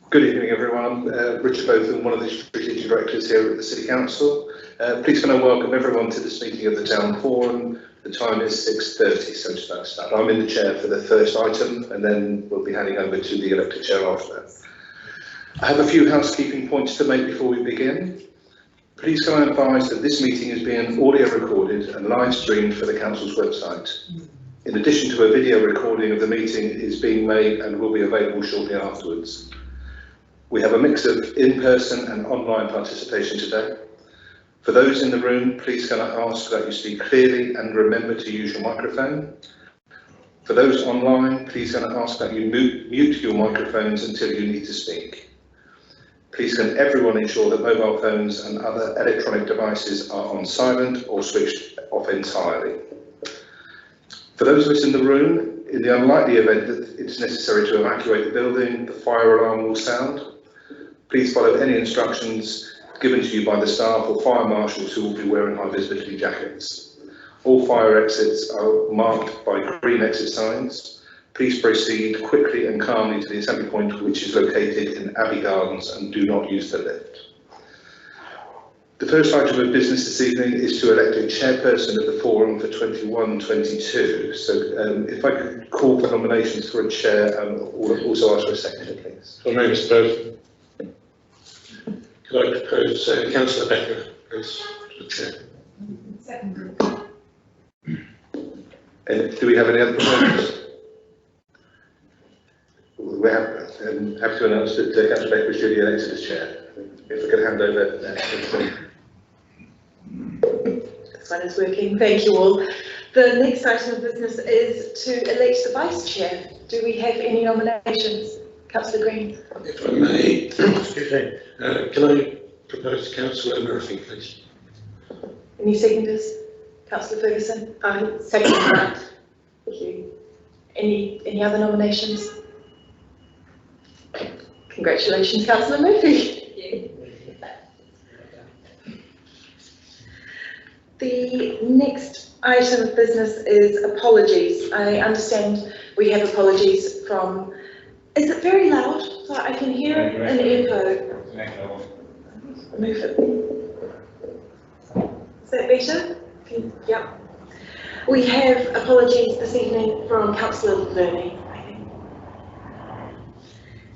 Good evening, everyone. I'm Richard Botham, one of the strategic directors here at the City Council. Please can I welcome everyone to this meeting of the Town Forum. The time is 6:30, so it's about to start. I'm in the chair for the first item, and then we'll be handing over to the elected chair after that. I have a few housekeeping points to make before we begin. Please can I advise that this meeting is being audio recorded and live streamed for the Council's website. In addition to a video recording of the meeting is being made and will be available shortly afterwards. We have a mix of in-person and online participation today. For those in the room, please can I ask that you speak clearly and remember to use your microphone. For those online, please can I ask that you mute your microphones until you need to speak. Please can everyone ensure that mobile phones and other electronic devices are on silent or switched off entirely. For those of us in the room, in the unlikely event that it's necessary to evacuate the building, the fire alarm will sound. Please follow any instructions given to you by the staff or fire marshals who will be wearing high visibility jackets. All fire exits are marked by green exit signs. Please proceed quickly and calmly to the assembly point, which is located in Abbey Gardens, and do not use the lift. The first item of business this evening is to elect a chairperson of the forum for 21-22. So if I could call for nominations for a chair and also ask for a seconder, please. My name is Botham. Could I propose Councillor Becker as the chair? Second. Do we have any other proposals? We have to announce that Councillor Becker is duly elected as chair. If I could hand over This one is working. Thank you all. The next item of business is to elect the vice chair. Do we have any nominations? Councillor Green. If I may, excuse me, can I propose Councillor Murphy, please? Any seconders? Councillor Ferguson. I second that. Thank you. Any other nominations? Congratulations, Councillor Murphy. The next item of business is apologies. I understand we have apologies from. Is it very loud? So I can hear an echo. Move it. Is that better? Yeah. We have apologies this evening from Councillor Verney.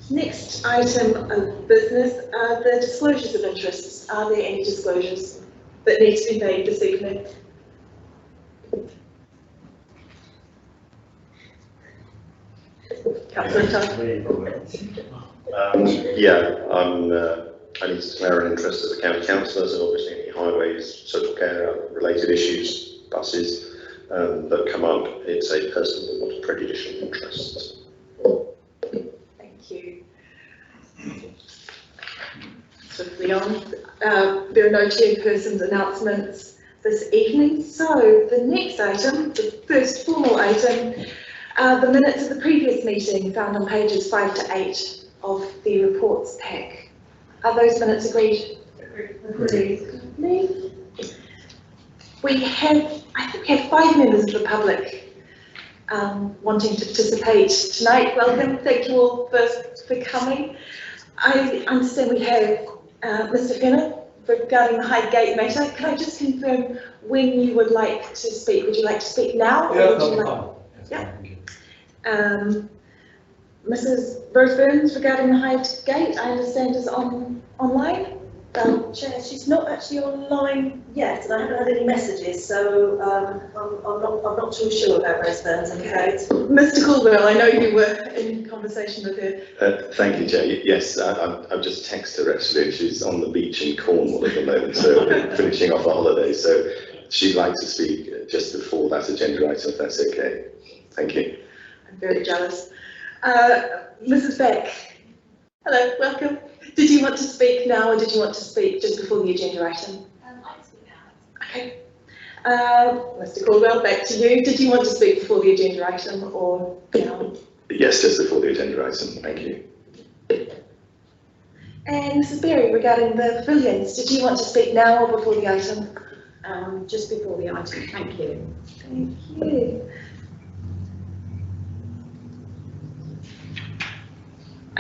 Next item of business are the disclosures of interests. Are there any disclosures that need to be made this evening? Councillor I need to declare an interest as a county councillor, so obviously any highways, social care related issues, buses that come up, it's a personal but not a prejudicial interest. Thank you. Swiftly on. There are no chairperson's announcements this evening, so the next item, the first formal item, are the minutes of the previous meeting found on pages 5 to 8 of the reports pack. Are those minutes agreed? Agreed. We have, I think we have 5 members of the public wanting to participate tonight. Welcome, thank you all for coming. I understand we have Mr. Fenner regarding the High Gate matter. Can I just confirm when you would like to speak? Would you like to speak now? Yeah, or would you like... Yeah. Mrs. Rose Burns regarding the High Gate, I understand is online. Chair, she's not actually online yet, and I haven't had any messages, so I'm not too sure about Rose Burns, I'm afraid. Mr. Caldwell, I know you were in conversation with her. Thank you, Chair. Yes, I've just texted her actually. She's on the beach in Cornwall at the moment, so finishing off a holiday. So she'd like to speak just before that agenda item, if that's okay. Thank you. I'm very jealous. Mrs. Beck, hello, welcome. Did you want to speak now or did you want to speak just before the agenda item? I can speak now. Okay. Mr. Caldwell, back to you. Did you want to speak before the agenda item or now? Yes, just before the agenda item. Thank you. And Mrs. Berry, regarding the pavilions, did you want to speak now or before the item? Just before the item. Thank you. Thank you.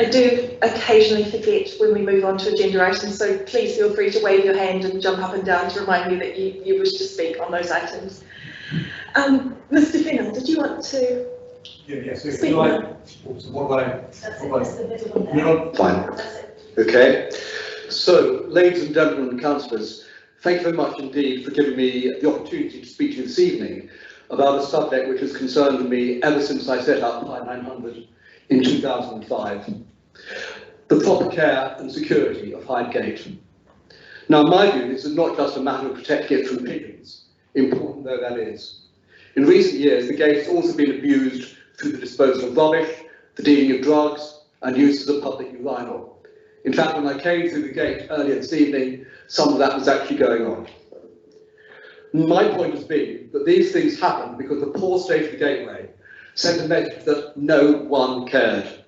I do occasionally forget when we move on to agenda items, so please feel free to wave your hand and jump up and down to remind me that you wish to speak on those items. Mr. Fennell, did you want to Yes, speak now? Fine. Okay. So, ladies and gentlemen, councillors, thank you very much indeed for giving me the opportunity to speak to you this evening about a subject which has concerned me ever since I set up Pi 900 in 2005. The proper care and security of Hyde Gate. Now, in my view, this is not just a matter of protecting it from pigeons, important though that is. In recent years, the gate has also been abused through the disposal of rubbish, the dealing of drugs, and use as a public urinal. In fact, when I came through the gate earlier this evening, some of that was actually going on. My point has been that these things happened because the poor state of the gateway sent a message that no one cared.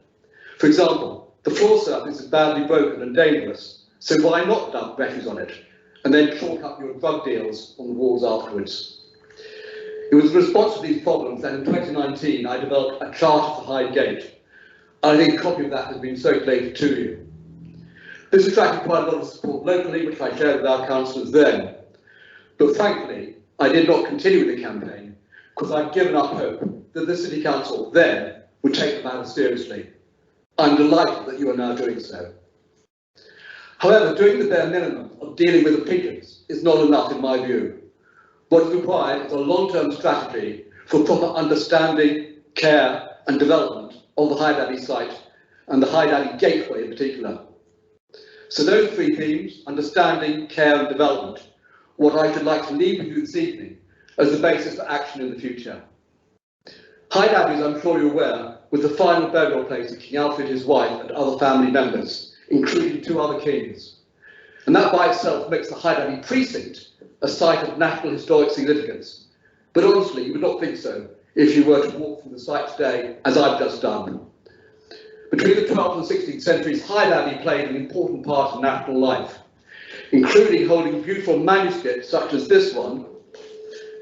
For example, the floor surface is badly broken and dangerous, so why not dump refuse on it and then chalk up your drug deals on the walls afterwards? It was in response to these problems that in 2019 I developed a charter for Hyde Gate. I think a copy of that has been circulated to you. This attracted quite a lot of support locally, which I shared with our councillors then. But frankly, I did not continue with the campaign because I'd given up hope that the City Council then would take the matter seriously. I'm delighted that you are now doing so. However, doing the bare minimum of dealing with the pigeons is not enough in my view. What is required is a long-term strategy for proper understanding, care and development of the Hyde Abbey site and the Hyde Abbey Gateway in particular. So those three themes, understanding, care and development, what I should like to leave with you this evening as the basis for action in the future. Hyde Abbey, as I'm sure you're aware, was the final burial place of King Alfred, his wife and other family members, including 2 other kings. And that by itself makes the Hyde Abbey precinct a site of national historic significance. But honestly, you would not think so if you were to walk through the site today, as I've just done. Between the 12th and 16th centuries, Hyde Abbey played an important part in national life, including holding beautiful manuscripts such as this one,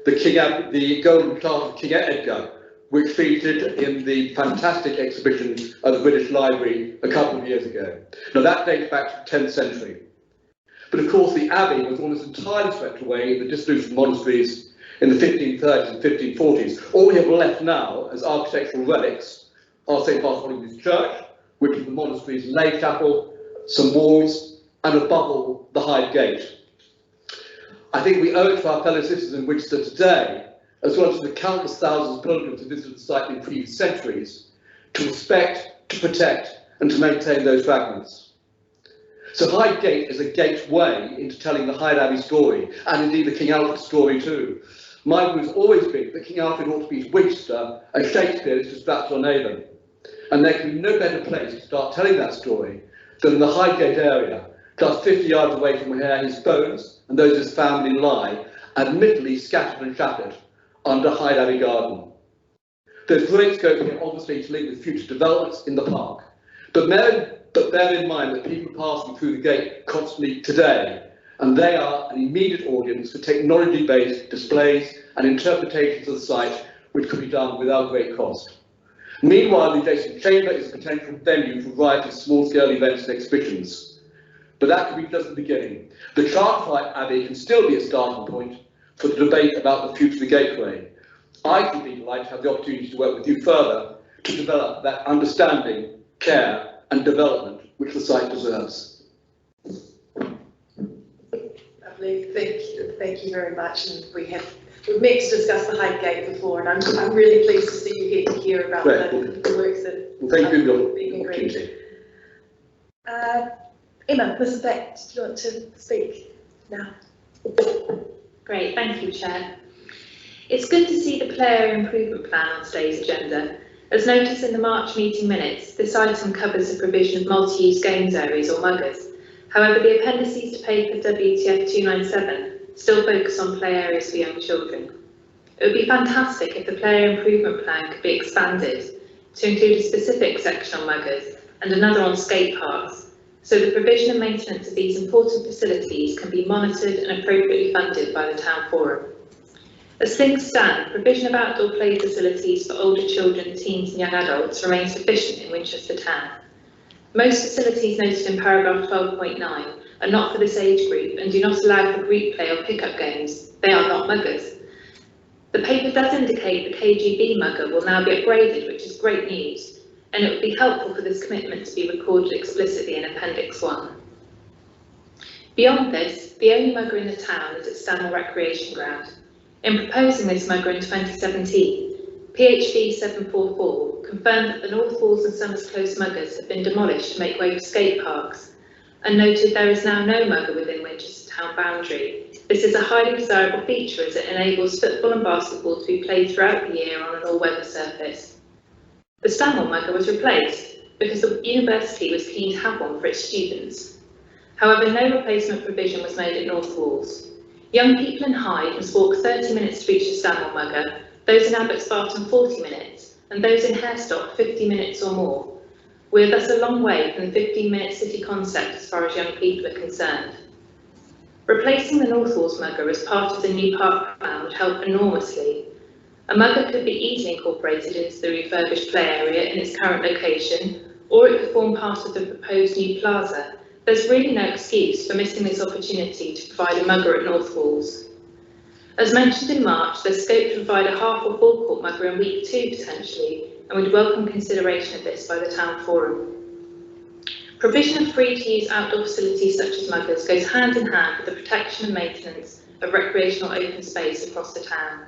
the Golden Clasp of King Edgar, which featured in the fantastic exhibition at the British Library a couple of years ago. Now that dates back to the 10th century. But of course the Abbey was almost entirely swept away in the dissolution of monasteries in the 1530s and 1540s. All we have left now as architectural relics are St. Bartholomew's Church, which is the monastery's lay chapel, some walls, and above all, the Hyde Gate. I think we owe it to our fellow citizens in Winchester today, as well as to the countless thousands of pilgrims who visited the site in previous centuries, to respect, to protect, and to maintain those fragments. So Hyde Gate is a gateway into telling the Hyde Abbey story, and indeed the King Alfred story too. My view has always been that King Alfred ought to be Winchester as Shakespeare is to Stratford-on-Avon. And there can be no better place to start telling that story than the Hyde Gate area, just 50 yards away from where his bones and those of his family lie, admittedly scattered and shattered under Hyde Abbey Garden. There's great scope here, obviously, to link with future developments in the park. But bear in mind that people are passing through the gate constantly today, and they are an immediate audience for technology-based displays and interpretations of the site, which could be done without great cost. Meanwhile, the adjacent chamber is a potential venue for a variety of small-scale events and exhibitions. But that could be just the beginning. The Charter for Hyde Abbey can still be a starting point for the debate about the future of the gateway. I should be delighted to have the opportunity to work with you further to develop that understanding, care and development which the site deserves. Lovely, thank you very much. And we've met to discuss the Hyde Gate before, and I'm really pleased to see you here to hear about the works that Thank you for being the agreed. opportunity. Emma, Mrs. Beck, do you want to speak now? Great, thank you, Chair. It's good to see the player improvement plan on today's agenda. As noticed in the March meeting minutes, this item covers the provision of multi-use games areas or muggers. However, the appendices to paper WTF 297 still focus on play areas for young children. It would be fantastic if the player improvement plan could be expanded to include a specific section on muggers and another on skate parks, so the provision and maintenance of these important facilities can be monitored and appropriately funded by the Town Forum. As things stand, provision of outdoor play facilities for older children, teens and young adults remains sufficient in Winchester Town. Most facilities noted in paragraph 12.9 are not for this age group and do not allow for group play or pickup games. They are not muggers. The paper does indicate the KGB mugger will now be upgraded, which is great news, and it would be helpful for this commitment to be recorded explicitly in Appendix 1. Beyond this, the only mugger in the town is at Stanmore Recreation Ground. In proposing this mugger in 2017, PHB 744 confirmed that the North Walls and Summers Close muggers have been demolished to make way for skate parks, and noted there is now no mugger within Winchester town boundary. This is a highly desirable feature as it enables football and basketball to be played throughout the year on an all-weather surface. The Stanmore mugger was replaced because the university was keen to have one for its students. However, no replacement provision was made at North Walls. Young people in Hyde must walk 30 minutes to reach the Stanmore mugger, those in Abbots Barton 40 minutes, and those in Hairstock 50 minutes or more. We are thus a long way from the 15-minute city concept as far as young people are concerned. Replacing the North Walls mugger as part of the new park plan would help enormously. A mugger could be easily incorporated into the refurbished play area in its current location, or it could form part of the proposed new plaza. There's really no excuse for missing this opportunity to provide a mugger at North Walls. As mentioned in March, there's scope to provide a half or full court mugger in week 2 potentially, and we'd welcome consideration of this by the town forum. Provision of free-to-use outdoor facilities such as muggers goes hand in hand with the protection and maintenance of recreational open space across the town.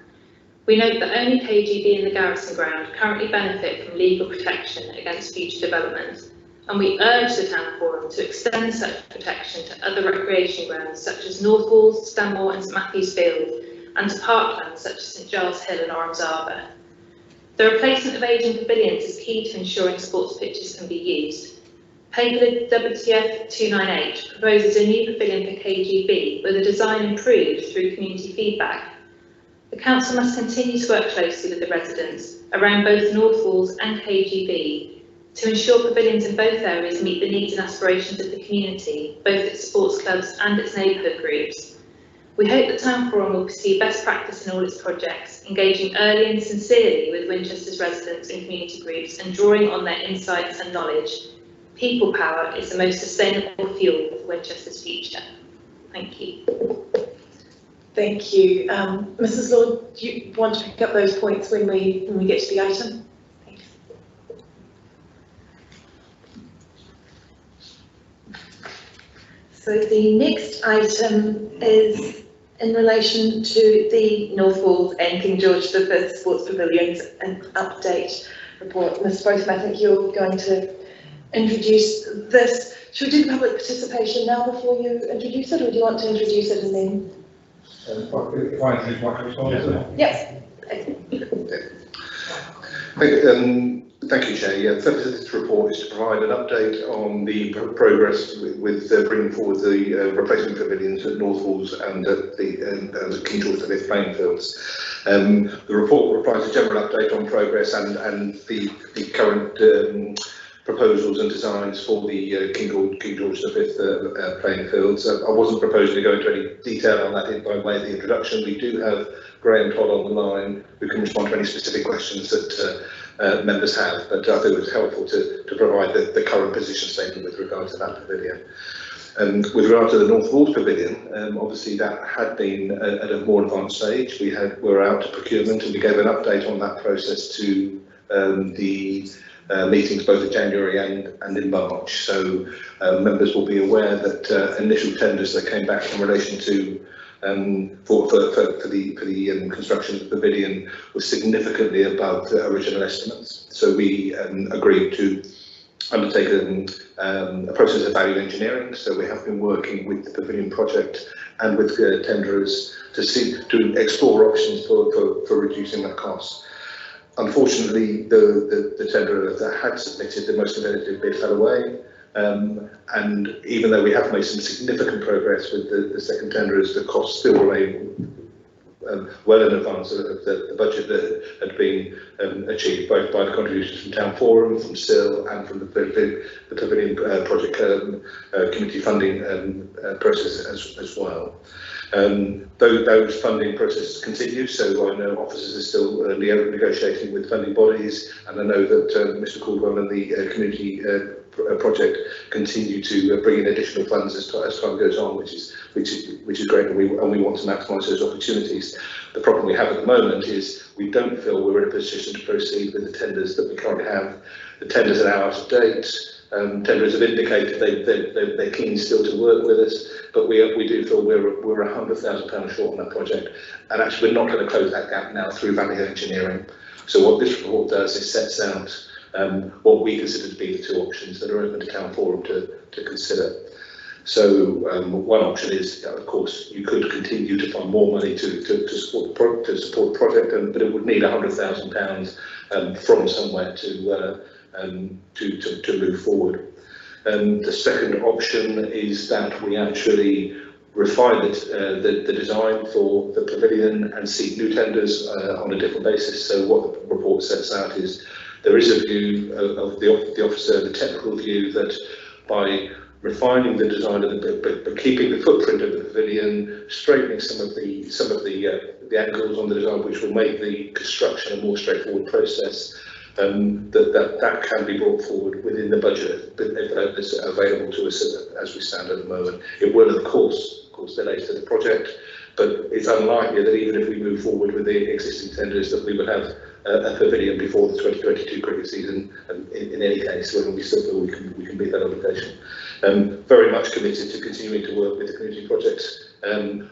We note that only KGB and the Garrison Ground currently benefit from legal protection against future development, and we urge the town forum to extend such protection to other recreation grounds such as North Walls, Stanmore and St Matthew's Field, and to parklands such as St Giles Hill and Orams Arbour. The replacement of ageing pavilions is key to ensuring sports pitches can be used. Paper WTF 298 proposes a new pavilion for KGB with a design improved through community feedback. The council must continue to work closely with the residents around both North Walls and KGB to ensure pavilions in both areas meet the needs and aspirations of the community, both its sports clubs and its neighbourhood groups. We hope the Town Forum will pursue best practice in all its projects, engaging early and sincerely with Winchester's residents and community groups and drawing on their insights and knowledge. People power is the most sustainable fuel for Winchester's future. Thank you. Thank you. Mrs. Lord, do you want to pick up those points when we get to the item? Thanks. So the next item is in relation to the North Walls and King George V Sports Pavilions and update report. Ms. Botham, I think you're going to introduce this. Should we do public participation now before you introduce it, or do you want to introduce it and then? If I introduce my response. Yes. Thank you, Chair. Yeah, the purpose of this report is to provide an update on the progress with bringing forward the replacement pavilions at North Walls and at the King George V playing fields. The report provides a general update on progress and the current proposals and designs for the King George V playing fields. I wasn't proposing to go into any detail on that by way of the introduction. We do have Graham Todd on the line who can respond to any specific questions that members have, but I think it was helpful to provide the current position statement with regard to that pavilion. With regard to the North Walls Pavilion, obviously that had been at a more advanced stage. We're out to procurement and we gave an update on that process to the meetings both in January and in March. So members will be aware that initial tenders that came back in relation to for the construction of the pavilion was significantly above the original estimates. So we agreed to undertake a process of value engineering. So we have been working with the pavilion project and with tenderers to explore options for reducing that cost. Unfortunately, the tenderer that had submitted the most competitive bid fell away. And even though we have made some significant progress with the second tenderers, the costs still remain well in advance of the budget that had been achieved, both by the contributions from Town Forum, from SIL, and from the Pavilion Project Community Funding process as well. Those funding processes continue, so I know officers are still negotiating with funding bodies, and I know that Mr. Caldwell and the Community project continue to bring in additional funds as time goes on, which is great, and we want to maximise those opportunities. The problem we have at the moment is we don't feel we're in a position to proceed with the tenders that we currently have. The tenders are now out of date. Tenders have indicated they're keen still to work with us, but we do feel we're £100,000 short on that project, and actually we're not going to close that gap now through value engineering. So what this report does is sets out what we consider to be the two options that are open to Town Forum to consider. So one option is, of course, you could continue to find more money to support the project, but it would need £100,000 from somewhere to move forward. The second option is that we actually refine the design for the pavilion and seek new tenders on a different basis. So what the report sets out is there is a view of the officer, the technical view, that by refining the design of but keeping the footprint of the pavilion, straightening some of the angles on the design, which will make the construction a more straightforward process. That can be brought forward within the budget that's available to us as we stand at the moment. It will, of course delays to the project, but it's unlikely that even if we move forward with the existing tenders that we would have a pavilion before the 2022 cricket season. In any case, when we still feel we can meet that obligation. Very much committed to continuing to work with the community projects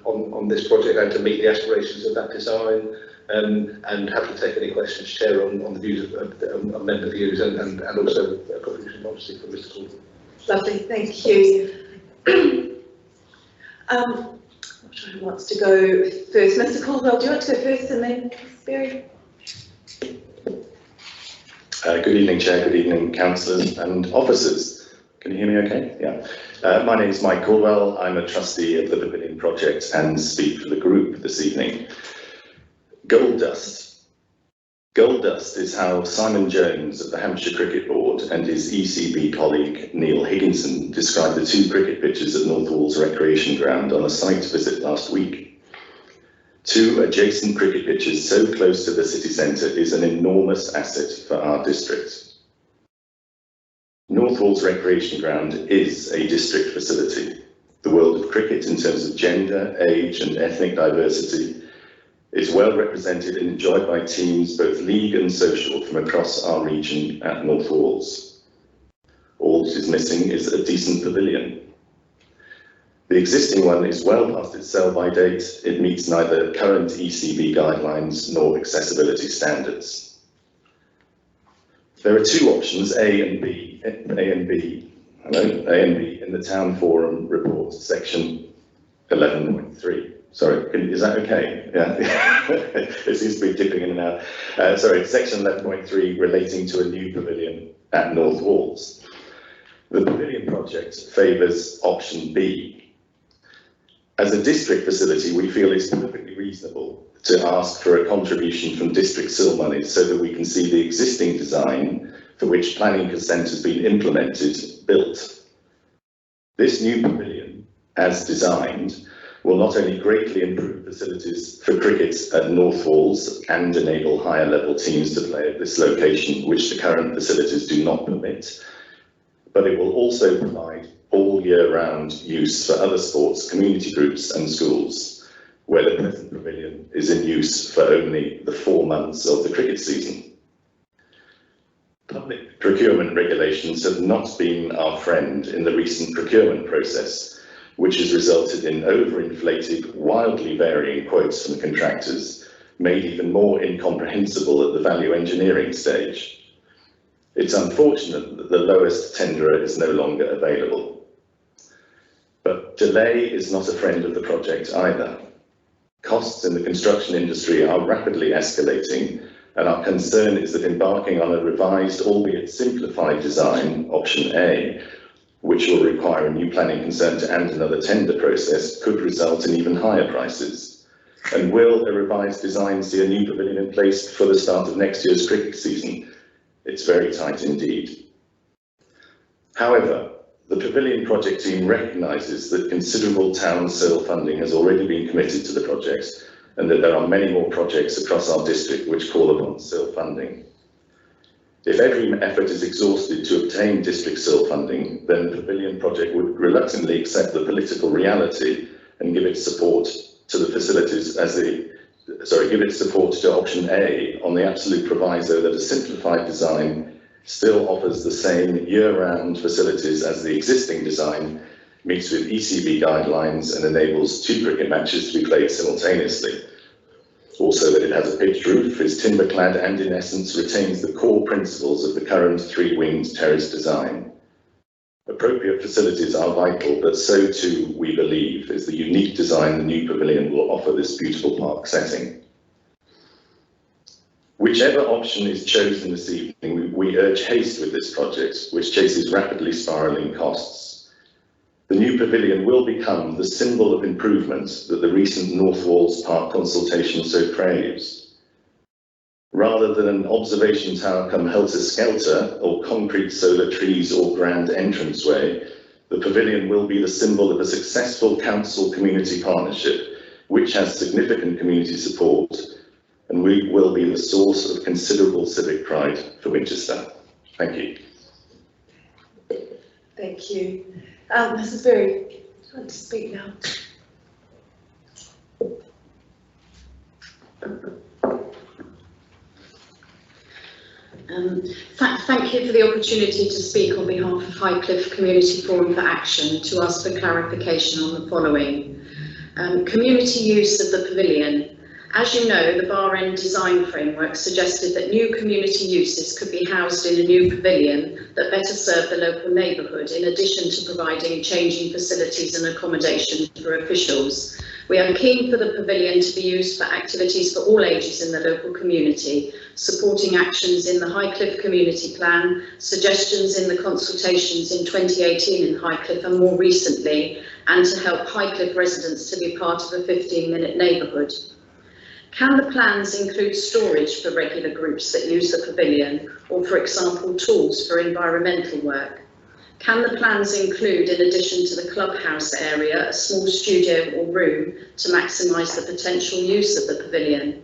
on this project and to meet the aspirations of that design. And happy to take any questions, Chair, on the views of member views and also a contribution policy from Mr. Caldwell. Lovely, thank you. Which one wants to go first? Mr. Caldwell, do you want to go first and then Ms. Berry? Good evening, Chair. Good evening, councillors and officers. Can you hear me okay? Yeah. My name is Mike Caldwell. I'm a trustee of the Pavilion Project and speak for the group this evening. Gold dust. Gold dust is how Simon Jones of the Hampshire Cricket Board and his ECB colleague Neil Higginson described the two cricket pitches at North Walls Recreation Ground on a site visit last week. Two adjacent cricket pitches so close to the city centre is an enormous asset for our district. North Walls Recreation Ground is a district facility. The world of cricket in terms of gender, age and ethnic diversity is well represented and enjoyed by teams both league and social from across our region at North Walls. All that is missing is a decent pavilion. The existing one is well past its sell-by date. It meets neither current ECB guidelines nor accessibility standards. There are two options, A and B in the Town Forum report, section 11.3. Sorry, is that okay? Yeah, it seems to be dipping in and out. Sorry, section 11.3 relating to a new pavilion at North Walls. The pavilion project favours option B. As a district facility, we feel it's perfectly reasonable to ask for a contribution from district SIL money so that we can see the existing design for which planning consent has been implemented, built. This new pavilion, as designed, will not only greatly improve facilities for cricket at North Walls and enable higher level teams to play at this location, which the current facilities do not permit, but it will also provide all year round use for other sports, community groups and schools, where the present pavilion is in use for only the 4 months of the cricket season. Public procurement regulations have not been our friend in the recent procurement process, which has resulted in overinflated, wildly varying quotes from contractors, made even more incomprehensible at the value engineering stage. It's unfortunate that the lowest tenderer is no longer available. But delay is not a friend of the project either. Costs in the construction industry are rapidly escalating, and our concern is that embarking on a revised, albeit simplified design, option A, which will require a new planning consent and another tender process, could result in even higher prices. And will a revised design see a new pavilion in place for the start of next year's cricket season? It's very tight indeed. However, the pavilion project team recognises that considerable town SIL funding has already been committed to the project, and that there are many more projects across our district which call upon SIL funding. If every effort is exhausted to obtain district SIL funding, then the pavilion project would reluctantly accept the political reality and give its support to the facilities give its support to option A on the absolute proviso that a simplified design still offers the same year-round facilities as the existing design, meets with ECB guidelines and enables 2 cricket matches to be played simultaneously. Also that it has a pitched roof, is timber-clad and in essence retains the core principles of the current 3-winged terrace design. Appropriate facilities are vital, but so too, we believe, is the unique design the new pavilion will offer this beautiful park setting. Whichever option is chosen this evening, we urge haste with this project, which chases rapidly spiralling costs. The new pavilion will become the symbol of improvement that the recent North Walls Park consultation so craves. Rather than an observation tower come helter-skelter or concrete solar trees or grand entranceway, the pavilion will be the symbol of a successful council community partnership, which has significant community support, and we will be the source of considerable civic pride for Winchester. Thank you. Thank you. Mrs. Berry, do you want to speak now? Thank you for the opportunity to speak on behalf of Highcliffe Community Forum for Action to ask for clarification on the following. Community use of the pavilion. As you know, the Bar End design framework suggested that new community uses could be housed in a new pavilion that better serve the local neighbourhood, in addition to providing changing facilities and accommodation for officials. We are keen for the pavilion to be used for activities for all ages in the local community, supporting actions in the Highcliffe Community Plan, suggestions in the consultations in 2018 in Highcliffe and more recently, and to help Highcliffe residents to be part of a 15-minute neighbourhood. Can the plans include storage for regular groups that use the pavilion, or for example, tools for environmental work? Can the plans include, in addition to the clubhouse area, a small studio or room to maximise the potential use of the pavilion?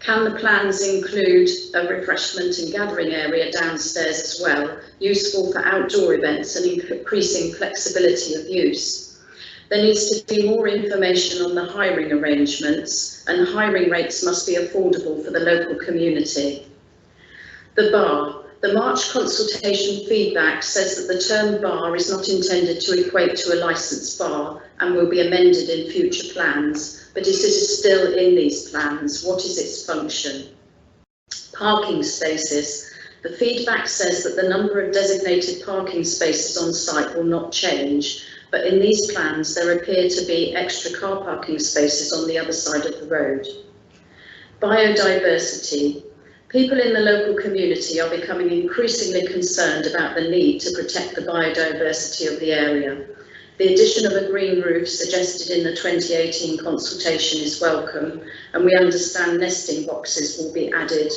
Can the plans include a refreshment and gathering area downstairs as well, useful for outdoor events and increasing flexibility of use? There needs to be more information on the hiring arrangements, and hiring rates must be affordable for the local community. The bar. The March consultation feedback says that the term bar is not intended to equate to a licensed bar and will be amended in future plans, but it is still in these plans. What is its function? Parking spaces. The feedback says that the number of designated parking spaces on site will not change, but in these plans there appear to be extra car parking spaces on the other side of the road. Biodiversity. People in the local community are becoming increasingly concerned about the need to protect the biodiversity of the area. The addition of a green roof suggested in the 2018 consultation is welcome, and we understand nesting boxes will be added.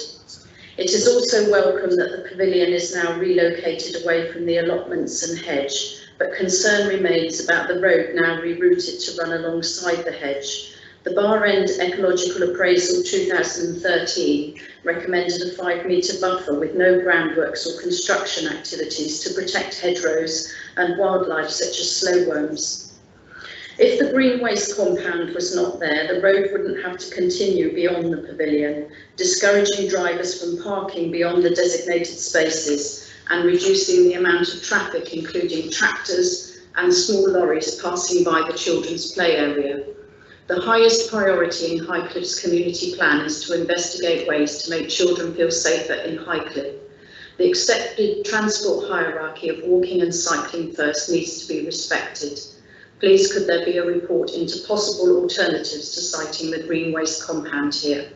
It is also welcome that the pavilion is now relocated away from the allotments and hedge, but concern remains about the road now rerouted to run alongside the hedge. The Bar End Ecological Appraisal 2013 recommended a 5-metre buffer with no groundworks or construction activities to protect hedgerows and wildlife such as slowworms. If the green waste compound was not there, the road wouldn't have to continue beyond the pavilion, discouraging drivers from parking beyond the designated spaces and reducing the amount of traffic, including tractors and small lorries passing by the children's play area. The highest priority in Highcliffe's community plan is to investigate ways to make children feel safer in Highcliffe. The accepted transport hierarchy of walking and cycling first needs to be respected. Please could there be a report into possible alternatives to siting the green waste compound here?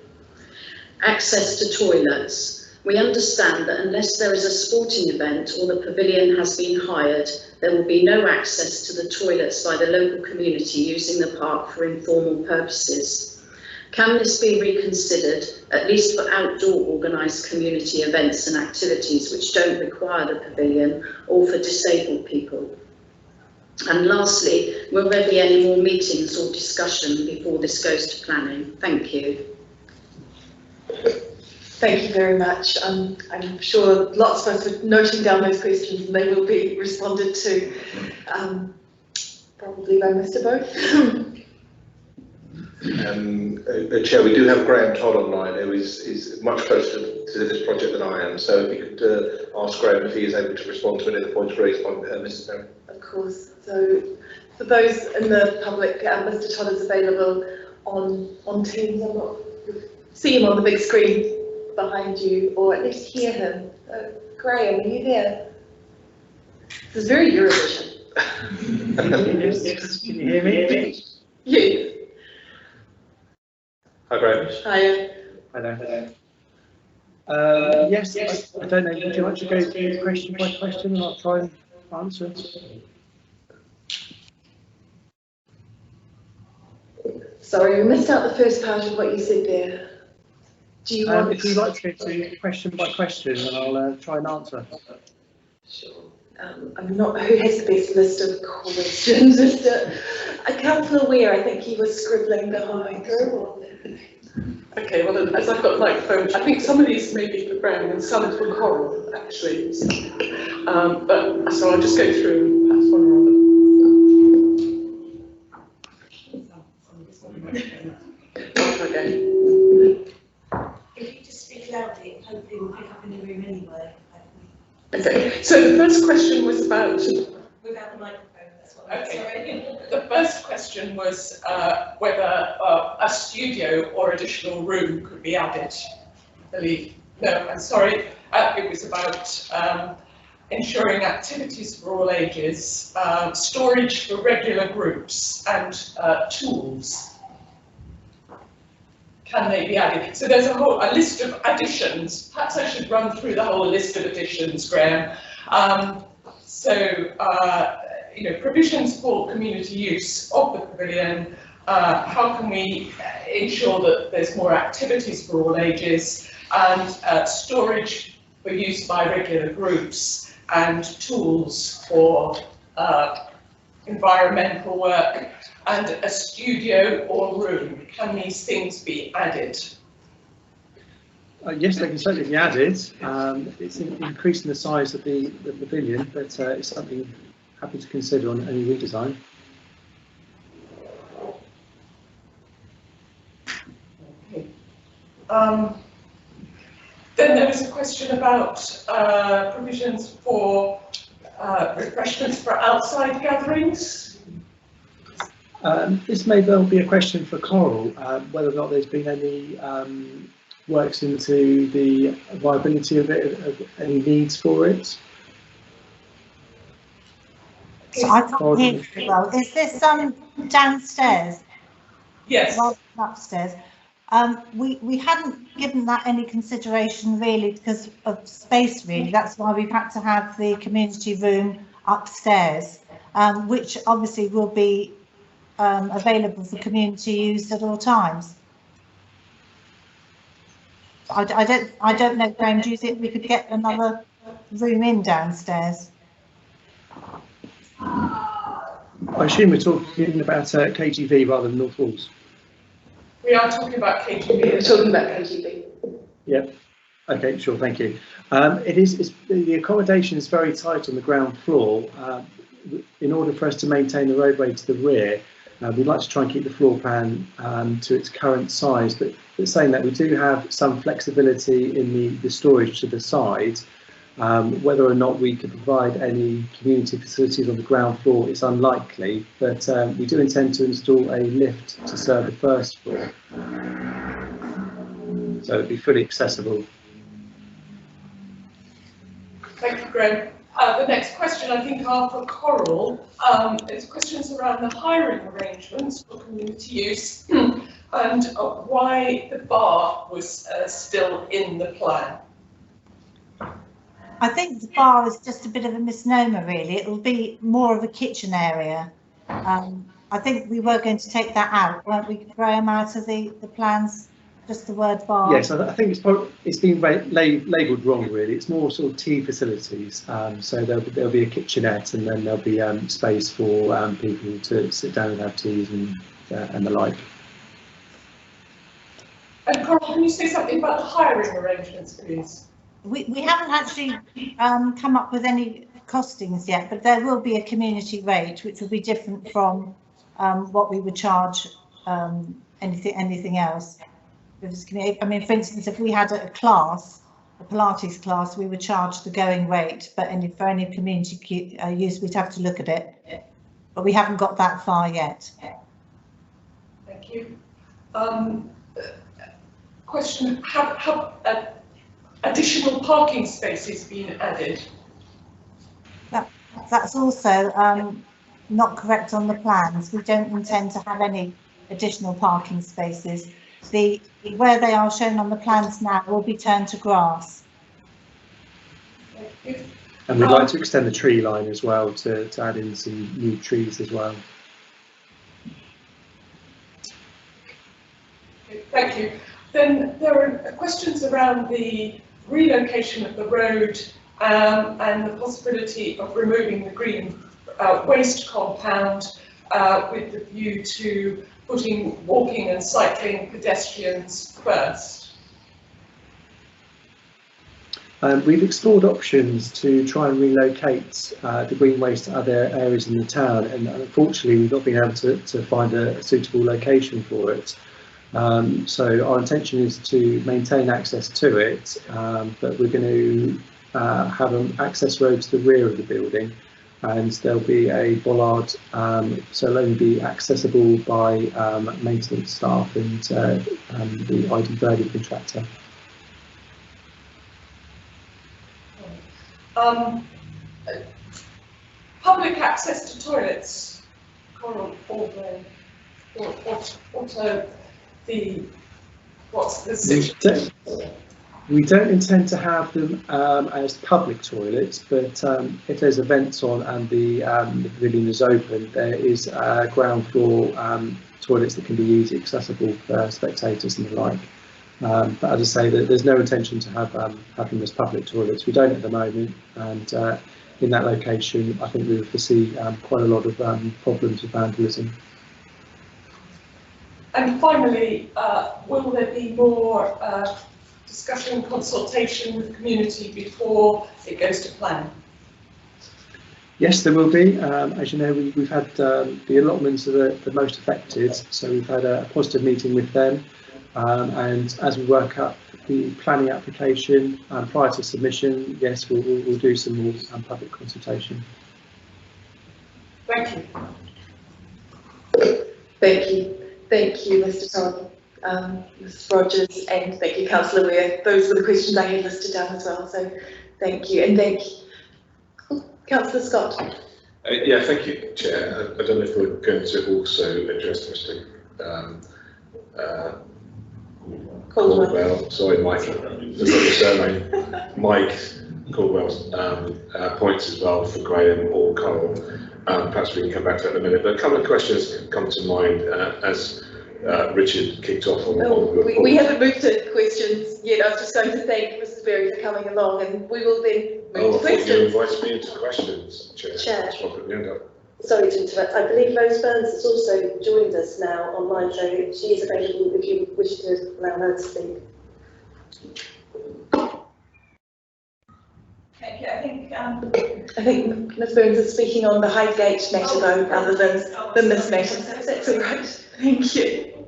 Access to toilets. We understand that unless there is a sporting event or the pavilion has been hired, there will be no access to the toilets by the local community using the park for informal purposes. Can this be reconsidered, at least for outdoor organised community events and activities which don't require the pavilion, or for disabled people? And lastly, will there be any more meetings or discussion before this goes to planning? Thank you. Thank you very much. I'm sure lots of us are noting down those questions and they will be responded to, probably by Mr. Both. Chair, we do have Graham Todd online, who is much closer to this project than I am. So if you could ask Graham if he is able to respond to any of the points raised by Mrs. Perry. Of course. So for those in the public, Mr. Todd is available on Teams. I'm not see him on the big screen behind you, or at least hear him. Graham, are you there? This is very Eurovision. Yes, can you hear me? Yes. Hi, Graham. Hi. Hi there. Yes, I don't know, would you like to go through question by question and I'll try and answer? Sorry, we missed out the first part of what you said there. Do you want? If you'd like to go through question by question, then I'll try and answer. Sure. I'm not, who has the best list of questions? Mr. Councillor Weir, I think he was scribbling behind. Okay, well, as I've got a microphone, I think some of these may be for Graham and some for Coral, actually. But so I'll just go through and pass one around. Okay. If you just speak loudly, hopefully we'll pick up in the room anyway. Okay, so the first question was about... Without the microphone, that's what I'm Okay. The first question was whether a studio or additional room could be added. I believe. No, I'm sorry. It was about ensuring activities for all ages, storage for regular groups, and tools. Can they be added? So there's a list of additions. Perhaps I should run through the whole list of additions, Graham. Provisions for community use of the pavilion. How can we ensure that there's more activities for all ages, and storage for use by regular groups, and tools for environmental work, and a studio or room. Can these things be added? Yes, they can certainly be added. It's increasing the size of the pavilion, but it's something happy to consider on any redesign. Okay. Then there was a question about provisions for refreshments for outside gatherings. This may well be a question for Coral, whether or not there's been any works into the viability of it, of any needs for it. So I can't hear very well. Is this downstairs? Yes. Rather than upstairs. We hadn't given that any consideration really because of space really. That's why we've had to have the community room upstairs, which obviously will be available for community use at all times. I don't know, Graham, do you think we could get another room in downstairs? I assume we're talking about KGV rather than North Walls. We are talking about KGV. We're talking about KGB. Yep. Okay, sure, thank you. The accommodation is very tight on the ground floor. In order for us to maintain the roadway to the rear, we'd like to try and keep the floor plan to its current size, but saying that we do have some flexibility in the storage to the side. Whether or not we could provide any community facilities on the ground floor is unlikely, but we do intend to install a lift to serve the first floor. So it'd be fully accessible. Thank you, Graham. The next question, I think, are for Coral. It's questions around the hiring arrangements for community use and why the bar was still in the plan. I think the bar is just a bit of a misnomer really. It will be more of a kitchen area. I think we were going to take that out, weren't we, Graham, out of the plans? Just the word bar. Yes, I think it's been labelled wrong really. It's more sort of tea facilities. So there'll be a kitchenette, and then there'll be space for people to sit down and have teas and the like. And Coral, can you say something about the hiring arrangements, please? We haven't actually come up with any costings yet, but there will be a community rate which will be different from what we would charge anything else. I mean, for instance, if we had a class, a Pilates class, we would charge the going rate, but for any community use, we'd have to look at it. But we haven't got that far yet. Thank you. Question, have additional parking spaces been added? That's also not correct on the plans. We don't intend to have any additional parking spaces. Where they are shown on the plans now will be turned to grass. Thank you. And we'd like to extend the tree line as well to add in some new trees as well. Thank you. Then there are questions around the relocation of the road and the possibility of removing the green waste compound with the view to putting walking and cycling pedestrians first. We've explored options to try and relocate the green waste to other areas in the town, and unfortunately we've not been able to find a suitable location for it. So our intention is to maintain access to it, but we're going to have an access road to the rear of the building, and there'll be a bollard, so it'll only be accessible by maintenance staff and the ID30 contractor. Public access to toilets, Coral, what's the situation? We don't intend to have them as public toilets, but if there's events on and the pavilion is open, there is ground floor toilets that can be easily accessible for spectators and the like. But as I say, there's no intention to have them as public toilets. We don't at the moment, and in that location, I think we would foresee quite a lot of problems with vandalism. And finally, will there be more discussion, consultation with the community before it goes to plan? Yes, there will be. As you know, we've had the allotments are the most affected, so we've had a positive meeting with them. And as we work up the planning application prior to submission, yes, we'll do some more public consultation. Thank you. Thank you. Thank you, Mr. Todd, Ms. Rogers, and thank you, Councillor Weir. Those were the questions I had listed down as well, so thank you. And thank you. Councillor Scott. Yeah, thank you, Chair. I don't know if we're going to also address Mr. Caldwell. Sorry, Mike. Forgot the surname. Mike Caldwell's points as well for Graham or Carl. Perhaps we can come back to that in a minute. But a couple of questions come to mind as Richard kicked off on the report. We haven't moved to questions yet. I was just going to thank Mrs. Berry for coming along, and we will then move to questions. You invited me into questions, Chair. Sorry to interrupt. I believe Rose Burns has also joined us now online, so she is available if you wish to allow her to speak. Thank you. I think Ms. Burns is speaking on the Highgate matter though, rather than this matter. That's all right. Thank you.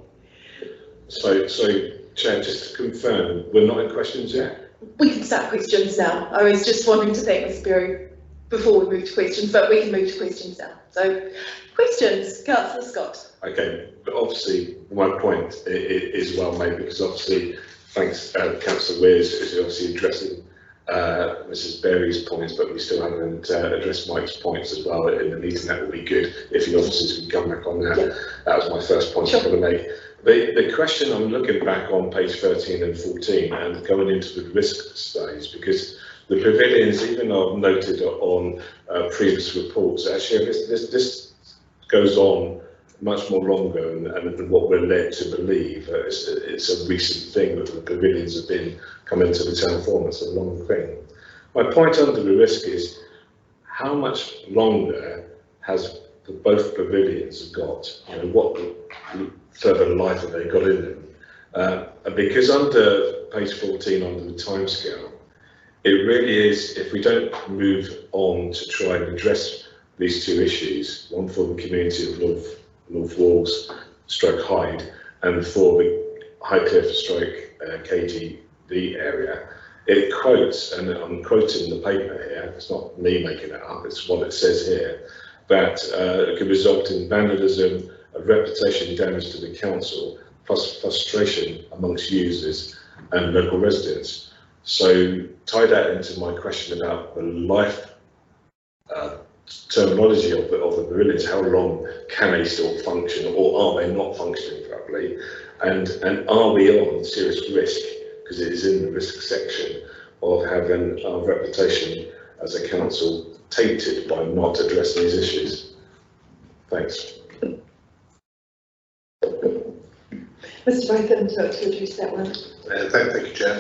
So, Chair, just to confirm, we're not in questions yet? We can start questions now. I was just wanting to thank Ms. Berry before we move to questions, but we can move to questions now. So, questions, Councillor Scott. Okay, but obviously my point is well made, because obviously, thanks, Councillor Weir is obviously addressing Mrs. Berry's points, but we still haven't addressed Mike's points as well in the meeting. That would be good if the officers can come back on that. Yeah. That was my first point I was going to make. The question, I'm looking back on page 13 and 14 and going into the risk stage, because the pavilions, even though I've noted on previous reports, actually this goes on much more longer and what we're led to believe. It's a recent thing that the pavilions have been coming to the town forum. It's a long thing. My point under the risk is, how much longer has both pavilions got? You know, what further life have they got in them? And because under page 14, under the timescale, it really is, if we don't move on to try and address these two issues, one for the community of North Wales, stroke Hyde, and for the Highcliffe stroke KGB area, it quotes, and I'm quoting the paper here, it's not me making it up, it's what it says here, that it could result in vandalism, reputation damage to the council, plus frustration amongst users and local residents. So tie that into my question about the life terminology of the pavilions. How long can they still function, or are they not functioning properly? And are we on serious risk, because it is in the risk section, of having our reputation as a council tainted by not addressing these issues? Thanks. Mr. Boyton, to address that one. Thank you, Chair.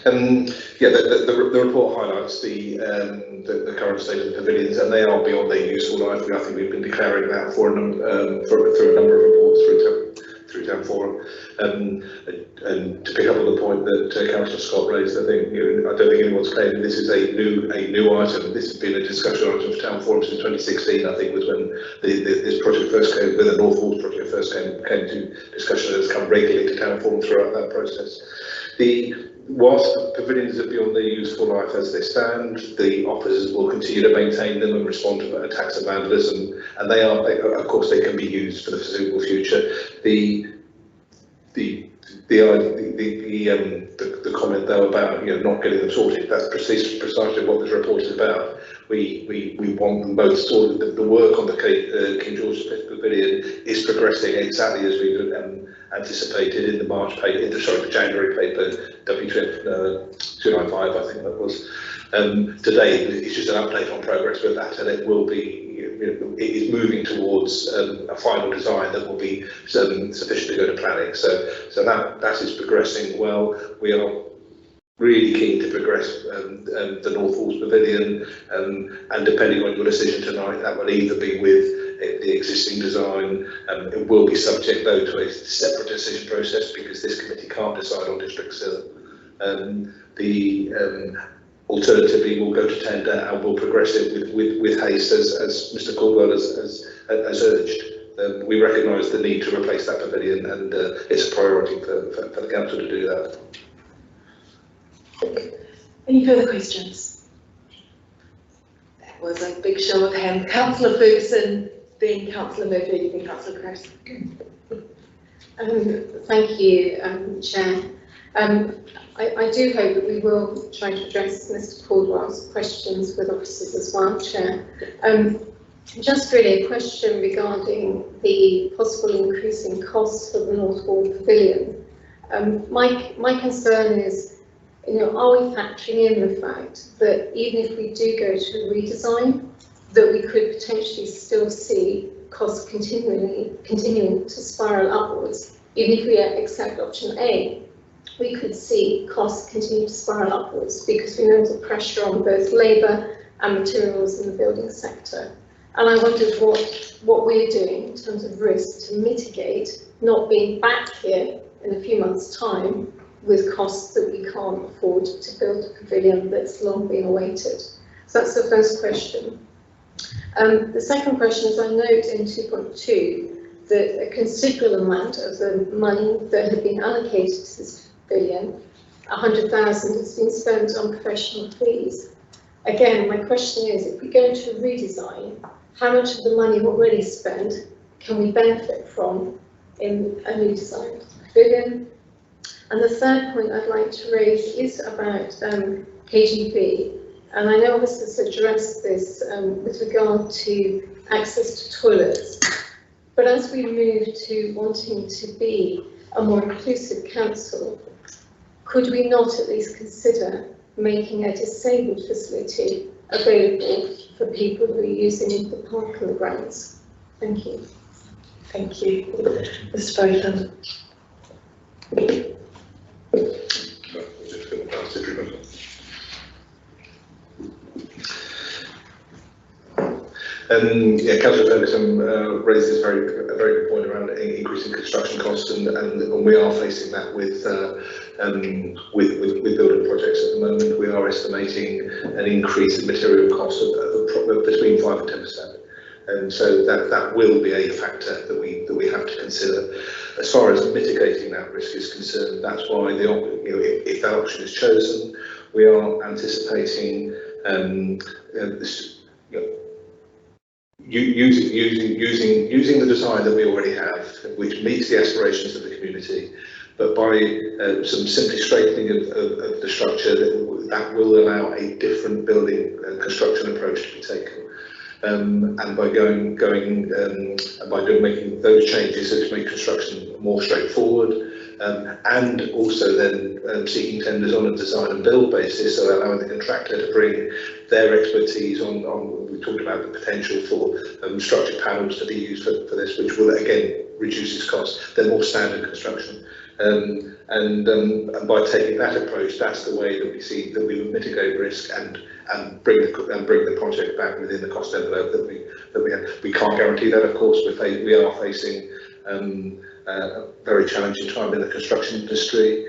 The report highlights the current state of the pavilions, and they are beyond their useful life. I think we've been declaring that through a number of reports through Town Forum. And to pick up on the point that Councillor Scott raised, I think I don't think anyone's claiming this is a new item. This has been a discussion item for Town Forum since 2016. I think was when this project first came, when the North Wales project first came to discussion, and it's come regularly to Town Forum throughout that process. Whilst the pavilions are beyond their useful life as they stand, the officers will continue to maintain them and respond to attacks and vandalism, and of course, they can be used for the foreseeable future. The comment though about not getting them sorted, that's precisely what this report is about. We want them both sorted. The work on the King George V Pavilion is progressing exactly as we anticipated in the the January paper, W295, I think that was. Today it's just an update on progress with that, and it will be. It is moving towards a final design that will be sufficient to go to planning. So that is progressing well. We are really keen to progress the North Wales Pavilion, and depending on your decision tonight, that will either be with the existing design. It will be subject though to a separate decision process, because this committee can't decide on district still. Alternatively, we'll go to tender and we'll progress it with haste, as Mr. Caldwell has urged. We recognise the need to replace that pavilion, and it's a priority for the council to do that. Any further questions? That was a big show of hands. Councillor Ferguson, then Councillor Murphy, then Councillor Cross. Thank you, Chair. I do hope that we will try to address Mr. Caldwell's questions with officers as well, Chair. Just really a question regarding the possible increase in costs for the North Wall Pavilion. My concern is, are we factoring in the fact that even if we do go to a redesign, that we could potentially still see costs continuing to spiral upwards? Even if we accept option A, we could see costs continue to spiral upwards, because we know the pressure on both labour and materials in the building sector. And I wondered what we're doing in terms of risk to mitigate not being back here in a few months' time with costs that we can't afford to build a pavilion that's long been awaited. So that's the first question. The second question is, I note in 2.2 that a considerable amount of the money that had been allocated to this pavilion, 100,000, has been spent on professional fees. Again, my question is, if we go to a redesign, how much of the money already spent can we benefit from in a new design pavilion? And the third point I'd like to raise is about KGB. And I know officers addressed this with regard to access to toilets. But as we move to wanting to be a more inclusive council, could we not at least consider making a disabled facility available for people who are using the park and the grounds? Thank you. Thank you. Mr. Boyton. Yeah, Councillor Ferguson raises a very good point around increasing construction costs, and we are facing that with building projects at the moment. We are estimating an increase in material costs of between 5 and 10%. And so that will be a factor that we have to consider. As far as mitigating that risk is concerned, that's why if that option is chosen, we are anticipating using the design that we already have, which meets the aspirations of the community, but by some simply straightening of the structure, that will allow a different building construction approach to be taken. And by making those changes to make construction more straightforward, and also then seeking tenders on a design and build basis, so allowing the contractor to bring their expertise on. We talked about the potential for structured panels to be used for this, which will again reduce its cost. They're more standard construction. And by taking that approach, that's the way that we see that we will mitigate risk and bring the project back within the cost envelope that we have. We can't guarantee that, of course. We are facing a very challenging time in the construction industry.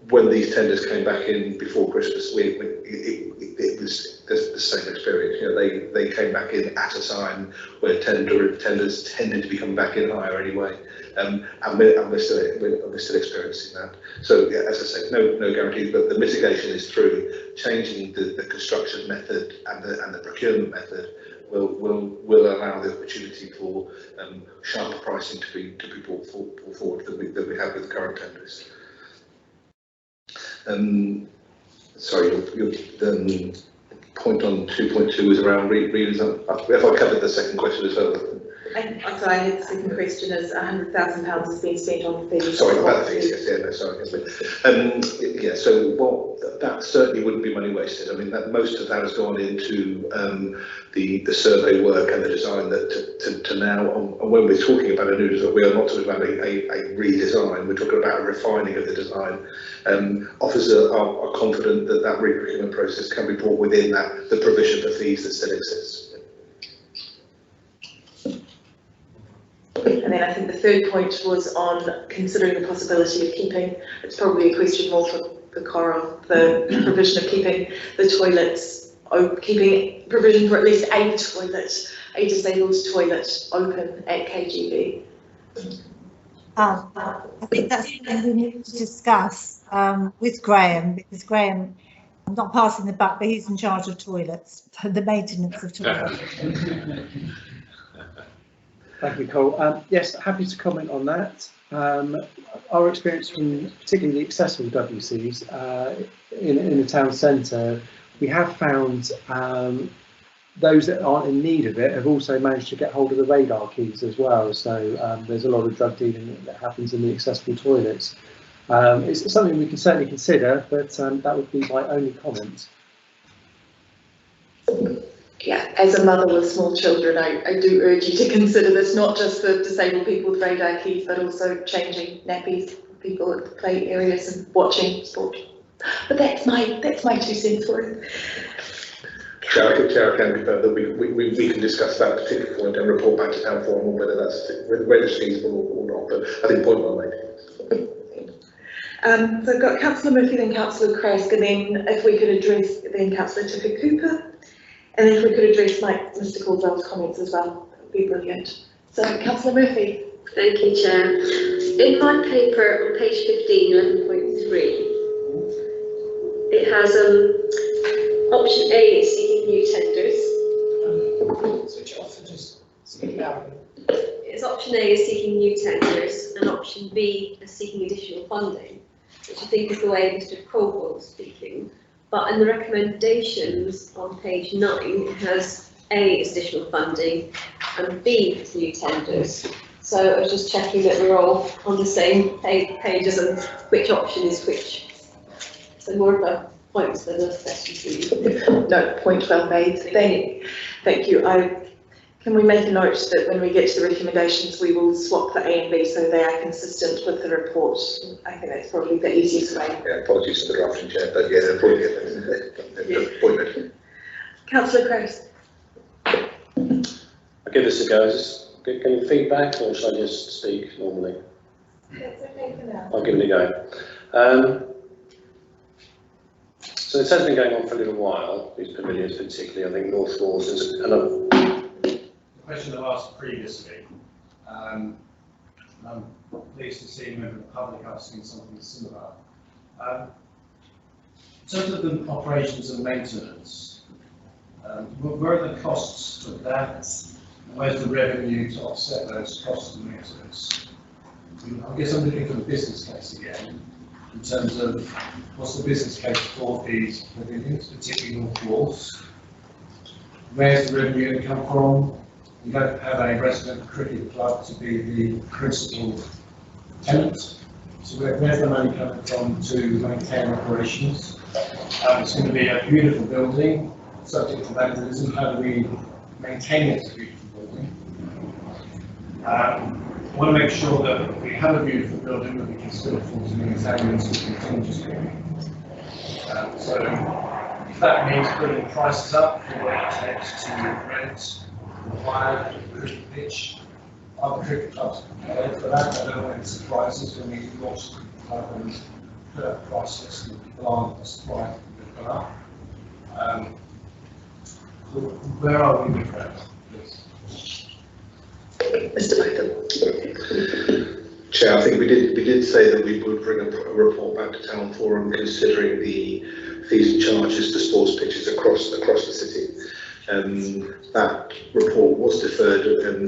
When these tenders came back in before Christmas, it was the same experience. You know, they came back in at a time where tenders tended to be coming back in higher anyway, and we're still experiencing that. So yeah, as I say, no guarantees, but the mitigation is through changing the construction method and the procurement method. Will allow the opportunity for sharper pricing to be brought forward that we have with the current tenders. Sorry, the point on 2.2 was around redesign. If I covered the second question as well. I'm sorry, the second question is £100,000 has been spent on fees. Sorry about the fees, yes, yeah, no, sorry. Yeah, so that certainly wouldn't be money wasted. I mean, most of that has gone into the survey work and the design that to now, and when we're talking about a new design, we are not talking about a redesign, we're talking about a refining of the design. Officers are confident that re-procurement process can be brought within the provision for fees that still exists. And then I think the third point was on considering the possibility of keeping, it's probably a question more for Coral, the provision of keeping the toilets, keeping provision for at least a disabled toilet open at KGB. I think that's something we need to discuss with Graham, because Graham, I'm not passing the buck, but he's in charge of toilets, the maintenance of toilets. Thank you, Cole. Yes, happy to comment on that. Our experience from particularly the accessible WCs in the town centre, we have found those that aren't in need of it have also managed to get hold of the radar keys as well. So there's a lot of drug dealing that happens in the accessible toilets. It's something we can certainly consider, but that would be my only comment. Yeah, as a mother with small children, I do urge you to consider this, not just for disabled people with radar keys, but also changing nappies for people at the play areas and watching sport. But that's my 2 cents for it. Chair can confirm that we can discuss that particular point and report back to town forum on whether it's feasible or not. But I think point well made. So I've got Councillor Murphy, then Councillor Crask, and then if we could address then Councillor Tucker Cooper. And if we could address Mr. Caldwell's comments as well, that would be brilliant. So, Councillor Murphy. Thank you, Chair. In my paper on page 15, 11.3, it has option A is seeking new tenders. Switch off and just speak loud. It's option A is seeking new tenders, and option B is seeking additional funding, which I think is the way Mr. Caldwell was speaking. But in the recommendations on page 9, it has A is additional funding and B is new tenders. So I was just checking that we're all on the same pages and which option is which. So more of a point than a question for you. No, point well made. Thank you. Can we make a note that when we get to the recommendations, we will swap the A and B so they are consistent with the report? I think that's probably the easiest way. Yeah, apologies for the drafting, Chair, but yeah, they'll probably get the point. Councillor Crask. give this a go. Is this any feedback, or should I just speak normally? That's okay for now. I'll give it a go. So this has been going on for a little while, these pavilions particularly, I think North Wales is another. The question I asked previously, I'm pleased to see a member of the public asking something similar. In terms of the operations and maintenance, where are the costs for that? Where's the revenue to offset those costs and maintenance? I guess I'm looking for the business case again, in terms of what's the business case for these pavilions, particularly North Wales? Where's the revenue going to come from? You don't have a resident cricket club to be the principal tenant. So where's the money coming from to maintain operations? It's going to be a beautiful building, subject to vandalism. How do we maintain it as a beautiful building? I want to make sure that we have a beautiful building that we can still afford to maintain and to continue. So if that means putting prices up for what it takes to rent or hire a cricket pitch, other cricket clubs prepared for that. I don't want any surprises when we launch the cricket club and put up price list and demand and supply will go up. Where are we with that? Mr. Baker. Chair, I think we did say that we would bring a report back to Town Forum considering the fees and charges for sports pitches across the city. That report was deferred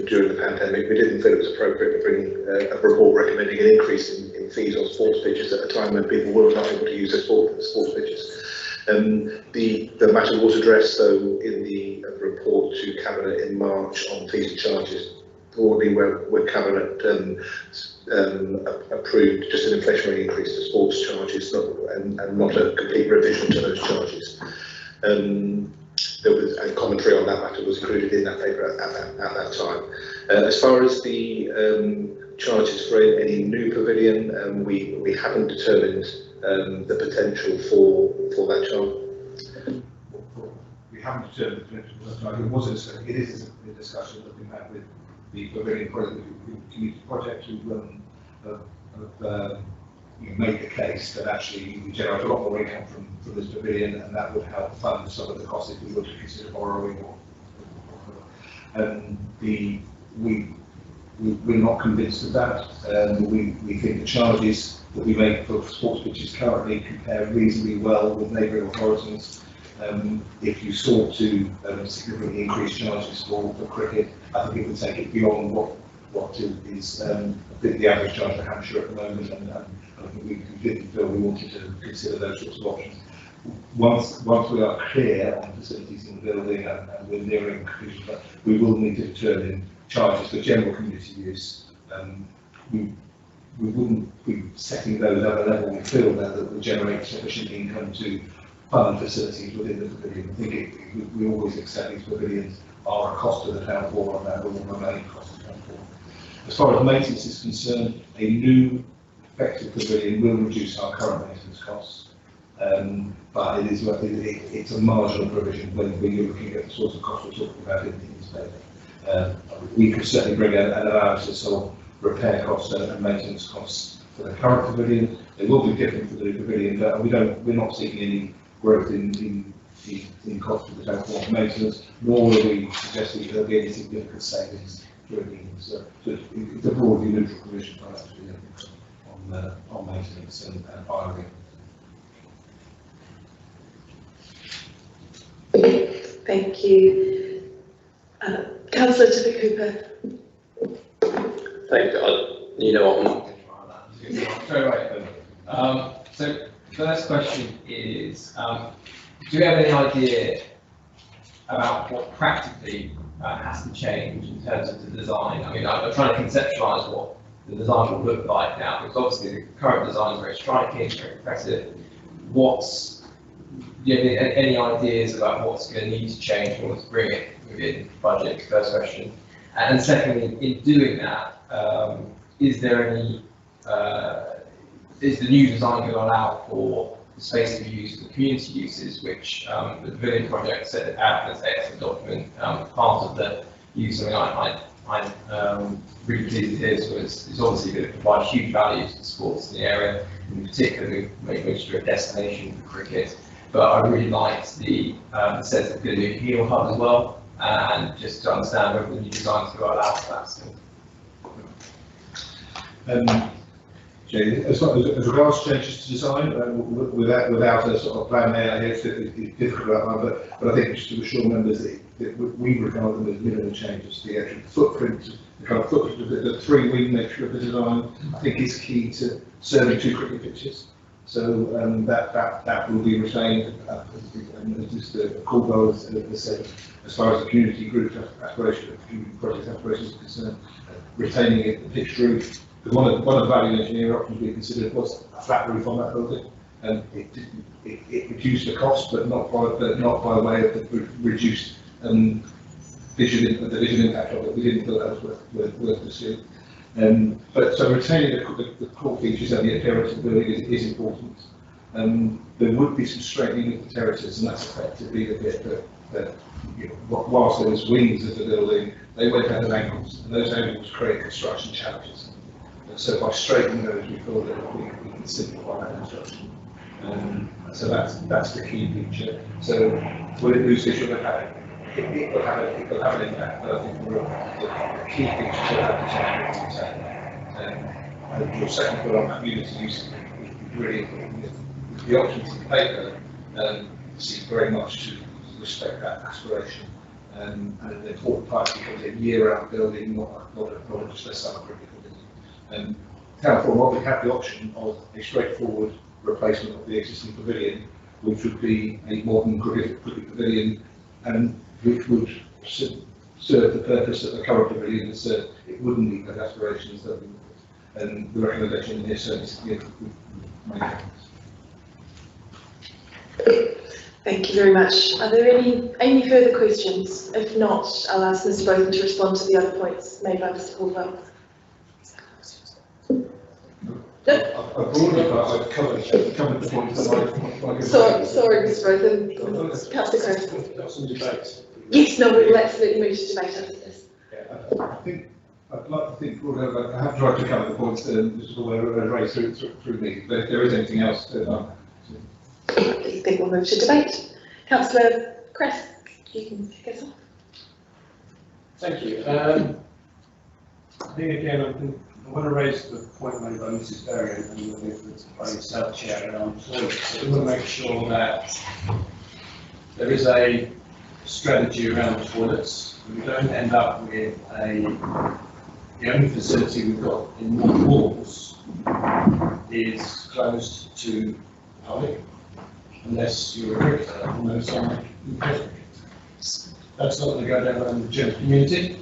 during the pandemic. We didn't feel it was appropriate to bring a report recommending an increase in fees on sports pitches at a time when people were not able to use their sports pitches. The matter was addressed though in the report to Cabinet in March on fees and charges. Broadly, where Cabinet approved just an inflationary increase to sports charges, and not a complete revision to those charges. There was a commentary on that matter was included in that paper at that time. As far as the charges for any new pavilion, we haven't determined the potential for that charge. We haven't determined the potential for that charge. It is a discussion that we had with the pavilion project, the community project, who made the case that actually we generate a lot more income from this pavilion, and that would help fund some of the costs if we were to consider borrowing. We're not convinced of that. We think the charges that we make for sports pitches currently compare reasonably well with neighbouring authorities. If you sought to significantly increase charges for cricket, I think it would take it beyond what is the average charge for Hampshire at the moment, and I think we completely feel we wanted to consider those sorts of options. Once we are clear on facilities in the building and we're nearing conclusion, but we will need to determine charges for general community use. We wouldn't be setting those at a level we feel that will generate sufficient income to fund facilities within the pavilion. I think we always accept these pavilions are a cost to the Town Forum, and that will remain a cost to the Town Forum. As far as maintenance is concerned, a new effective pavilion will reduce our current maintenance costs, but it's a marginal provision when you're looking at the sorts of costs we're talking about in this paper. We could certainly bring an analysis of repair costs and maintenance costs for the current pavilion. They will be different for the new pavilion, but we're not seeking any growth in cost of the Town Forum maintenance, nor are we suggesting that there'll be any significant savings during the year. So it's a broadly neutral provision for us on maintenance and hiring. Thank you. Councillor Tippett Cooper. Thank you. You know what? So first question is, do you have any idea about what practically has to change in terms of the design? I mean, I'm trying to conceptualise what the design will look like now, because obviously the current design is very striking, very impressive. Do you have any ideas about what's going to need to change in order to bring it within budget? First question. And secondly, in doing that, is there any, is the new design going to allow for the space to be used for community uses, which the pavilion project set out as an excellent document, part of the use. I'm really pleased to hear, so it's obviously going to provide huge value to the sports in the area, in particular we make Winchester a destination for cricket. But I really liked the sense of going to be a heel hub as well, and just to understand whether the new design is going to allow for that. So. Jay, as regards changes to design, without a sort of plan there, I guess it's difficult about that, but I think just to assure members that we regard them as minimal changes to the actual footprint, the kind of footprint of the three-wing nature of the design, I think is key to serving 2 cricket pitches. So that will be retained, and just the Caldwell has said, as far as the community group aspiration, community project aspirations are concerned, retaining it, the pitched roof. One of the value engineer options we considered was a flat roof on that building, and it reduced the cost, but not by way of the reduced vision impact of it. We didn't feel that was worth pursuing. But so retaining the core features and the appearance of the building is important. There would be some straightening of the terraces, and that's effectively the bit that whilst there was wings of the building, they went out at angles, and those angles create construction challenges. So by straightening those, we feel that we can simplify that construction. So that's the key feature. So will it lose visual impact? It will have an impact, but I think the key features of that design are intact. Your second point on community use is really important. The options in paper seem very much to respect that aspiration. And an important part becomes a year-round building, not just a summer cricket building. Town Forum we have the option of a straightforward replacement of the existing pavilion, which would be a modern cricket pavilion, and which would serve the purpose that the current pavilion has served. It wouldn't meet those aspirations that we would. And the recommendation in here certainly Thank you very much. Are there any further questions? If not, I'll ask Mr. Botham to respond to the other points made by Mr. Caldwell. I've covered the points that Sorry, Mr. Botham. Councillor Grove. Yes, no, we will absolutely move to debate after this. Yeah, I'd like to think, I have tried to cover the points that were raised through me, but if there is anything else that I think we'll move to debate. Councillor Cress, you can kick us off. Thank you. I think again, I want to raise the point made by Mrs. Berry and the South Chair around toilets. So we want to make sure that there is a strategy around toilets. We don't end up with the only facility we've got in North Walls is closed to the public, unless you're a cricketer or know someone who plays cricket. That's not going to go down in the general community.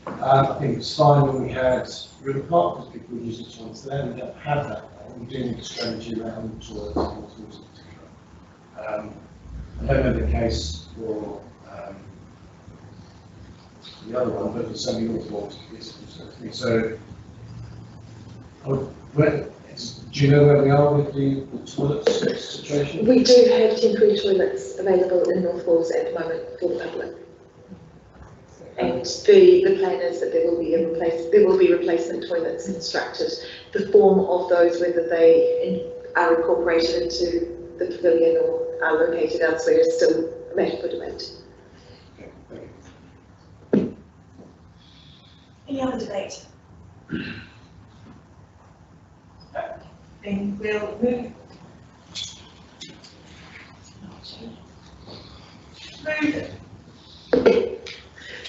I think it's fine when we had River Park, because people use the toilets there. We don't have that now. We do need a strategy around the toilets in particular. I don't know the case for the other one, but it's only North Walls. So, do you know where we are with the toilets situation? We do have temporary toilets available in North Walls at the moment for the public. And the plan is that there will be replacement toilets constructed. The form of those, whether they are incorporated into the pavilion or are located elsewhere, is still a matter for debate. Any other debate? Then we'll move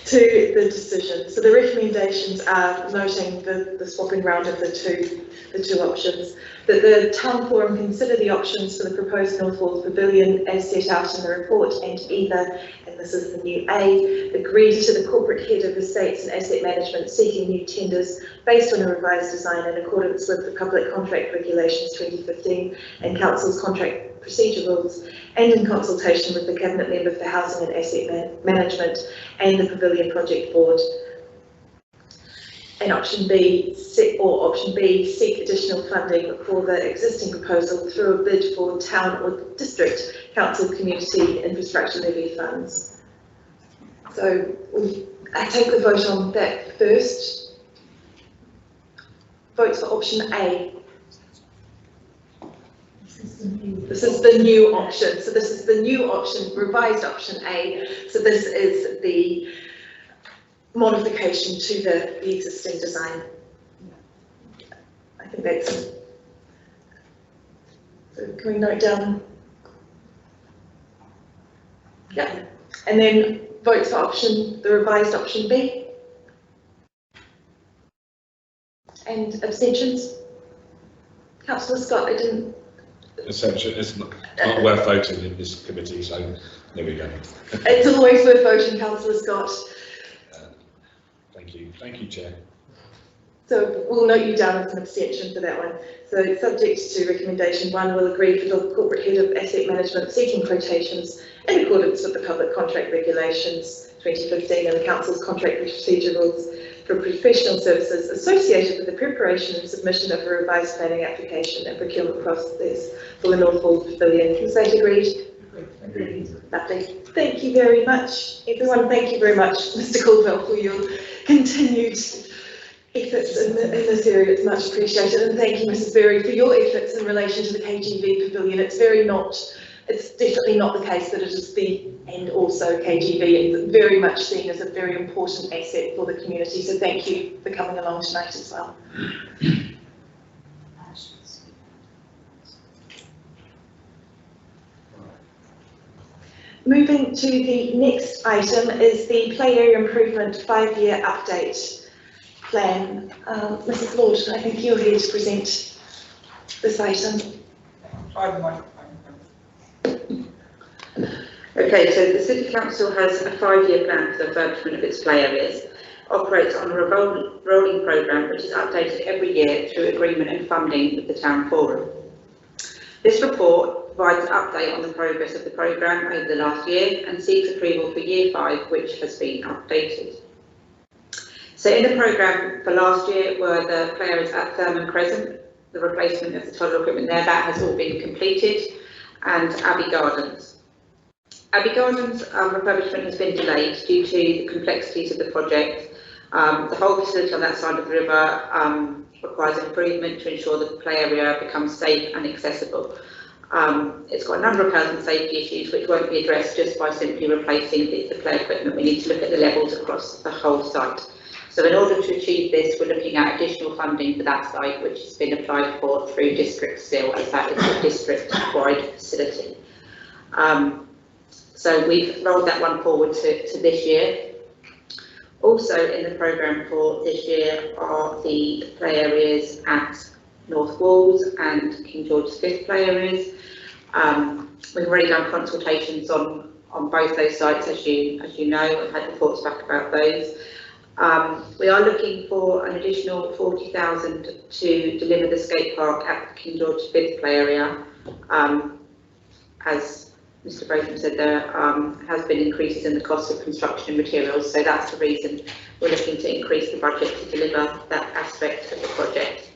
to the decision. So the recommendations are noting the swapping round of the two options, that the Town Forum consider the options for the proposed North Walls Pavilion as set out in the report, and either, and this is the new A, agree to the corporate head of estates and asset management seeking new tenders based on a revised design in accordance with the Public Contract Regulations 2015 and Council's contract procedure rules, and in consultation with the Cabinet Member for Housing and Asset Management and the Pavilion Project Board. And option B, seek additional funding for the existing proposal through a bid for town or district council community infrastructure levy funds. So I take the vote on that first. Votes for option A. This is the new option. So this is the new option, revised option A. So this is the modification to the existing design. I think that's. So can we note down? Yeah. And then votes for option, the revised option B. And abstentions? Councillor Scott, I didn't. Essentially, it's not worth voting in this committee, so there we go. It's always worth voting, Councillor Scott. Thank you, Chair. So we'll note you down as an abstention for that one. So subject to recommendation 1, we'll agree for the corporate head of asset management seeking quotations in accordance with the public contract regulations 2015 and the council's contract procedure rules for professional services associated with the preparation and submission of a revised planning application and procurement process for the North Wall Pavilion. Is that agreed? Agreed. Lovely. Thank you very much, everyone. Thank you very much, Mr. Caldwell, for your continued efforts in this area. It's much appreciated. And thank you, Mrs. Berry, for your efforts in relation to the KGV Pavilion. It's definitely not the case that it is the and also KGV. It's very much seen as a very important asset for the community. So thank you for coming along tonight as well. Moving to the next item is the play area improvement 5-year update plan. Mrs. Lord, I think you're here to present this item. Okay, so the City Council has a 5-year plan for the refurbishment of its play areas, operates on a rolling programme which is updated every year through agreement and funding with the Town Forum. This report provides an update on the progress of the programme over the last year and seeks approval for Year 5, which has been updated. So in the programme for last year were the play areas at Thurman Crescent, the replacement of the toddler equipment there, that has all been completed, and Abbey Gardens. Abbey Gardens refurbishment has been delayed due to the complexities of the project. The whole facility on that side of the river requires improvement to ensure the play area becomes safe and accessible. It's got a number of health and safety issues which won't be addressed just by simply replacing the play equipment. We need to look at the levels across the whole site. So in order to achieve this, we're looking at additional funding for that site, which has been applied for through District SIL, as that is a district-wide facility. So we've rolled that one forward to this year. Also in the programme for this year are the play areas at North Walls and King George V play areas. We've already done consultations on both those sites, as you know. I've had reports back about those. We are looking for an additional 40,000 to deliver the skate park at the King George V play area. As Mr. Botham said, there has been increases in the cost of construction materials, so that's the reason we're looking to increase the budget to deliver that aspect of the project.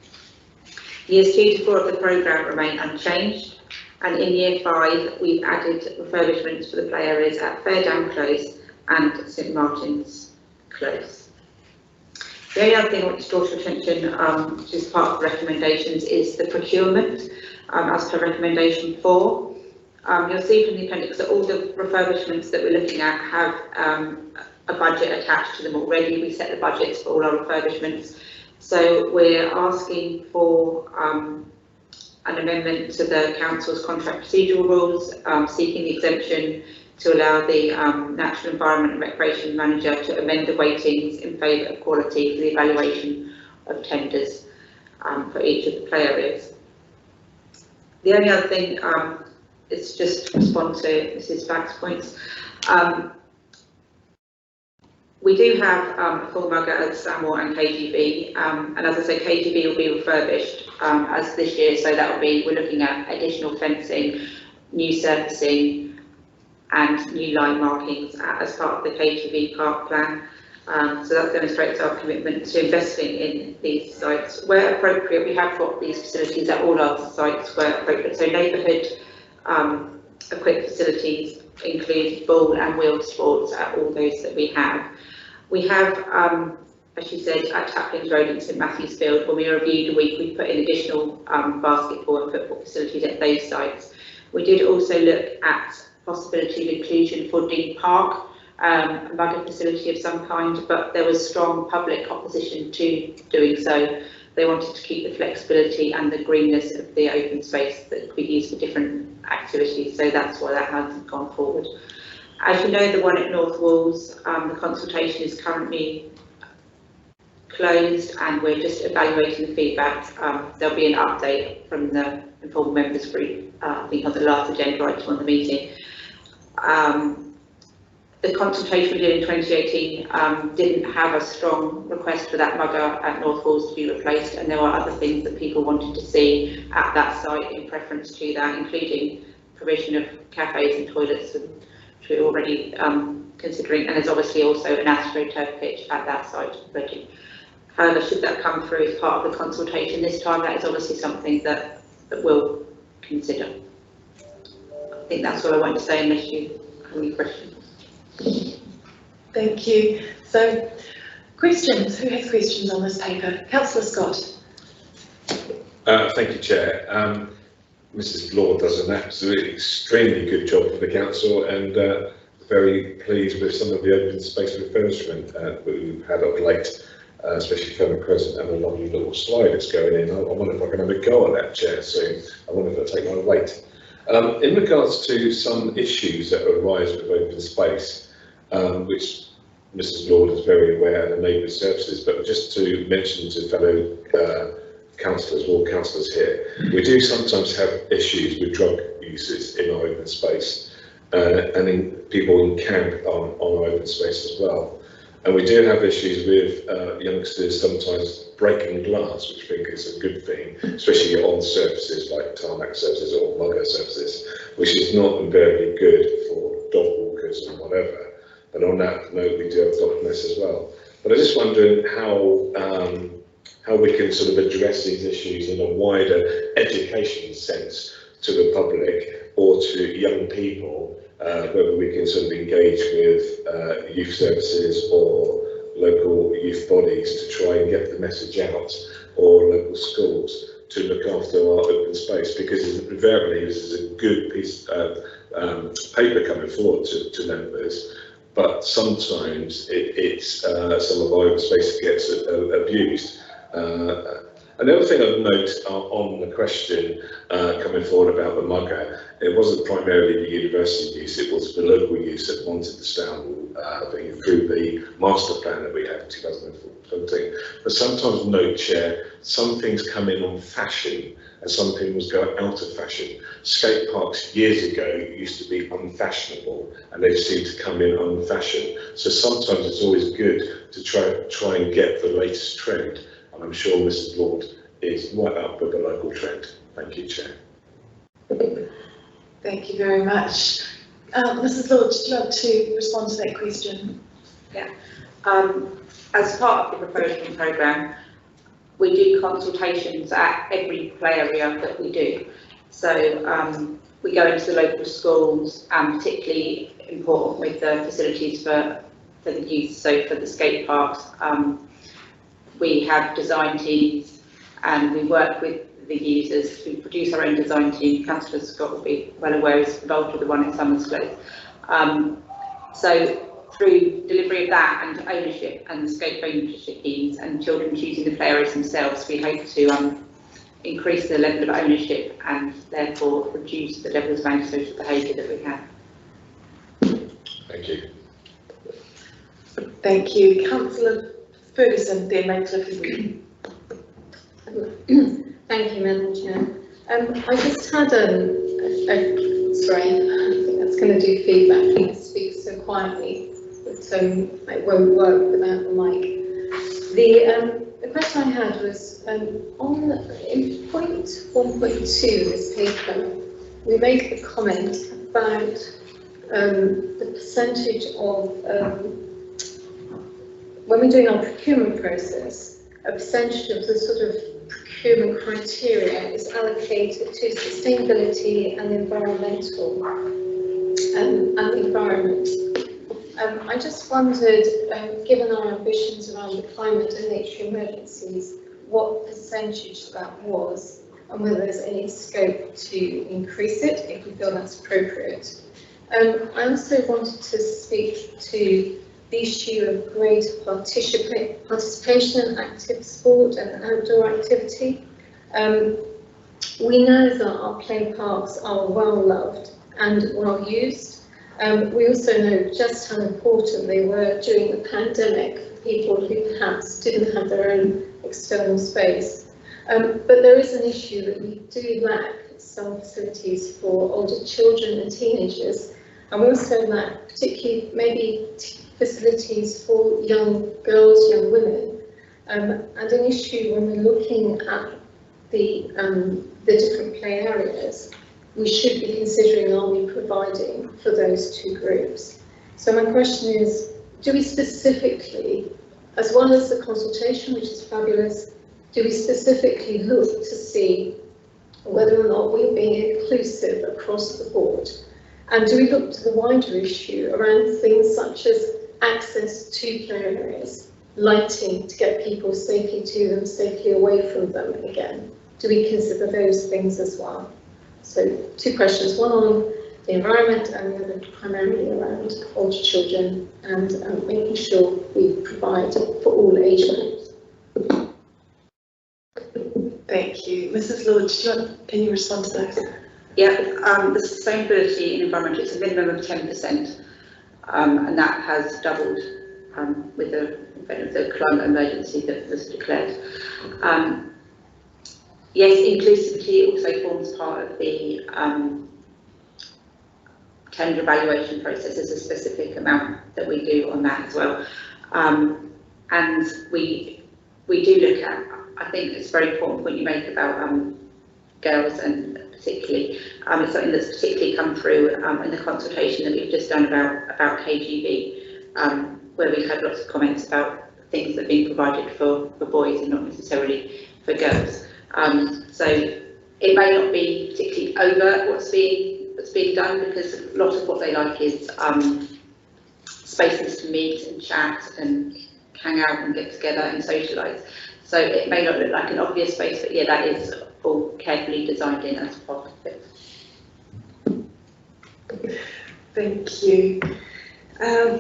Years 2 to 4 of the programme remain unchanged, and in Year 5 we've added refurbishments for the play areas at Fairdown Close and St Martin's Close. The only other thing I want to draw to attention, which is part of the recommendations, is the procurement as per recommendation 4. You'll see from the appendix that all the refurbishments that we're looking at have a budget attached to them already. We set the budgets for all our refurbishments. So we're asking for an amendment to the Council's contract procedural rules, seeking the exemption to allow the Natural Environment and Recreation Manager to amend the weightings in favour of quality for the evaluation of tenders for each of the play areas. The only other thing is just to respond to Mrs. Back's points. We do have a full mugger at Stanmore and KGV, and as I say, KGV will be refurbished as this year, so that will be, we're looking at additional fencing, new surfacing and new line markings as part of the KGV park plan. So that demonstrates our commitment to investing in these sites. Where appropriate, we have got these facilities at all our sites where appropriate, so neighbourhood equipped facilities include ball and wheel sports at all those that we have. We have, as she said, at Taplings Road and St Matthew's Field, when we reviewed a week, we put in additional basketball and football facilities at those sites. We did also look at possibility of inclusion for Dean Park, a mugger facility of some kind, but there was strong public opposition to doing so. They wanted to keep the flexibility and the greenness of the open space that could be used for different activities, so that's why that hasn't gone forward. As you know, the one at North Walls, the consultation is currently closed and we're just evaluating the feedback. There'll be an update from the informed members group, I think on the last agenda item on the meeting. The consultation we did in 2018 didn't have a strong request for that mugger at North Walls to be replaced, and there were other things that people wanted to see at that site in preference to that, including provision of cafes and toilets, which we're already considering, and there's obviously also an AstroTurf pitch at that site already. However, should that come through as part of the consultation this time, that is obviously something that we'll consider. I think that's all I want to say, unless you have any questions. Thank you. So, questions? Who has questions on this paper? Councillor Scott. Thank you, Chair. Mrs. Lord does an absolutely extremely good job for the council, and very pleased with some of the open space refurbishment that we've had of late, especially Furman Crescent, and a lovely little slide that's going in. I wonder if I can have a go at that, Chair, soon. I wonder if I'll take my weight. In regards to some issues that arise with open space, which Mrs. Lord is very aware of, the neighbourhood services, but just to mention to fellow councillors, all councillors here, we do sometimes have issues with drug users in our open space, and in people in camp on our open space as well. And we do have issues with youngsters sometimes breaking glass, which I think is a good thing, especially on surfaces like tarmac surfaces or mugger surfaces, which is not invariably good for dog walkers and whatever. But on that note, we do have dog mess as well. But I'm just wondering how we can sort of address these issues in a wider education sense to the public or to young people, whether we can sort of engage with youth services or local youth bodies to try and get the message out, or local schools to look after our open space, because invariably this is a good piece of paper coming forward to members, but sometimes it's some of our open space gets abused. Another thing I'd note on the question coming forward about the mugger, it wasn't primarily the university use, it was the local use that wanted the Stanwell thing through the master plan that we had in 2014. But sometimes, note, Chair, some things come in on fashion and some things go out of fashion. Skate parks years ago used to be unfashionable and they seem to come in unfashioned. So sometimes it's always good to try and get the latest trend. And I'm sure Mrs. Lord is right up with the local trend. Thank you, Chair. Thank you very much. Mrs. Lord, did you want to respond to that question? Yeah. As part of the refurbishment programme, we do consultations at every play area that we do. So we go into the local schools, and particularly important with the facilities for the youth. So for the skate parks, we have design teams and we work with the users. We produce our own design team. Councillor Scott will be well aware, is involved with the one in Summerscliffe. So through delivery of that and ownership and the skate ownership schemes and children choosing the play areas themselves, we hope to increase the level of ownership and therefore reduce the level of antisocial behaviour that we have. Thank you. Thank you. Councillor Ferguson, then Maycliffe. Thank you, Madam Chair. I just had sorry, I think that's going to do feedback. Please speak so quietly, but it won't work without the mic. The question I had was in point 1.2 of this paper, we make a comment about the percentage of when we're doing our procurement process, a percentage of the sort of procurement criteria is allocated to sustainability and environmental and the environment. I just wondered, given our ambitions around the climate and nature emergencies, what percentage that was, and whether there's any scope to increase it if we feel that's appropriate. I also wanted to speak to the issue of greater participation in active sport and outdoor activity. We know that our play parks are well loved and well used. We also know just how important they were during the pandemic for people who perhaps didn't have their own external space. But there is an issue that we do lack some facilities for older children and teenagers, and we also lack particularly maybe facilities for young girls, young women, and an issue when we're looking at the different play areas, we should be considering, are we providing for those two groups? So my question is, do we specifically, as well as the consultation, which is fabulous, do we specifically look to see whether or not we're being inclusive across the board? And do we look to the wider issue around things such as access to play areas, lighting to get people safely to them, safely away from them again? Do we consider those things as well? So two questions, one on the environment and the other primarily around older children and making sure we provide for all age groups. Thank you. Mrs. Lord, can you respond to those? Yeah, the sustainability and environment, it's a minimum of 10%, and that has doubled with the climate emergency that was declared. Yes, inclusivity also forms part of the tender evaluation process. There's a specific amount that we do on that as well. And we do look at, I think it's a very important point you make about girls, and particularly, it's something that's particularly come through in the consultation that we've just done about KGB, where we've had lots of comments about things that are being provided for boys and not necessarily for girls. So it may not be particularly overt what's being done, because a lot of what they like is spaces to meet and chat and hang out and get together and socialise. So it may not look like an obvious space, but yeah, that is all carefully designed in as part of it. Thank you.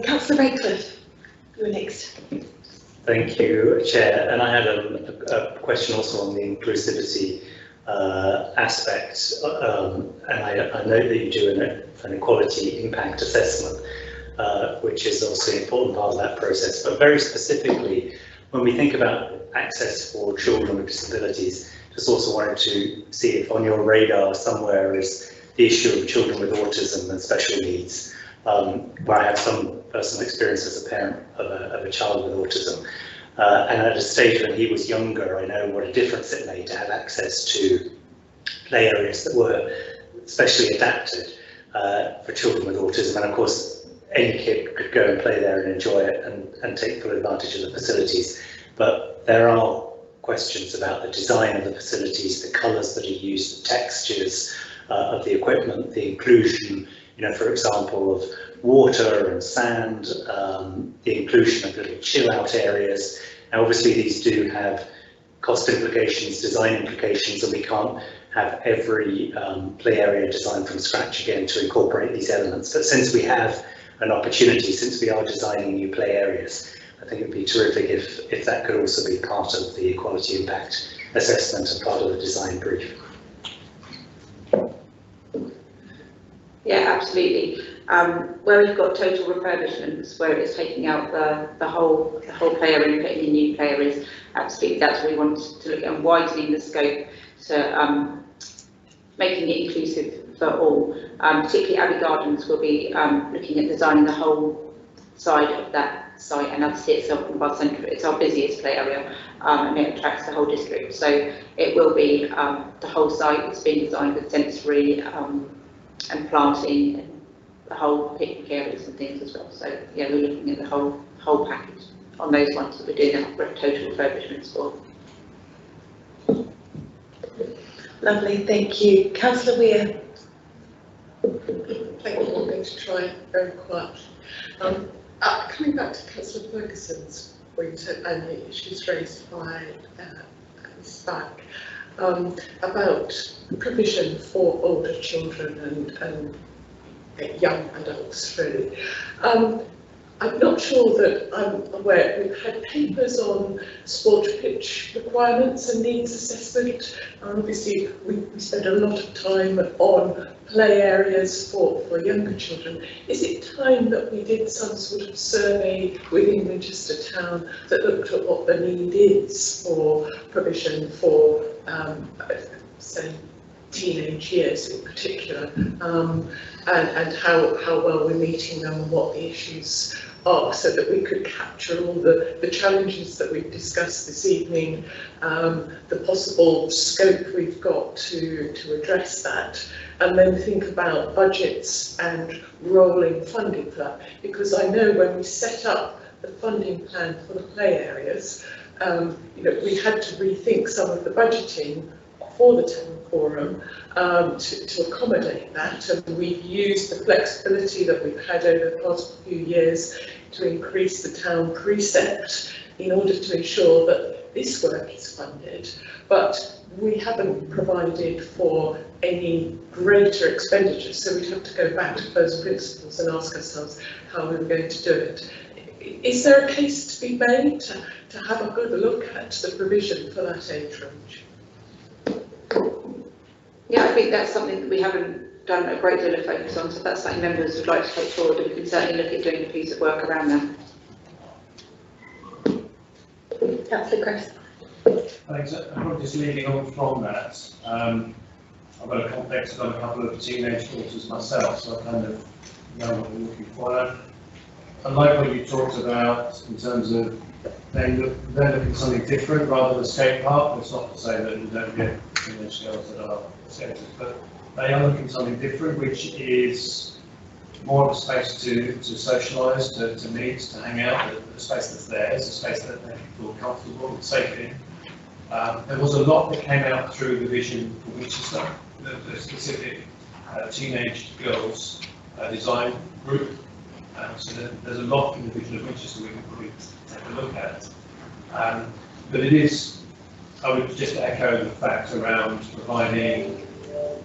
Councillor Radcliffe, you're next. Thank you, Chair. And I had a question also on the inclusivity aspect. And I know that you do an equality impact assessment, which is also an important part of that process. But very specifically, when we think about access for children with disabilities, just also wanted to see if on your radar somewhere is the issue of children with autism and special needs, where I have some personal experience as a parent of a child with autism. And at a stage when he was younger, I know what a difference it made to have access to play areas that were specially adapted for children with autism. And of course, any kid could go and play there and enjoy it and take full advantage of the facilities. But there are questions about the design of the facilities, the colours that are used, the textures of the equipment, the inclusion, for example, of water and sand, the inclusion of little chill out areas. Now, obviously these do have cost implications, design implications, and we can't have every play area designed from scratch again to incorporate these elements. But since we have an opportunity, since we are designing new play areas, I think it'd be terrific if that could also be part of the equality impact assessment and part of the design brief. Yeah, absolutely. Where we've got total refurbishments, where it's taking out the whole play area and putting in new play areas, absolutely, that's what we want to look at, and widening the scope to making it inclusive for all. Particularly Abbey Gardens will be looking at designing the whole side of that site, and that's itself in our centre. It's our busiest play area, and it attracts the whole district. So it will be the whole site that's being designed with sensory and planting and the whole picnic areas and things as well. So yeah, we're looking at the whole package on those ones that we're doing total refurbishments for. Lovely, thank you. Councillor Weir. Thank you. I'm going to try very quietly. Coming back to Councillor Ferguson's point and the issues raised by Ms. Back about provision for older children and young adults, really. I'm not sure that I'm aware. We've had papers on sport pitch requirements and needs assessment. Obviously, we spend a lot of time on play areas for younger children. Is it time that we did some sort of survey within Winchester Town that looked at what the need is for provision for, say, teenage years in particular, and how well we're meeting them and what the issues are, so that we could capture all the challenges that we've discussed this evening, the possible scope we've got to address that, and then think about budgets and rolling funding for that. Because I know when we set up the funding plan for the play areas, we had to rethink some of the budgeting for the town forum to accommodate that, and we've used the flexibility that we've had over the past few years to increase the town precept in order to ensure that this work is funded, but we haven't provided for any greater expenditure, so we'd have to go back to those principles and ask ourselves how we're going to do it. Is there a case to be made to have a good look at the provision for that age range? Yeah, I think that's something that we haven't done a great deal of focus on, so that's something members would like to take forward, and we can certainly look at doing a piece of work around that. Councillor Chris. Thanks. I'm just leading on from that. I've got a complex, I've got a couple of teenage daughters myself, so I kind of know what we're looking for. I like what you talked about in terms of they're looking for something different rather than a skate park. It's not to say that you don't get teenage girls that are skaters, but they are looking for something different, which is more of a space to socialise, to meet, to hang out, a space that's theirs, a space that they feel comfortable and safe in. There was a lot that came out through the vision for Winchester, the specific teenage girls design group. So there's a lot in the vision of Winchester we can probably take a look at. But it is, I would just echo the fact around providing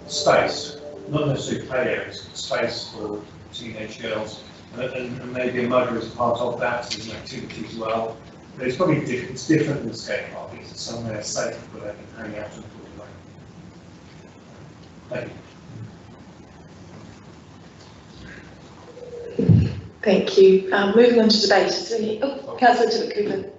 space, not necessarily play areas, but space for teenage girls, and maybe a mugger is part of that as an activity as well. But it's probably different. It's different than the skate park. It's somewhere safe where they can hang out and talk about. Thank you. Thank you. Moving on to debate. Is there any? Oh, Councillor Tibbet-Cooper.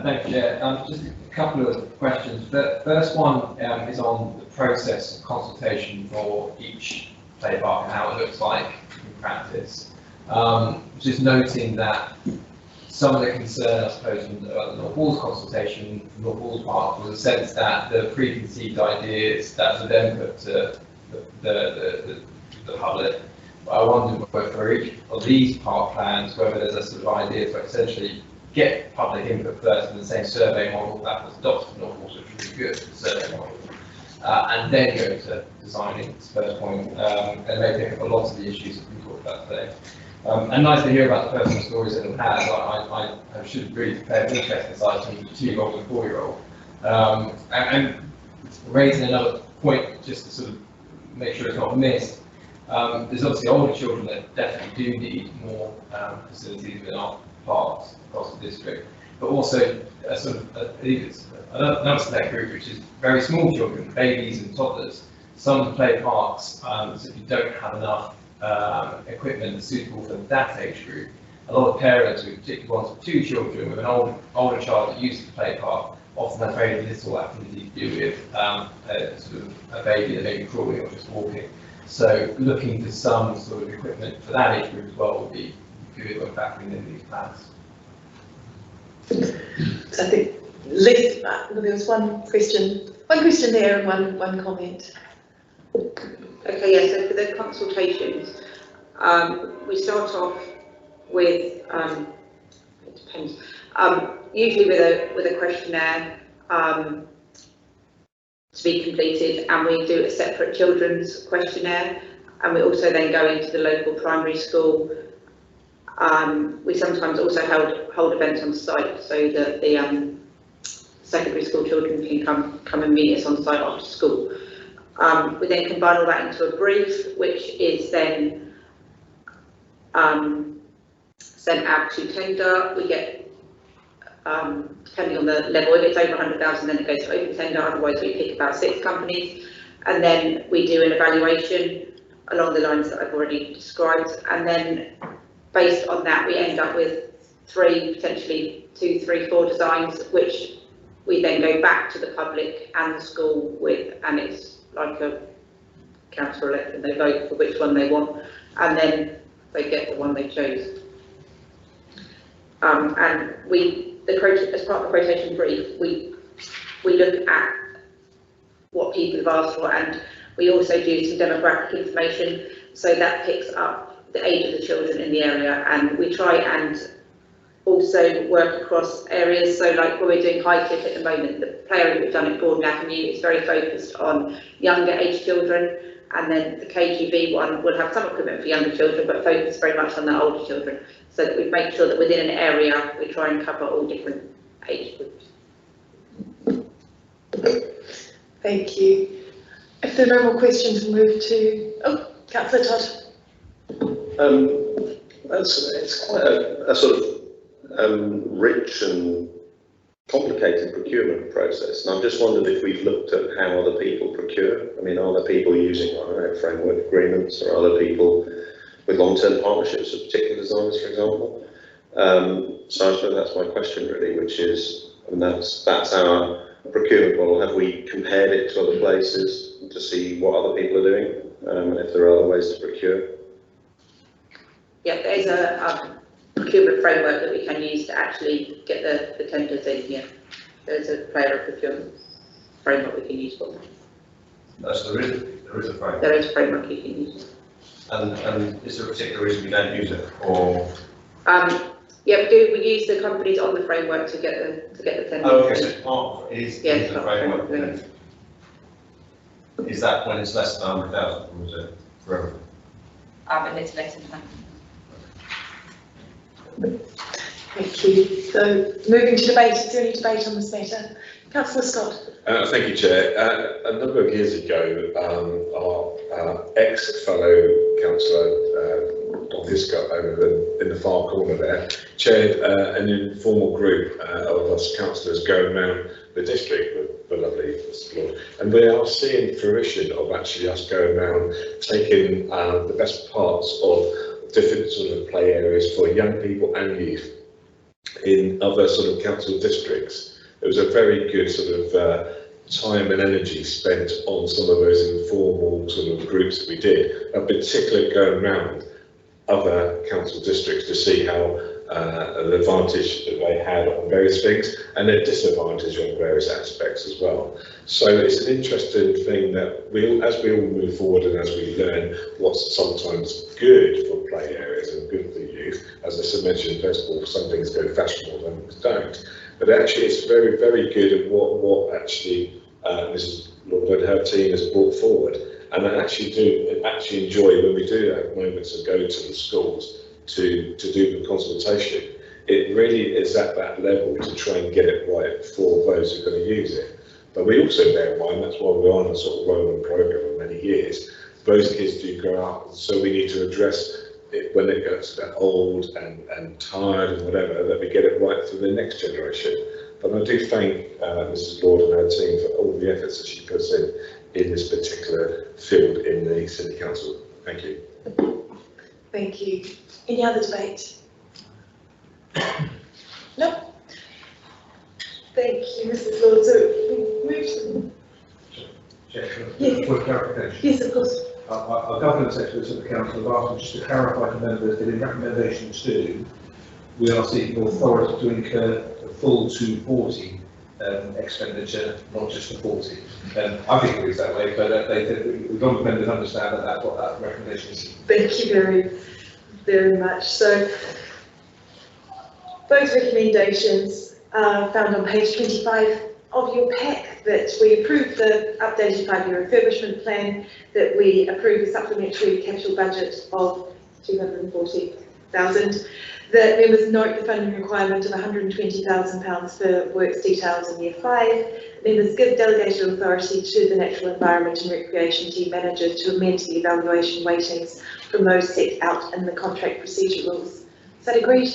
Thank you, Chair. Just a couple of questions. The first one is on the process of consultation for each play park and how it looks like in practice. Just noting that some of the concern, I suppose, from the North Walls consultation from North Walls Park was a sense that the preconceived ideas that were then put to the public. I wonder whether for each of these park plans, whether there's a sort of idea to essentially get public input first in the same survey model that was adopted for North Walls, which was really good, the survey model, and then go to designing this first point, and maybe pick up a lot of the issues that we talked about today. And nice to hear about the personal stories that it has. I should really prepare an interest in this item, 2-year-old and 4-year-old. And raising another point, just to sort of make sure it's not missed, there's obviously older children that definitely do need more facilities within our parks across the district, but also a sort of, I think it's another select group, which is very small children, babies and toddlers. Some play parks, so if you don't have enough equipment suitable for that age group, a lot of parents, particularly ones with 2 children with an older child that uses the play park, often has very little activity to do with sort of a baby that may be crawling or just walking. So looking for some sort of equipment for that age group as well would be good when factoring in these plans. So I think there was one question there and one comment. Okay, yeah, so for the consultations, we start off with, it depends, usually with a questionnaire, to be completed, and we do a separate children's questionnaire, and we also then go into the local primary school. We sometimes also hold events on site so that the secondary school children can come and meet us on site after school. We then combine all that into a brief, which is then sent out to tender. We get, depending on the level, if it's over 100,000, then it goes to open tender. Otherwise, we pick about 6 companies, and then we do an evaluation along the lines that I've already described. And then, based on that, we end up with 3, potentially 2, 3, 4 designs, which we then go back to the public and the school with, and it's like a council election. They vote for which one they want, and then they get the one they chose. And as part of the quotation brief, we look at what people have asked for, and we also do some demographic information, so that picks up the age of the children in the area, and we try and also work across areas. So like when we're doing High Cliff at the moment, the play area we've done at Gordon Avenue is very focused on younger age children, and then the KGV one will have some equipment for younger children, but focus very much on the older children, so that we make sure that within an area we try and cover all different age groups. Thank you. If there are no more questions, we'll move to, Councillor Todd. It's quite a sort of rich and complicated procurement process, and I've just wondered if we've looked at how other people procure. I mean, are there people using, I don't know, framework agreements, or other people with long-term partnerships with particular designers, for example? So I suppose that's my question really, which is, and that's our procurement model. Have we compared it to other places to see what other people are doing, and if there are other ways to procure? Yeah, there's a procurement framework that we can use to actually get the tenders in. Yeah, there's a player procurement framework we can use for that. So there is a framework. There is a framework you can use. And is there a particular reason we don't use it, or? Yeah, we do. We use the companies on the framework to get the tenders. Oh, okay, so part of it is yeah, the framework. Then. Is that when it's less than 100,000, or is it forever? And it's less than that. Thank you. So moving to debate, is there any debate on this matter? Councillor Scott. Thank you, Chair. A number of years ago, our ex-fellow councillor, Don Hiscott, over in the far corner there, chaired an informal group of us councillors going around the district with the lovely Mr. Lord. And we are seeing fruition of actually us going around taking the best parts of different sort of play areas for young people and youth in other sort of council districts. It was a very good sort of time and energy spent on some of those informal sort of groups that we did, and particularly going around other council districts to see how an advantage that they had on various things and a disadvantage on various aspects as well. So it's an interesting thing that as we all move forward and as we learn what's sometimes good for play areas and good for youth, as I mentioned, first of all, some things go fashionable and others don't. But actually it's very, very good at what actually Mrs. Lord and her team has brought forward. And I actually enjoy when we do have moments and go to the schools to do the consultation. It really is at that level to try and get it right for those who are going to use it. But we also bear in mind, that's why we're on a sort of rolling programme for many years. Those kids do grow up, so we need to address it when it gets old and tired and whatever, that we get it right for the next generation. But I do thank Mrs. Lord and her team for all the efforts that she puts in this particular field in the City Council. Thank you. Thank you. Any other debate? No? Thank you, Mrs. Lord. So we move to... Yes. For clarification. Yes, of course. Our governance experts at the council have asked me just to clarify to members that in recommendation 2, we are seeking authority to incur the full 240 expenditure, not just the 40. I think it is that way, but the government members understand that that's what that recommendation is. Thank you very, very much. So those recommendations are found on page 25 of your pack. that we approve the updated 5-year refurbishment plan, that we approve a supplementary capital budget of 240,000, that members note the funding requirement of £120,000 for works details in Year 5. Members give delegated authority to the Natural Environment and Recreation Team Manager to amend the evaluation weightings from those set out in the contract procedure rules. Is that agreed?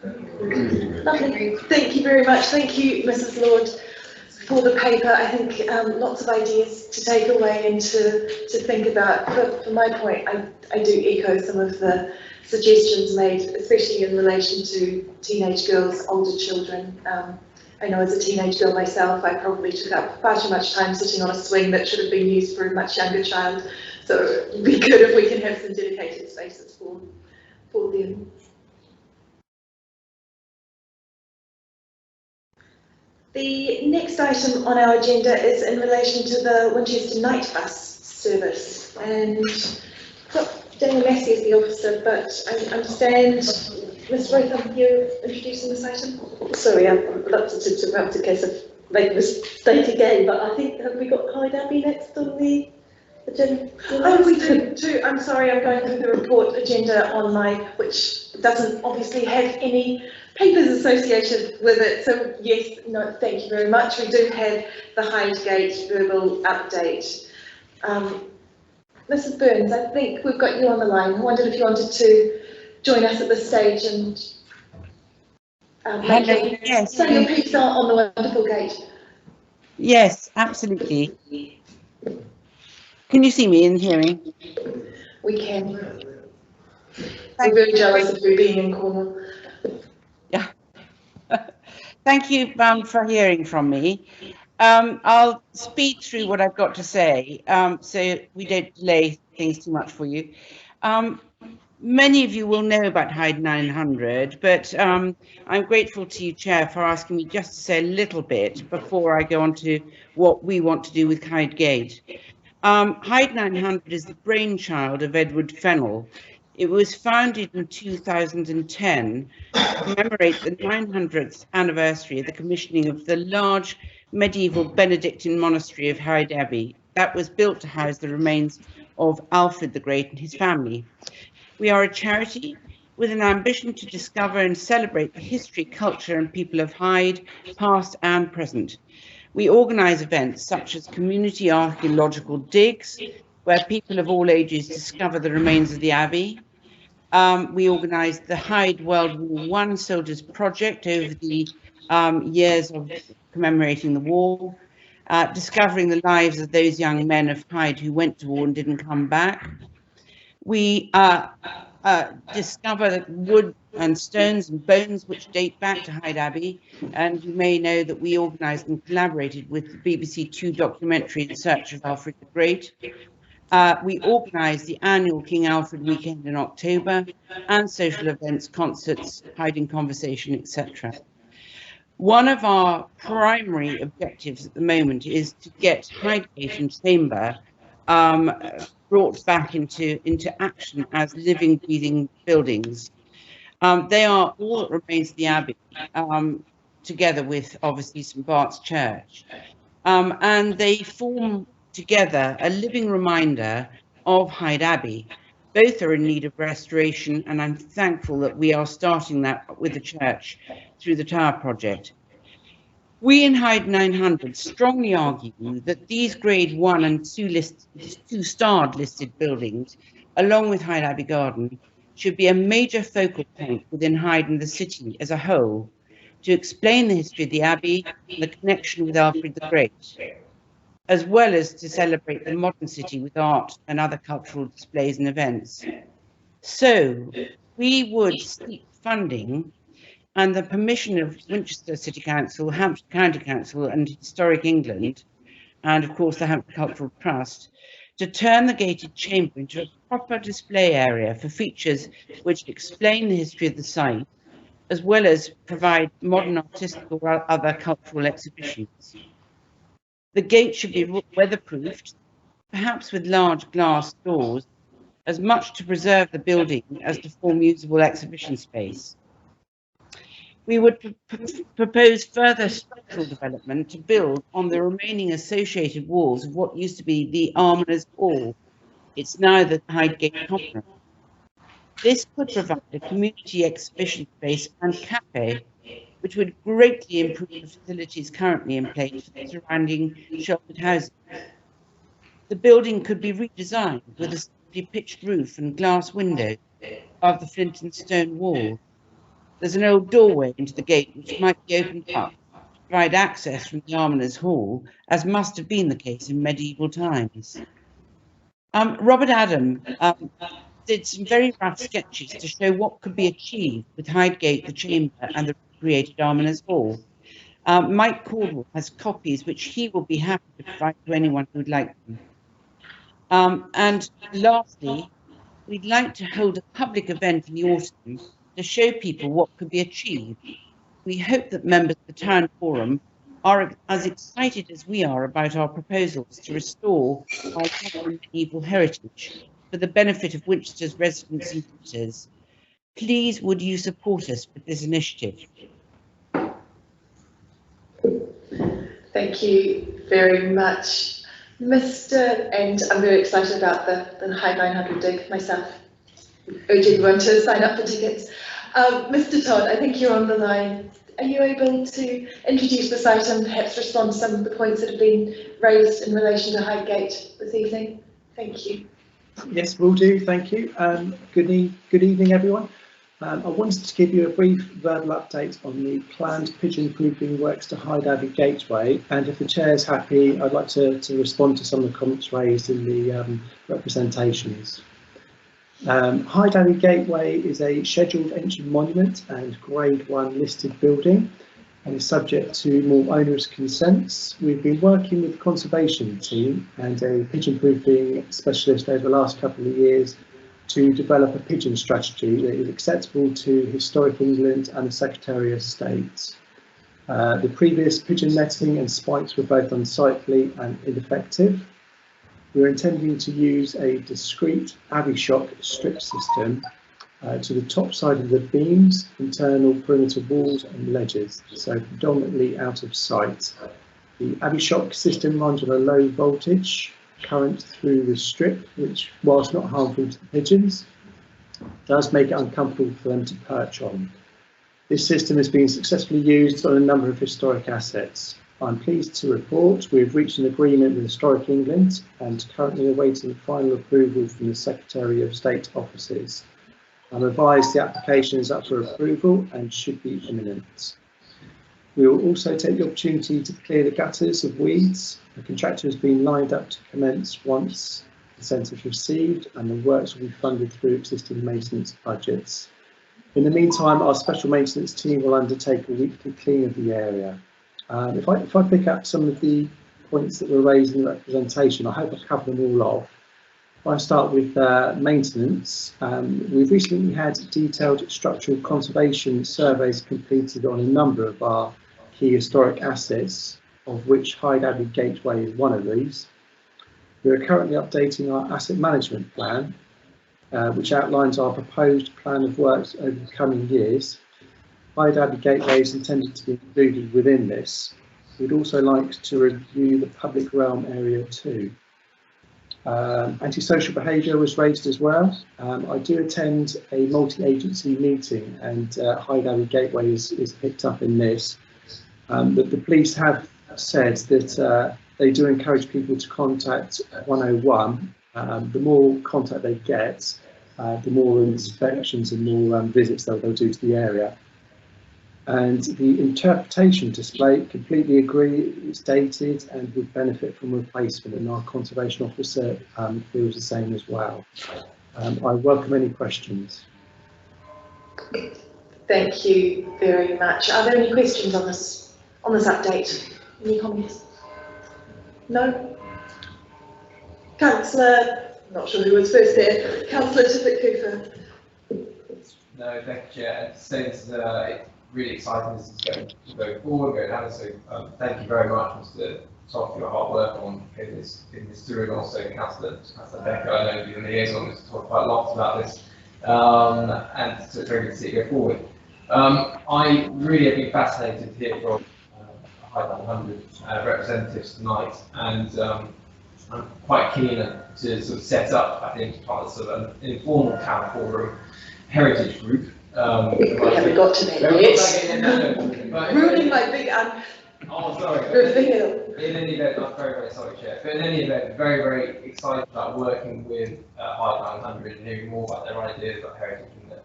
Lovely. Thank you very much. Thank you, Mrs. Lord, for the paper. I think lots of ideas to take away and to think about. But for my point, I do echo some of the suggestions made, especially in relation to teenage girls, older children. I know as a teenage girl myself, I probably took up far too much time sitting on a swing that should have been used for a much younger child. So it would be good if we can have some dedicated spaces for them. The next item on our agenda is in relation to the Winchester night bus service. And Daniel Massey is the officer, but I understand, Ms. Rotham, you're introducing this item? Sorry, I'm reluctant to interrupt in case I've made a mistake again, but I think, have we got Hyde Abbey next on the agenda? Oh, we do too. I'm sorry, I'm going through the report agenda online, which doesn't obviously have any papers associated with it. So yes, no, thank you very much. We do have the Hyde Gate verbal update. Mrs. Burns, I think we've got you on the line. I wondered if you wanted to join us at this stage and yes. say your piece on the wonderful gate. Yes, absolutely. Can you see me and hear me? We can. We're very jealous of you being in Cornwall. Yeah. Thank you for hearing from me. I'll speed through what I've got to say so we don't delay things too much for you. Many of you will know about Hyde 900, but I'm grateful to you, Chair, for asking me just to say a little bit before I go on to what we want to do with Hyde Gate. Hyde 900 is the brainchild of Edward Fennell. It was founded in 2010 to commemorate the 900th anniversary of the commissioning of the large medieval Benedictine monastery of Hyde Abbey. That was built to house the remains of Alfred the Great and his family. We are a charity with an ambition to discover and celebrate the history, culture and people of Hyde, past and present. We organise events such as community archaeological digs, where people of all ages discover the remains of the Abbey. We organised the Hyde World War I Soldiers Project over the years of commemorating the war, discovering the lives of those young men of Hyde who went to war and didn't come back. We discover wood and stones and bones which date back to Hyde Abbey, and you may know that we organised and collaborated with the BBC Two documentary In Search of Alfred the Great. We organised the annual King Alfred weekend in October and social events, concerts, Hyde in Conversation, etc. One of our primary objectives at the moment is to get Hydegate and Chamber brought back into action as living, breathing buildings. They are all that remains of the Abbey, together with obviously St Bart's Church, and they form together a living reminder of Hyde Abbey. Both are in need of restoration, and I'm thankful that we are starting that with the church through the Tower project. We in Hyde 900 strongly argue that these Grade 1 and 2 starred listed buildings, along with Hyde Abbey Garden, should be a major focal point within Hyde and the city as a whole to explain the history of the Abbey and the connection with Alfred the Great, as well as to celebrate the modern city with art and other cultural displays and events. So we would seek funding and the permission of Winchester City Council, Hampshire County Council and Historic England, and of course the Hampshire Cultural Trust, to turn the gated chamber into a proper display area for features which explain the history of the site, as well as provide modern artistic or other cultural exhibitions. The gate should be weatherproofed, perhaps with large glass doors, as much to preserve the building as to form usable exhibition space. We would propose further structural development to build on the remaining associated walls of what used to be the Almoners Hall. It's now the Hydegate Common. This could provide a community exhibition space and cafe, which would greatly improve the facilities currently in place for the surrounding sheltered housing. The building could be redesigned with a simply pitched roof and glass windows above the flint and stone wall. There's an old doorway into the gate which might be opened up to provide access from the Almoners Hall, as must have been the case in medieval times. Robert Adam did some very rough sketches to show what could be achieved with Hydegate, the Chamber, and the recreated Almoners Hall. Mike Caldwell has copies which he will be happy to provide to anyone who would like them. And lastly, we'd like to hold a public event in the autumn to show people what could be achieved. We hope that members of the Town Forum are as excited as we are about our proposals to restore our modern medieval heritage for the benefit of Winchester's residents and visitors. Please would you support us with this initiative? Thank you very much, Mr. And I'm very excited about the High 900 dig myself. Urge everyone to sign up for tickets. Mr. Todd, I think you're on the line. Are you able to introduce this item, perhaps respond to some of the points that have been raised in relation to Hydegate this evening? Thank you. Yes, will do. Thank you. Good evening, everyone. I wanted to give you a brief verbal update on the planned pigeon proofing works to Hyde Abbey Gateway, and if the chair is happy, I'd like to respond to some of the comments raised in the representations. Hyde Abbey Gateway is a scheduled ancient monument and Grade 1 listed building and is subject to more onerous consents. We've been working with the conservation team and a pigeon proofing specialist over the last couple of years to develop a pigeon strategy that is acceptable to Historic England and the Secretary of State. The previous pigeon netting and spikes were both unsightly and ineffective. We're intending to use a discrete Abbey shock strip system to the top side of the beams, internal perimeter walls and ledges, so predominantly out of sight. The Abbey shock system runs on a low voltage current through the strip, which, whilst not harmful to the pigeons, does make it uncomfortable for them to perch on. This system has been successfully used on a number of historic assets. I'm pleased to report we've reached an agreement with Historic England and currently awaiting final approval from the Secretary of State offices. I'm advised the application is up for approval and should be imminent. We will also take the opportunity to clear the gutters of weeds. The contractor has been lined up to commence once consent is received, and the works will be funded through existing maintenance budgets. In the meantime, our special maintenance team will undertake a weekly clean of the area. If I pick up some of the points that were raised in the representation, I hope I cover them all off. If I start with maintenance, we've recently had detailed structural conservation surveys completed on a number of our key historic assets, of which Hyde Abbey Gateway is one of these. We are currently updating our asset management plan, which outlines our proposed plan of works over the coming years. Hyde Abbey Gateway is intended to be included within this. We'd also like to review the public realm area too. Antisocial behaviour was raised as well. I do attend a multi-agency meeting, and Hyde Abbey Gateway is picked up in this. But the police have said that they do encourage people to contact 101. The more contact they get, the more inspections and more visits they'll do to the area. And the interpretation display, completely agree, it's dated and would benefit from replacement, and our conservation officer feels the same as well. I welcome any questions. Thank you very much. Are there any questions on this update? Any comments? No? Councillor, not sure who was first there. Councillor Tippett-Cooper. No, thank you, Chair. Since it's really exciting this is going forward, going down. So thank you very much, Mr. Todd, for your hard work on getting this through, and also Councillor Becker. I know you're in liaison with Mr. Todd quite a lot about this, and so it's very good to see it go forward. I really have been fascinated to hear from High 100 representatives tonight, and I'm quite keen to sort of set up, I think, part of sort of an informal town forum heritage group. We haven't got to that yet. Ruining my big oh, sorry. reveal. In any event, I'm very, very sorry, Chair. But in any event, very, very excited about working with High 900 and hearing more about their ideas about heritage and their.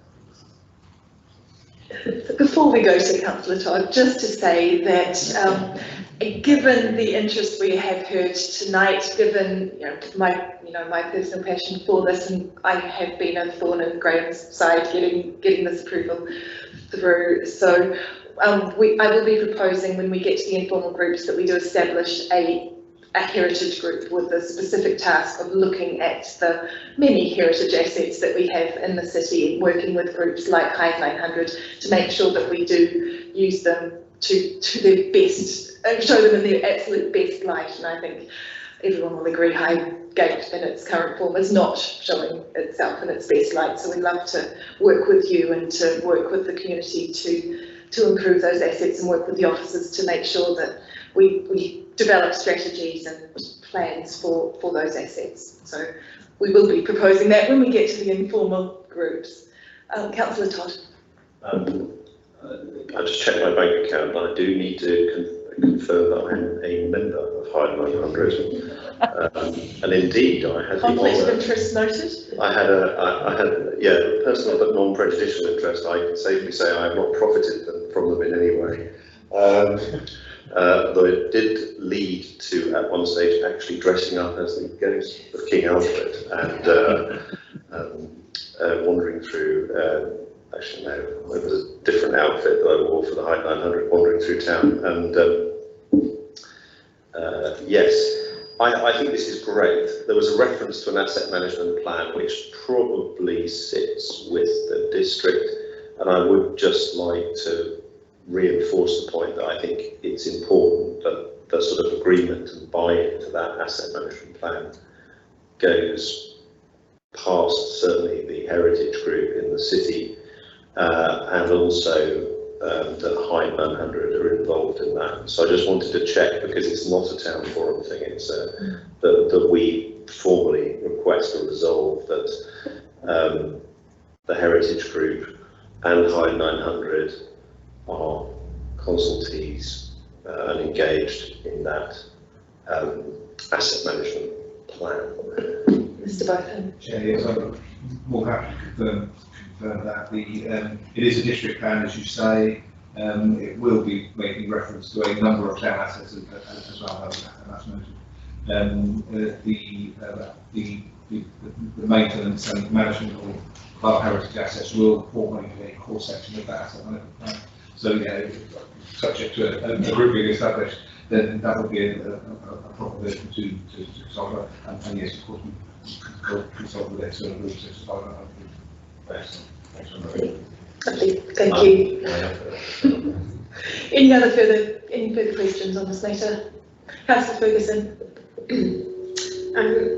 Before we go to Councillor Todd, just to say that given the interest we have heard tonight, given my personal passion for this, and I have been a thorn in Graham's side getting this approval through. So I will be proposing when we get to the informal groups that we do establish a heritage group with the specific task of looking at the many heritage assets that we have in the city, and working with groups like High 900 to make sure that we do use them to their best, and show them in their absolute best light. And I think everyone will agree Highgate in its current form is not showing itself in its best light. So we'd love to work with you and to work with the community to improve those assets, and work with the officers to make sure that we develop strategies and plans for those assets. So we will be proposing that when we get to the informal groups. Councillor Todd. I just checked my bank account, and I do need to confirm that I'm a member of High 900. And indeed, I had conflict of interest noted. I had personal but non-prejudicial interest. I can safely say I have not profited from them in any way. Though it did lead to, at one stage, actually dressing up as the ghost of King Alfred and wandering through. Actually, no, it was a different outfit that I wore for the High 900, wandering through town. And yes, I think this is great. There was a reference to an asset management plan which probably sits with the district, and I would just like to reinforce the point that I think it's important that the sort of agreement and buy-in to that asset management plan goes past certainly the heritage group in the city, and also that High 900 are involved in that. So I just wanted to check, because it's not a town forum thing, it's that we formally request or resolve that the heritage group and High 900 are consultees and engaged in that asset management plan. Mr. Botham. Chair, yes, I'm more happy to confirm that. It is a district plan, as you say. It will be making reference to a number of town assets as well, and that's noted. The maintenance and management of our heritage assets will formally be a core section of that asset management plan. So yeah, subject to a group being established, then that would be a proposition to consult. And yes, of course, we consult with external groups as well. Lovely, thank you. Any further questions on this matter? Councillor Ferguson.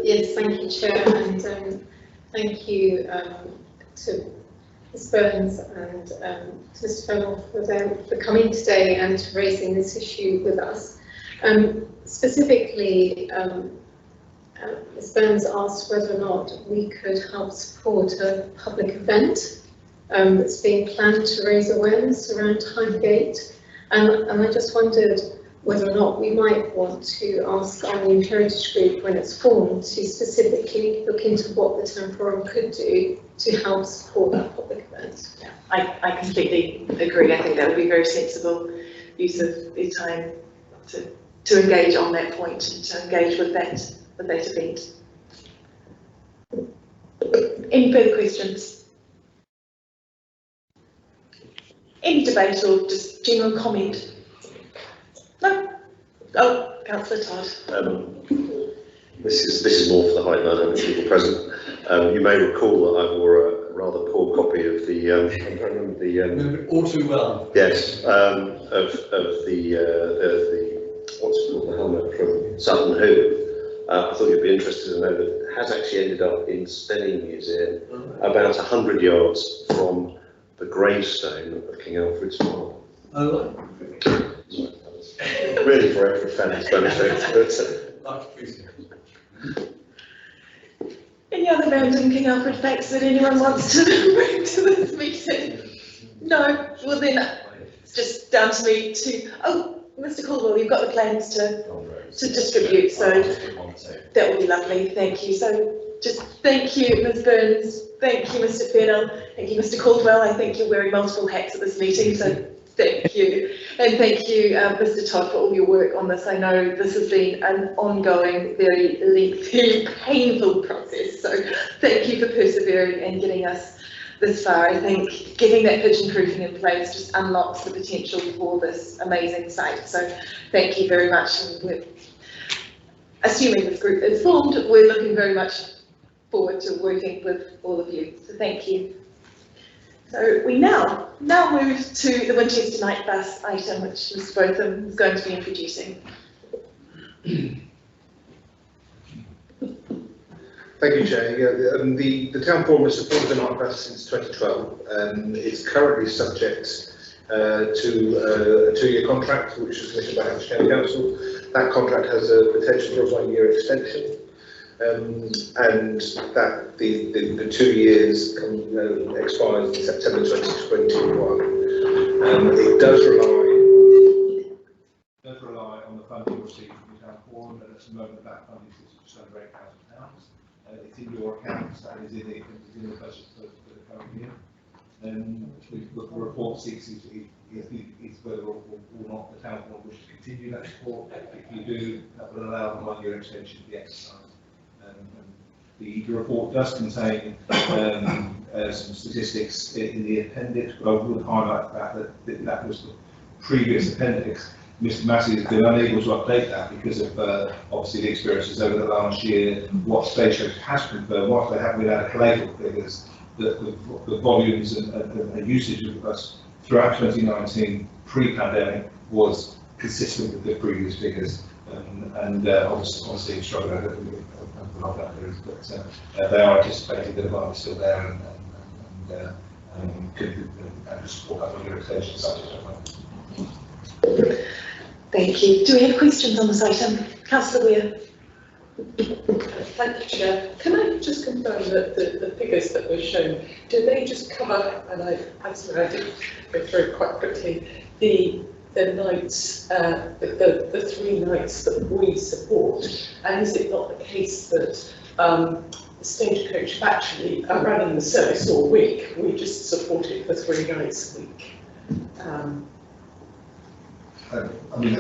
Yes, thank you, Chair, and thank you to Ms Burns and to Mr Fennell for coming today and raising this issue with us. Specifically, Ms Burns asked whether or not we could help support a public event that's being planned to raise awareness around Highgate, and I just wondered whether or not we might want to ask our new heritage group, when it's formed, to specifically look into what the town forum could do to help support that public event. Yeah, I completely agree. I think that would be very sensible use of the time to engage on that point and to engage with that event. Any further questions? Any debate or just general comment? No? Oh, Councillor Todd. This is more for the High 900 people present. You may recall that I wore a rather poor copy of the. I'm trying to remember the. All too well. Yes, of the what's it called, the helmet from Sutton Hoo. I thought you'd be interested to know that it has actually ended up in Stenning Museum, about 100 yards from the gravestone of King Alfred's Farm. Oh, Really for every family's benefit, but Any other random King Alfred facts that anyone wants to bring to this meeting? No, well then, it's just down to me to, oh, Mr. Caldwell, you've got the plans to distribute, so that would be lovely, thank you. So just thank you, Ms. Burns, thank you, Mr. Fennell, thank you, Mr. Caldwell. I think you're wearing multiple hats at this meeting, so thank you. And thank you, Mr. Todd, for all your work on this. I know this has been an ongoing, very lengthy, painful process, so thank you for persevering and getting us this far. I think getting that pigeon proofing in place just unlocks the potential for this amazing site. So thank you very much. And we're, assuming this group is formed, we're looking very much forward to working with all of you. So thank you. So we now move to the Winchester night bus item, which Mr. Botham is going to be introducing. Thank you, Chair. Yeah, the town forum has supported the night bus since 2012. It's currently subject to a 2-year contract, which was commissioned by Hampshire County Council. That contract has a potential for a 1-year extension, and that the 2 years expires in September 2021. It does rely on the funding received from the town forum, and at the moment that funding is just under £8,000. It's in your accounts, that is in the budget for the current year. The report seeks is whether or not the town board wishes to continue that support. If you do, that will allow the 1-year extension to be exercised. The report does contain some statistics in the appendix, but I would highlight that was the previous appendix. Mr. Massey has been unable to update that because of obviously the experiences over the last year. What Stagecoach has confirmed, whilst they haven't been able to collate figures, that the volumes and usage of the bus throughout 2019 pre-pandemic was consistent with the previous figures, and obviously struggling with that period, but they are anticipating that the demand is still there and could support that under extension subject. Thank you. Do we have questions on this item? Councillor Weir. Thank you, Chair. Can I just confirm that the figures that were shown, do they just cover, and I'm sorry, I did go through quite quickly, the nights, the 3 nights that we support, and is it not the case that Stagecoach actually are running the service all week? We just support it for 3 nights a week. I mean,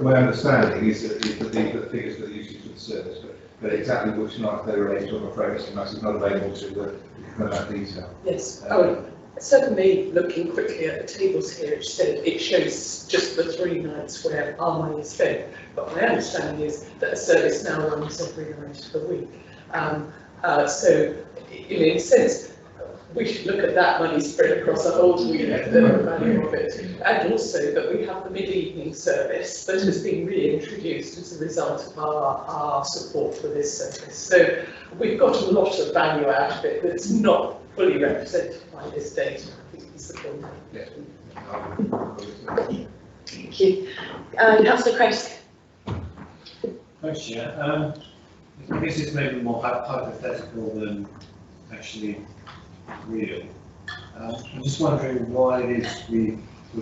my understanding is that the figures that are used for the service, but exactly which night they relate to, I'm afraid it's not available to confirm that detail. Yes. Certainly looking quickly at the tables here, it shows just the 3 nights where our money is spent. But my understanding is that a service now runs every night of the week. So, in a sense, we should look at that money spread across the whole week, the value of it, and also that we have the mid-evening service that has been reintroduced as a result of our support for this service. So we've got a lot of value out of it that's not fully represented by this data. I think is the point. Thank you. Councillor Kresk. Thanks, Chair. I guess it's maybe more hypothetical than actually real. I'm just wondering why it is we're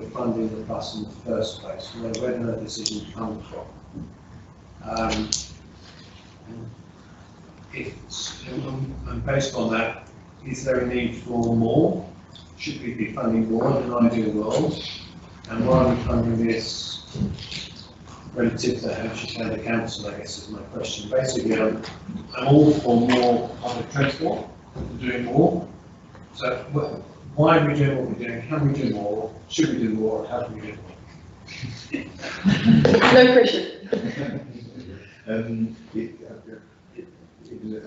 funding the bus in the first place, where did that decision come from? And based on that, is there a need for more? Should we be funding more in an ideal world? And why are we funding this relative to Hampshire County Council, I guess is my question. Basically, I'm all for more public transport, doing more. So why are we doing what we're doing? Can we do more? Should we do more? How do we do more? No pressure.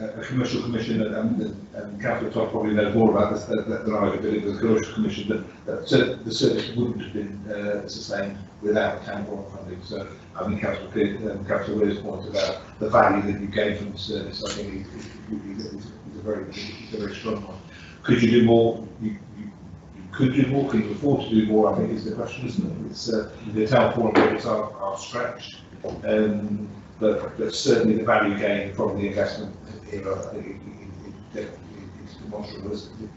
A commercial commission, and Councillor Todd probably knows more about this than I do, but it was a commercial commission that the service wouldn't have been sustained without town forum funding. So I think Councillor Weir's point about the value that you gain from the service, I think is a very strong one. Could you do more? You could do more, can you afford to do more, I think is the question, isn't it? It's, the town forum budgets are stretched, but certainly the value gain from the investment here, I think it's demonstrable, isn't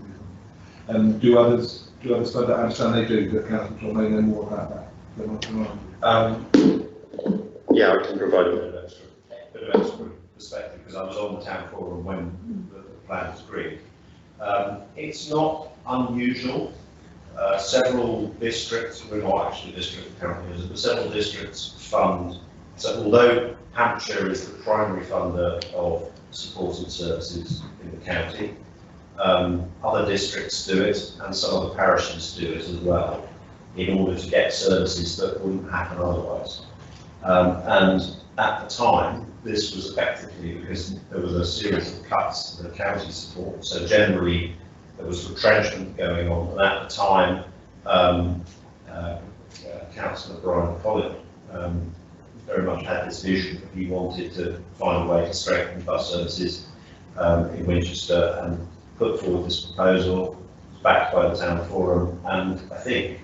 it? Do others further understand they do, but Councillor may know more about that? Yeah, I can provide a bit of extra perspective, because I was on the town forum when the plan was agreed. It's not unusual. Several districts, we're not actually a district currently, but several districts fund. So although Hampshire is the primary funder of supported services in the county, other districts do it, and some other parishes do it as well, in order to get services that wouldn't happen otherwise. And at the time, this was effectively because there was a series of cuts to the county support. So generally, there was retrenchment going on, and at the time, Councillor Brian Collett very much had this vision that he wanted to find a way to strengthen bus services in Winchester, and put forward this proposal, backed by the town forum, and I think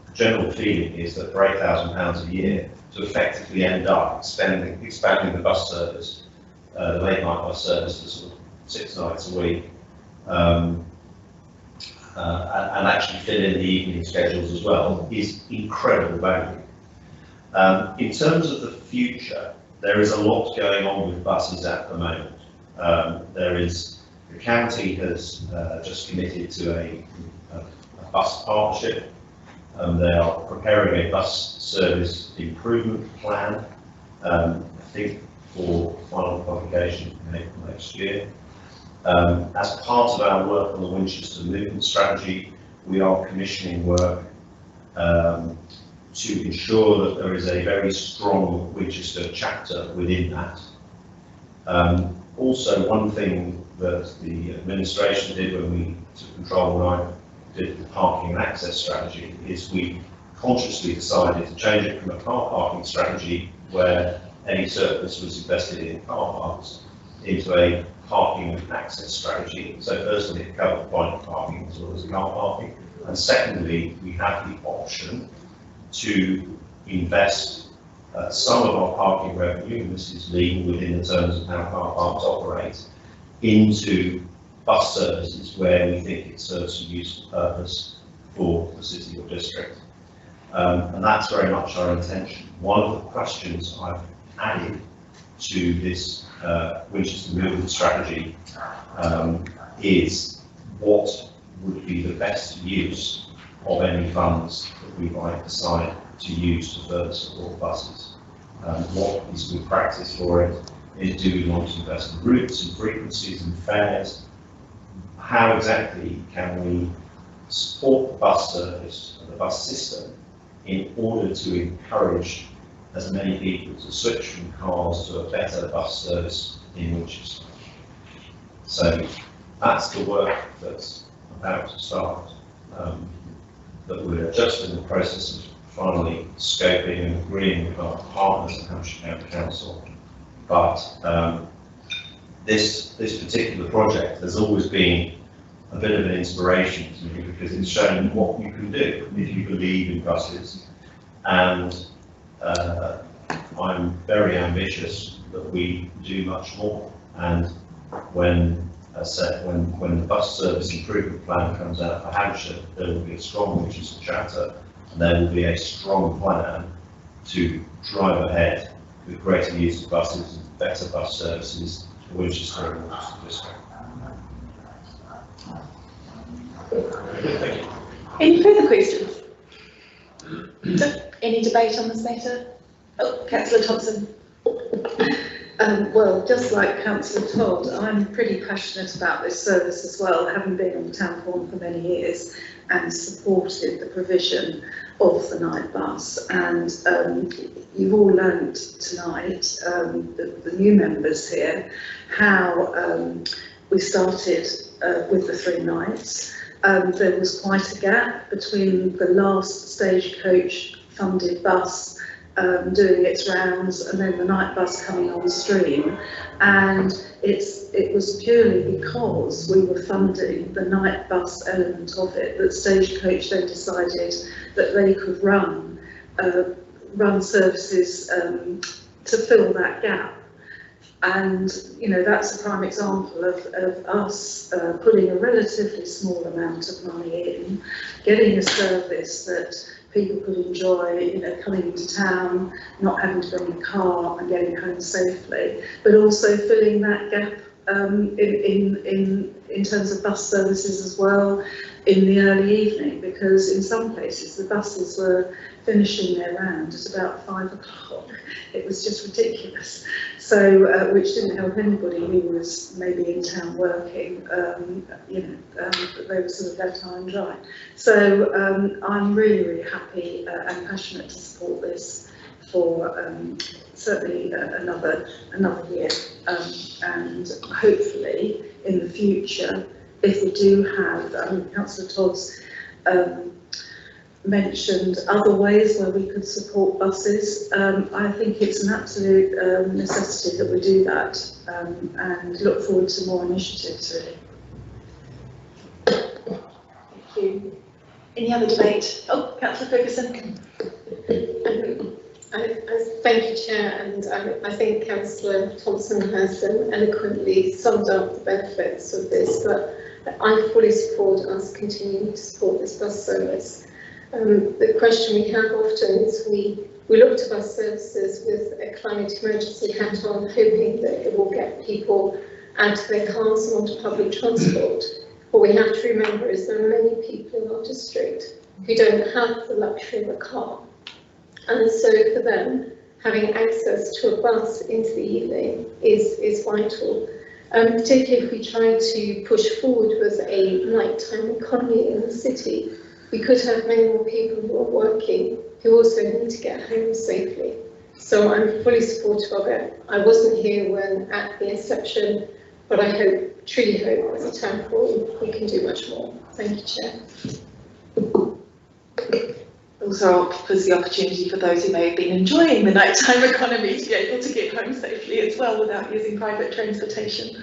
the general feeling is that for £8,000 a year to effectively end up expanding the bus service, the late night bus service to sort of 6 nights a week, and actually fill in the evening schedules as well, is incredible value. In terms of the future, there is a lot going on with buses at the moment. The county has just committed to a bus partnership. They are preparing a bus service improvement plan, I think for final publication in April next year. As part of our work on the Winchester movement strategy, we are commissioning work to ensure that there is a very strong Winchester chapter within that. Also, one thing that the administration did when we took control, when I did the parking and access strategy, is we consciously decided to change it from a car parking strategy where any surplus was invested in car parks into a parking and access strategy. So firstly, it covered bike parking as well as car parking, and secondly, we have the option to invest some of our parking revenue, and this is legal within the terms of how car parks operate, into bus services where we think it serves a useful purpose for the city or district. And that's very much our intention. One of the questions I've added to this Winchester movement strategy is what would be the best use of any funds that we might decide to use to further support buses. What is good practice for it? Do we want to invest in routes and frequencies and fares? How exactly can we support the bus service and the bus system in order to encourage as many people to switch from cars to a better bus service in Winchester? So that's the work that's about to start, that we're just in the process of finally scoping and agreeing with our partners at Hampshire County Council. But this particular project has always been a bit of an inspiration to me, because it's shown what you can do if you believe in buses, and I'm very ambitious that we do much more. And when the bus service improvement plan comes out for Hampshire, there will be a strong Winchester chapter, and there will be a strong plan to drive ahead with greater use of buses and better bus services for Winchester and Winchester District. Any further questions? Any debate on this matter? Oh, Councillor Thompson. Well, just like Councillor Todd, I'm pretty passionate about this service as well, having been on the town forum for many years and supported the provision of the night bus. And you've all learnt tonight, the new members here, how we started with the 3 nights. There was quite a gap between the last stagecoach funded bus doing its rounds, and then the night bus coming on stream. And it was purely because we were funding the night bus element of it that Stagecoach then decided that they could run services to fill that gap. And, you know, that's a prime example of us putting a relatively small amount of money in, getting a service that people could enjoy, you know, coming into town, not having to bring a car and getting home safely, but also filling that gap in terms of bus services as well in the early evening, because in some places the buses were finishing their round at about 5 o'clock. It was just ridiculous. So, which didn't help anybody who was maybe in town working, they were sort of left high and dry. So I'm really, really happy and passionate to support this for certainly another year, and hopefully in the future, if we do have, Councillor Todd's mentioned other ways where we could support buses. I think it's an absolute necessity that we do that, and look forward to more initiatives, really. Thank you. Any other debate? Oh, Councillor Ferguson. Thank you, Chair, and I think Councillor Thompson has eloquently summed up the benefits of this, but I fully support us continuing to support this bus service. The question we have often is we look to bus services with a climate emergency hat on, hoping that it will get people out of their cars and onto public transport. What we have to remember is there are many people in our district who don't have the luxury of a car. And so for them, having access to a bus into the evening is vital. Particularly if we try to push forward with a nighttime economy in the city, we could have many more people who are working who also need to get home safely. So I'm fully supportive of it. I wasn't here when at the inception, but I truly hope as a town hall we can do much more. Thank you, Chair. Also offers the opportunity for those who may have been enjoying the nighttime economy to be able to get home safely as well without using private transportation.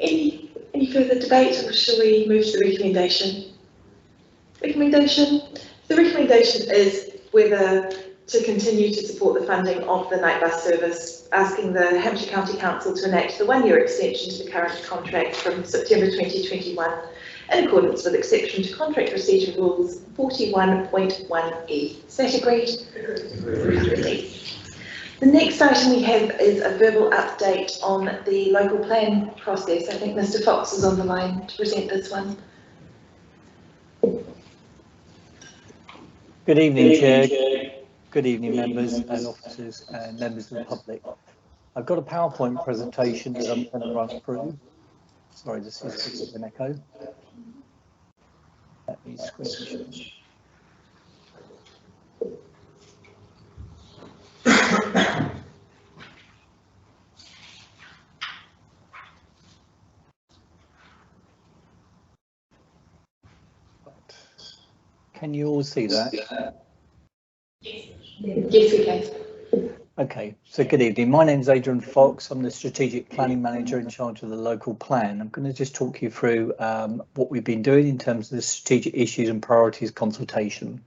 Any further debate, or shall we move to the recommendation? The recommendation is whether to continue to support the funding of the night bus service, asking the Hampshire County Council to enact the 1-year extension to the current contract from September 2021 in accordance with exception to contract procedure rules 41.1E. Is that agreed? Agreed. The next item we have is a verbal update on the local plan process. I think Mr. Fox is on the line to present this one. Good evening, Chair. Good evening, members and officers and members of the public. I've got a PowerPoint presentation that I'm going to run through. Sorry, this is an echo. Let me switch. Can you all see that? Yes, we can. Okay, so good evening. My name is Adrian Fox. I'm the Strategic Planning Manager in charge of the local plan. I'm going to just talk you through what we've been doing in terms of the strategic issues and priorities consultation.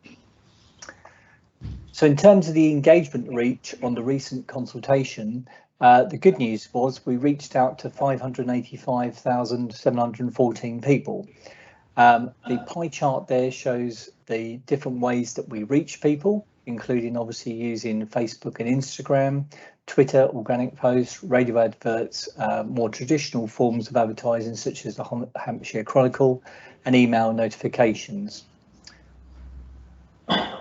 So in terms of the engagement reach on the recent consultation, the good news was we reached out to 585,714 people. The pie chart there shows the different ways that we reach people, including obviously using Facebook and Instagram, Twitter, organic posts, radio adverts, more traditional forms of advertising such as the Hampshire Chronicle and email notifications. And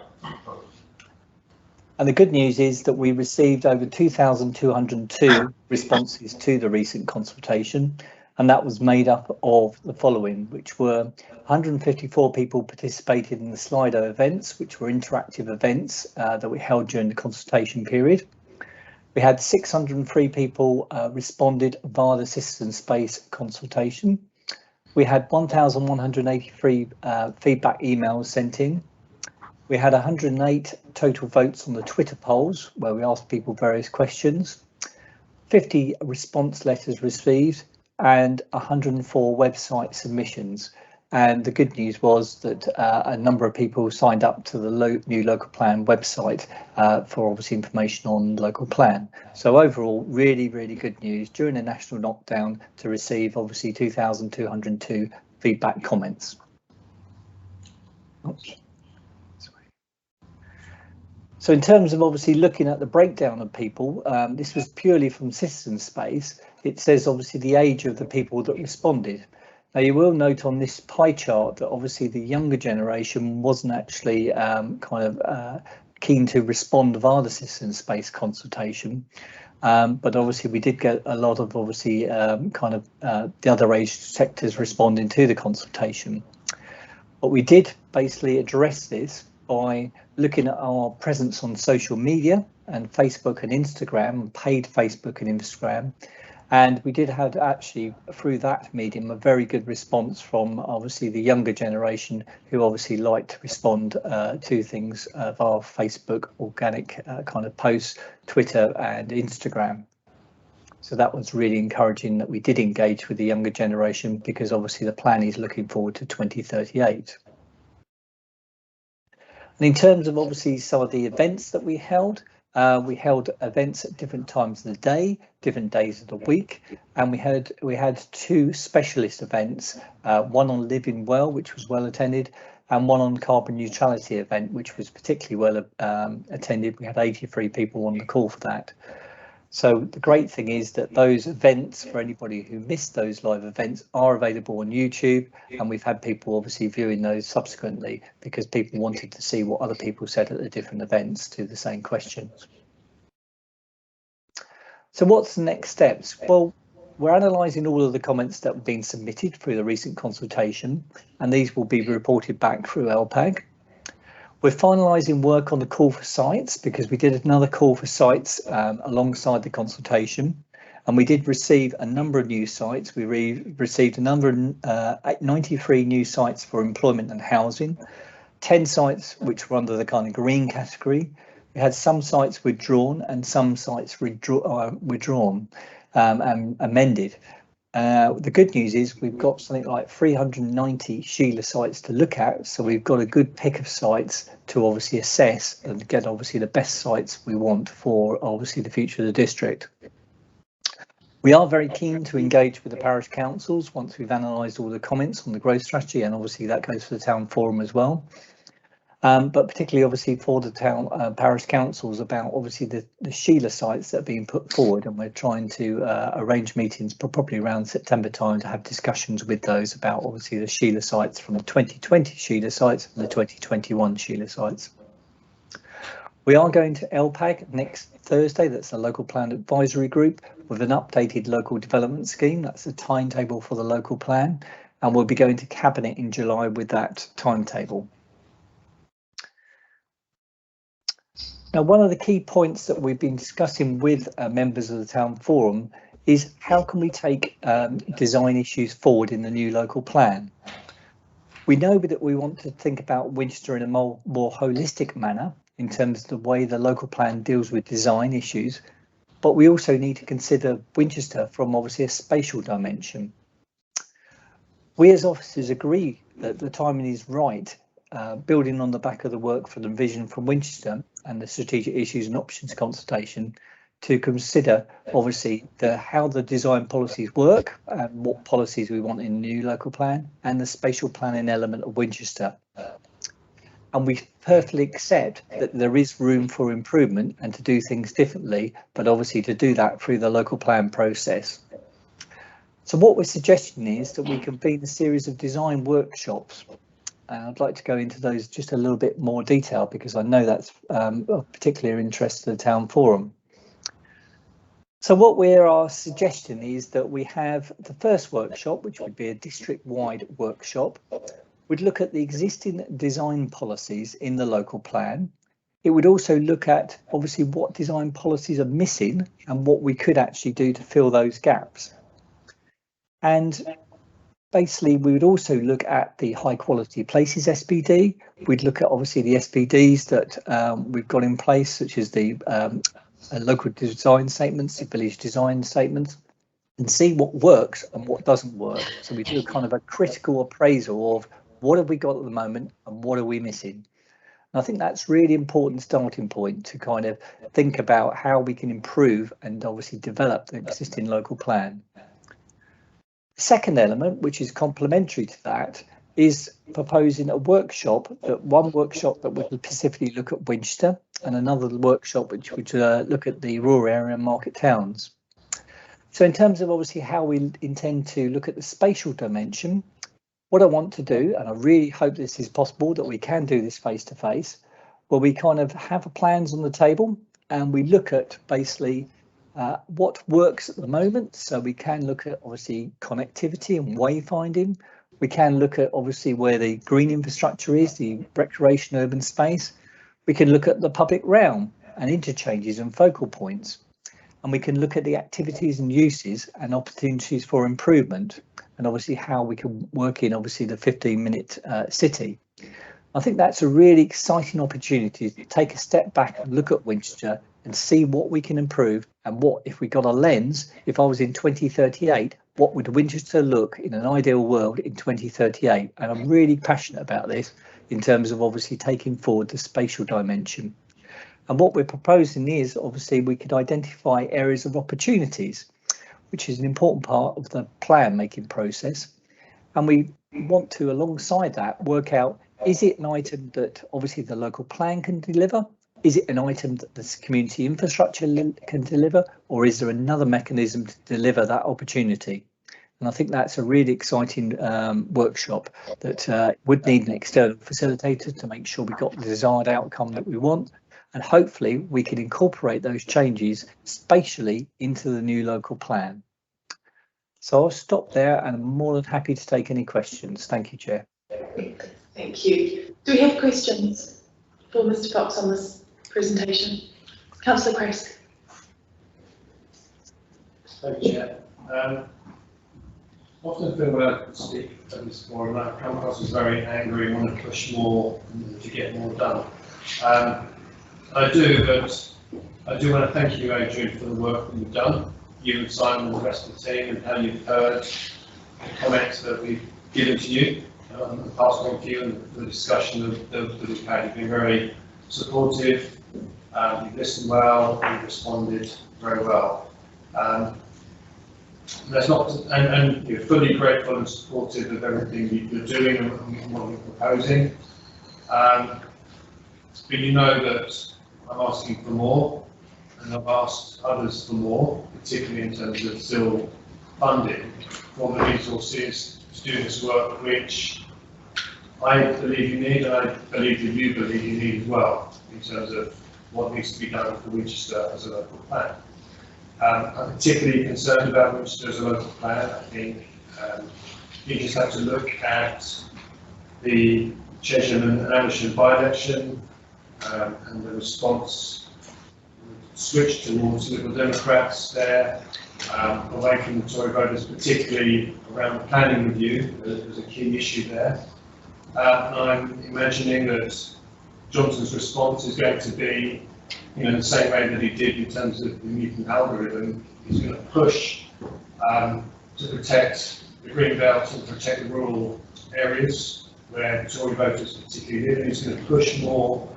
the good news is that we received over 2,202 responses to the recent consultation, and that was made up of the following, which were 154 people participated in the Slido events, which were interactive events that we held during the consultation period. We had 603 people responded via the citizen space consultation. We had 1,183 feedback emails sent in. We had 108 total votes on the Twitter polls where we asked people various questions, 50 response letters received and 104 website submissions. And the good news was that a number of people signed up to the new local plan website for obviously information on local plan. So overall, really, really good news during a national lockdown to receive obviously 2,202 feedback comments. Oops. So in terms of obviously looking at the breakdown of people, this was purely from citizen space. It says obviously the age of the people that responded. Now you will note on this pie chart that obviously the younger generation wasn't actually keen to respond via the citizen space consultation. But obviously we did get a lot of obviously the other age sectors responding to the consultation. But we did basically address this by looking at our presence on social media and Facebook and Instagram, paid Facebook and Instagram. And we did have actually through that medium a very good response from obviously the younger generation who obviously like to respond to things via Facebook, organic kind of posts, Twitter and Instagram. So that was really encouraging that we did engage with the younger generation because obviously the plan is looking forward to 2038. And in terms of obviously some of the events that we held events at different times of the day, different days of the week, and we had two specialist events, one on living well, which was well attended, and one on carbon neutrality event, which was particularly well attended. We had 83 people on the call for that. So the great thing is that those events, for anybody who missed those live events, are available on YouTube, and we've had people obviously viewing those subsequently because people wanted to see what other people said at the different events to the same questions. So what's the next steps? Well, we're analysing all of the comments that have been submitted through the recent consultation, and these will be reported back through LPAG. We're finalising work on the call for sites because we did another call for sites alongside the consultation, and we did receive a number of new sites. We received a number of 93 new sites for employment and housing, 10 sites which were under the kind of green category. We had some sites withdrawn and some sites withdrawn and amended. The good news is we've got something like 390 Sheila sites to look at, so we've got a good pick of sites to obviously assess and get obviously the best sites we want for obviously the future of the district. We are very keen to engage with the parish councils once we've analysed all the comments on the growth strategy, and obviously that goes for the town forum as well. But particularly obviously for the town parish councils about obviously the Sheila sites that are being put forward, and we're trying to arrange meetings probably around September time to have discussions with those about obviously the Sheila sites from the 2020 Sheila sites and the 2021 Sheila sites. We are going to LPAG next Thursday, that's the local plan advisory group, with an updated local development scheme. That's the timetable for the local plan, and we'll be going to Cabinet in July with that timetable. Now, one of the key points that we've been discussing with members of the town forum is how can we take design issues forward in the new local plan. We know that we want to think about Winchester in a more holistic manner in terms of the way the local plan deals with design issues, but we also need to consider Winchester from obviously a spatial dimension. We as officers agree that the timing is right, building on the back of the work for the vision from Winchester and the strategic issues and options consultation, to consider obviously how the design policies work and what policies we want in the new local plan and the spatial planning element of Winchester. And we perfectly accept that there is room for improvement and to do things differently, but obviously to do that through the local plan process. So what we're suggesting is that we convene a series of design workshops. I'd like to go into those just a little bit more detail because I know that's of particular interest to the town forum. So what we are suggesting is that we have the first workshop, which would be a district-wide workshop. We'd look at the existing design policies in the local plan. It would also look at obviously what design policies are missing and what we could actually do to fill those gaps. And basically we would also look at the high quality places SPD. We'd look at obviously the SPDs that we've got in place, such as the local design statements, the village design statements, and see what works and what doesn't work. So we do a kind of a critical appraisal of what have we got at the moment and what are we missing. And I think that's really important starting point to kind of think about how we can improve and obviously develop the existing local plan. The second element, which is complementary to that, is proposing a workshop, one workshop that would specifically look at Winchester and another workshop which would look at the rural area and market towns. So in terms of obviously how we intend to look at the spatial dimension, what I want to do, and I really hope this is possible, that we can do this face to face, where we kind of have plans on the table and we look at basically what works at the moment. So we can look at obviously connectivity and wayfinding. We can look at obviously where the green infrastructure is, the recreation urban space. We can look at the public realm and interchanges and focal points. And we can look at the activities and uses and opportunities for improvement, and obviously how we can work in obviously the 15-minute city. I think that's a really exciting opportunity to take a step back and look at Winchester and see what we can improve, and what, if we got a lens, if I was in 2038, what would Winchester look in an ideal world in 2038? And I'm really passionate about this in terms of obviously taking forward the spatial dimension. And what we're proposing is obviously we could identify areas of opportunities, which is an important part of the plan making process. And we want to, alongside that, work out, is it an item that obviously the local plan can deliver? Is it an item that the community infrastructure can deliver? Or is there another mechanism to deliver that opportunity? And I think that's a really exciting workshop that would need an external facilitator to make sure we got the desired outcome that we want. And hopefully we can incorporate those changes spatially into the new local plan. So I'll stop there and I'm more than happy to take any questions. Thank you, Chair. Thank you. Do we have questions for Mr. Fox on this presentation? Councillor Crace. Thank you, Chair. Often feel when I speak at this forum, I come across as very angry and want to push more to get more done. I do, but I do want to thank you, Adrian, for the work that you've done. You and Simon and the rest of the team, and how you've heard the comments that we've given to you, the past one to you, and the discussion that we've had. You've been very supportive, you've listened well, you've responded very well. That's not, and you're fully grateful and supportive of everything you're doing and what you're proposing. But you know that I'm asking for more, and I've asked others for more, particularly in terms of still funding for the resources to do this work, which I believe you need, and I believe that you believe you need as well, in terms of what needs to be done for Winchester as a local plan. I'm particularly concerned about Winchester as a local plan. I think you just have to look at the Chesham and Amersham by-election, and the response switched towards Liberal Democrats there, away from the Tory voters, particularly around the planning review. There's a key issue there. And I'm imagining that Johnson's response is going to be, the same way that he did in terms of the Newton algorithm. He's going to push to protect the green belt and protect the rural areas where Tory voters particularly live. And he's going to push more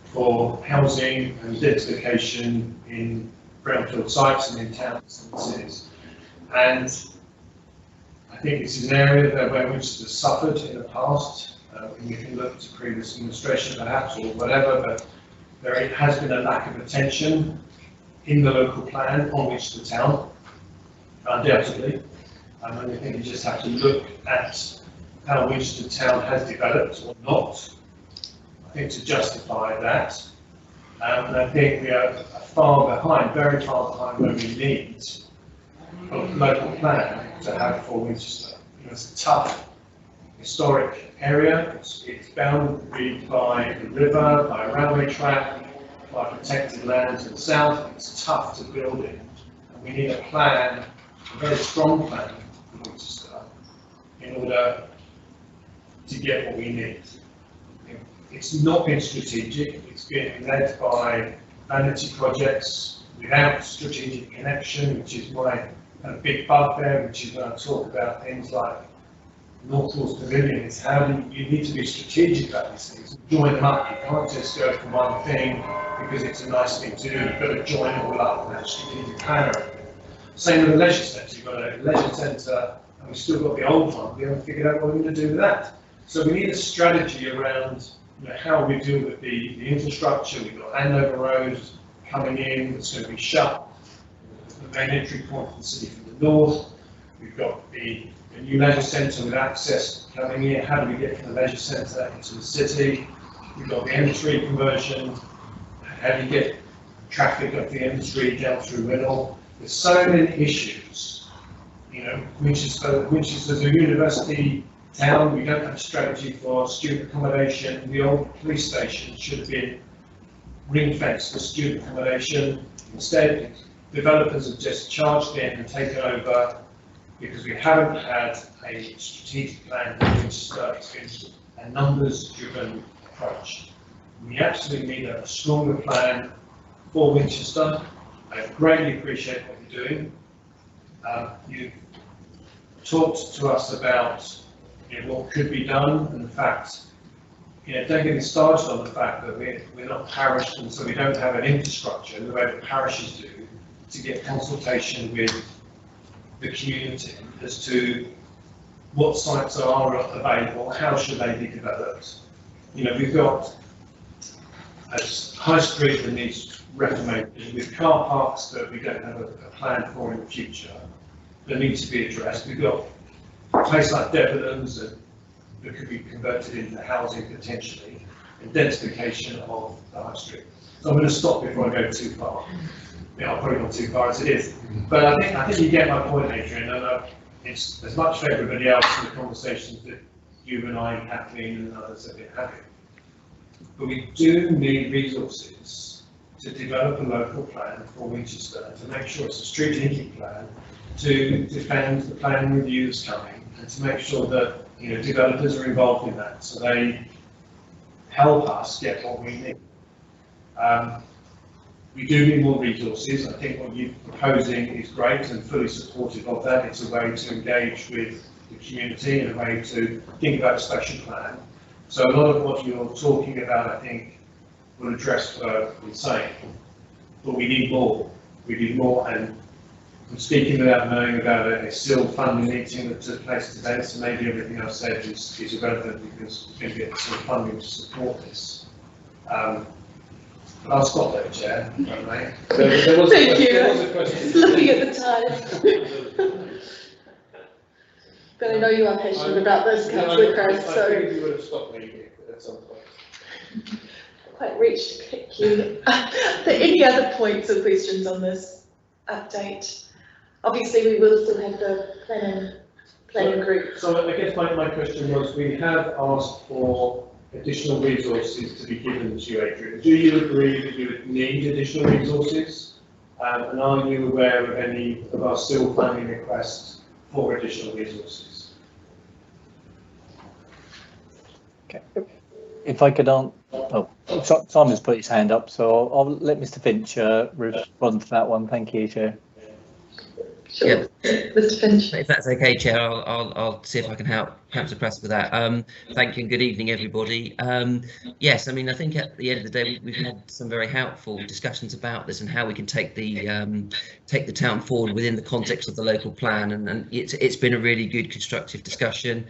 for housing and densification in brownfield sites and in towns and cities. And I think this is an area where Winchester has suffered in the past. And you can look to previous administration perhaps or whatever, but there has been a lack of attention in the local plan on Winchester town, undoubtedly. And I think you just have to look at how Winchester town has developed or not, I think, to justify that. And I think we are far behind, very far behind where we need a local plan to have for Winchester. It's a tough historic area. It's bounded by the river, by a railway track, by protected land to the south. It's tough to build in. And we need a plan, a very strong plan for Winchester, in order to get what we need. It's not been strategic, it's been led by vanity projects without strategic connection, which is my big bugbear, which is when I talk about things like Northwell's Pavilion, is how you need to be strategic about these things, join them up. You can't just go for one thing because it's a nice thing to do, you've got to join it all up and have a strategic plan. Same with the leisure centre, you've got a leisure centre and we've still got the old one, we haven't figured out what we're going to do with that. So we need a strategy around how we deal with the infrastructure. We've got Andover Road coming in, it's going to be shut, the main entry point from the city from the north. We've got the new leisure centre with access coming in. How do we get from the leisure centre into the city? We've got the M3 conversion. How do you get traffic up the M3 down through Riddle? There's so many issues. Winchester's a university town. We don't have a strategy for student accommodation. The old police station should have been ring-fenced for student accommodation. Instead, developers have just charged in and taken over because we haven't had a strategic plan for Winchester. It's been a numbers-driven approach. We absolutely need a stronger plan for Winchester. I greatly appreciate what you're doing. You've talked to us about what could be done, and the fact, don't get me started on the fact that we're not parish, and so we don't have an infrastructure the way the parishes do to get consultation with the community as to what sites are available, how should they be developed. We've got a high street that needs reformation with car parks that we don't have a plan for in the future that needs to be addressed. We've got a place like Debenhams that could be converted into housing potentially, and densification of the high street. So I'm going to stop before I go too far. I've probably gone too far as it is. But I think you get my point, Adrian, and it's as much for everybody else in the conversations that you and I, Kathleen and others have been having. But we do need resources to develop a local plan for Winchester, to make sure it's a strategic plan, to defend the planning review that's coming, and to make sure that developers are involved in that, so they help us get what we need. We do need more resources. I think what you're proposing is great and fully supportive of that. It's a way to engage with the community and a way to think about a special plan. So a lot of what you're talking about, I think, will address what we're saying. But we need more. We need more, and I'm speaking without knowing about a still funding meeting that took place today, so maybe everything I've said is irrelevant because we're going to get some funding to support this. I'll stop there, Chair, if I may. Thank you. Looking at the time. But I know you are passionate about this, Councillor Crose, so. I think you would have stopped me at some point. Quite reached to pick you. Are there any other points or questions on this update? Obviously, we will still have the planning group. So I guess my question was, we have asked for additional resources to be given to you, Adrian. Do you agree that you would need additional resources? And are you aware of any of our still planning requests for additional resources? Okay. If I could Simon's put his hand up, so I'll let Mr. Finch respond to that one. Thank you, Chair. Sure. Yeah. Mr. Finch. If that's okay, Chair, I'll see if I can help the press with that. Thank you and good evening, everybody. Yes, I mean, I think at the end of the day, we've had some very helpful discussions about this and how we can take the town forward within the context of the local plan, and it's been a really good constructive discussion.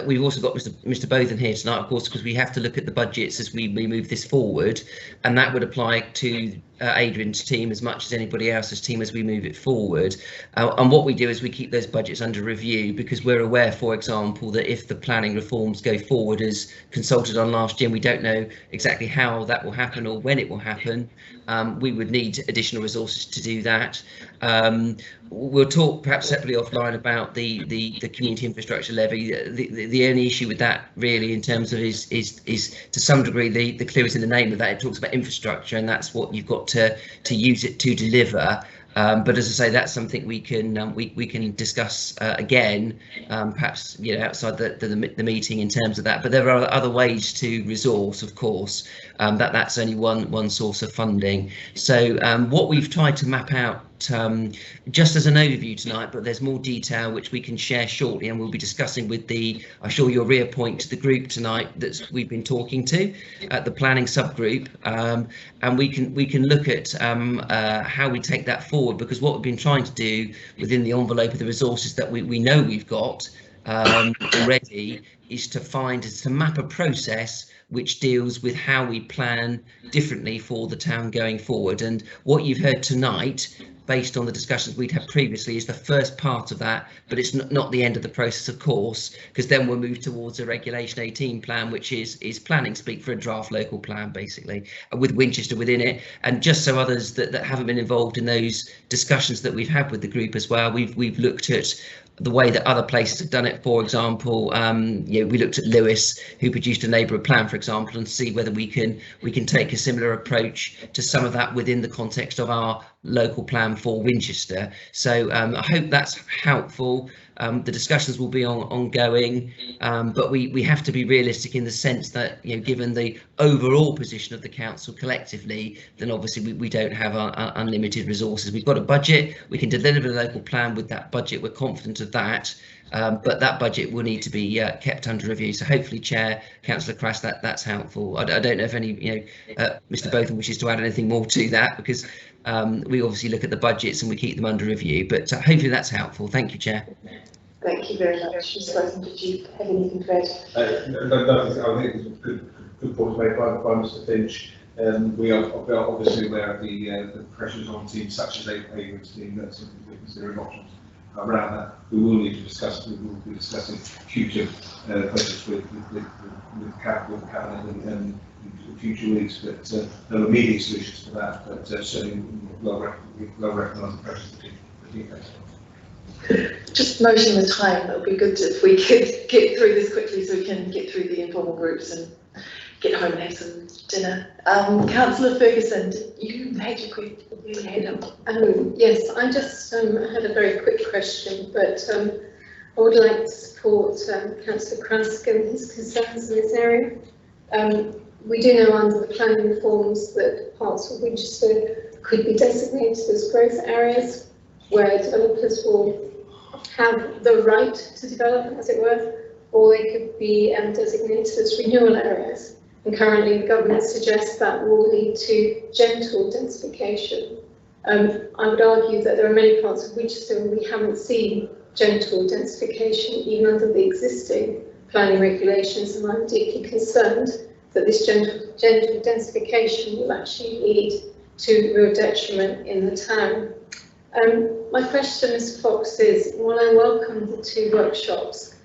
We've also got Mr. Bothen here tonight, of course, because we have to look at the budgets as we move this forward, and that would apply to Adrian's team as much as anybody else's team as we move it forward. And what we do is we keep those budgets under review, because we're aware, for example, that if the planning reforms go forward as consulted on last year, and we don't know exactly how that will happen or when it will happen, we would need additional resources to do that. We'll talk perhaps separately offline about the community infrastructure levy. The only issue with that really in terms of is to some degree the clue is in the name of that. It talks about infrastructure, and that's what you've got to use it to deliver. But as I say, that's something we can we can discuss again, perhaps outside the meeting in terms of that. But there are other ways to resource, of course. That's only one source of funding. So what we've tried to map out just as an overview tonight, but there's more detail which we can share shortly, and we'll be discussing with I'm sure you'll reappoint to the group tonight that we've been talking to, the planning subgroup, and we can look at how we take that forward, because what we've been trying to do within the envelope of the resources that we know we've got already is to map a process which deals with how we plan differently for the town going forward. And what you've heard tonight, based on the discussions we'd had previously, is the first part of that, but it's not the end of the process, of course, because then we'll move towards a Regulation 18 plan, which is planning speak for a draft local plan, basically, with Winchester within it. And just so others that haven't been involved in those discussions that we've had with the group as well, we've looked at the way that other places have done it. For example, we looked at Lewis, who produced a neighbourhood plan, for example, and see whether we can take a similar approach to some of that within the context of our local plan for Winchester. So I hope that's helpful. The discussions will be ongoing, but we have to be realistic in the sense that, given the overall position of the council collectively, then obviously we don't have unlimited resources. We've got a budget, we can deliver the local plan with that budget, we're confident of that, but that budget will need to be kept under review. So hopefully, Chair, Councillor Crass, that's helpful. I don't know if any, Mr. Botham wishes to add anything more to that, because we obviously look at the budgets and we keep them under review, but hopefully that's helpful. Thank you, Chair. Thank you very much. Mr. Botham, did you have anything to add? No, I think it was a good point made by Mr. Finch. We are obviously aware of the pressures on teams such as Avon's team that's considering options around that. We will need to discuss. We will be discussing future budgets with cabinet and in future weeks. But there are immediate solutions to that. But certainly well recognise the pressures the team faces. Just noting the time, that would be good if we could get through this quickly so we can get through the informal groups and get home and have some dinner. Councillor Ferguson, you had your hand up. Yes, I just had a very quick question, but I would like to support Councillor Crask and his concerns in this area. We do know under the planning reforms that parts of Winchester could be designated as growth areas where developers will have the right to develop, as it were, or they could be designated as renewal areas. And currently the government suggests that will lead to gentle densification. I would argue that there are many parts of Winchester where we haven't seen gentle densification even under the existing planning regulations, and I'm deeply concerned that this gentle densification will actually lead to real detriment in the town. My question, Mr. Fox, is while I welcome the 2 workshops,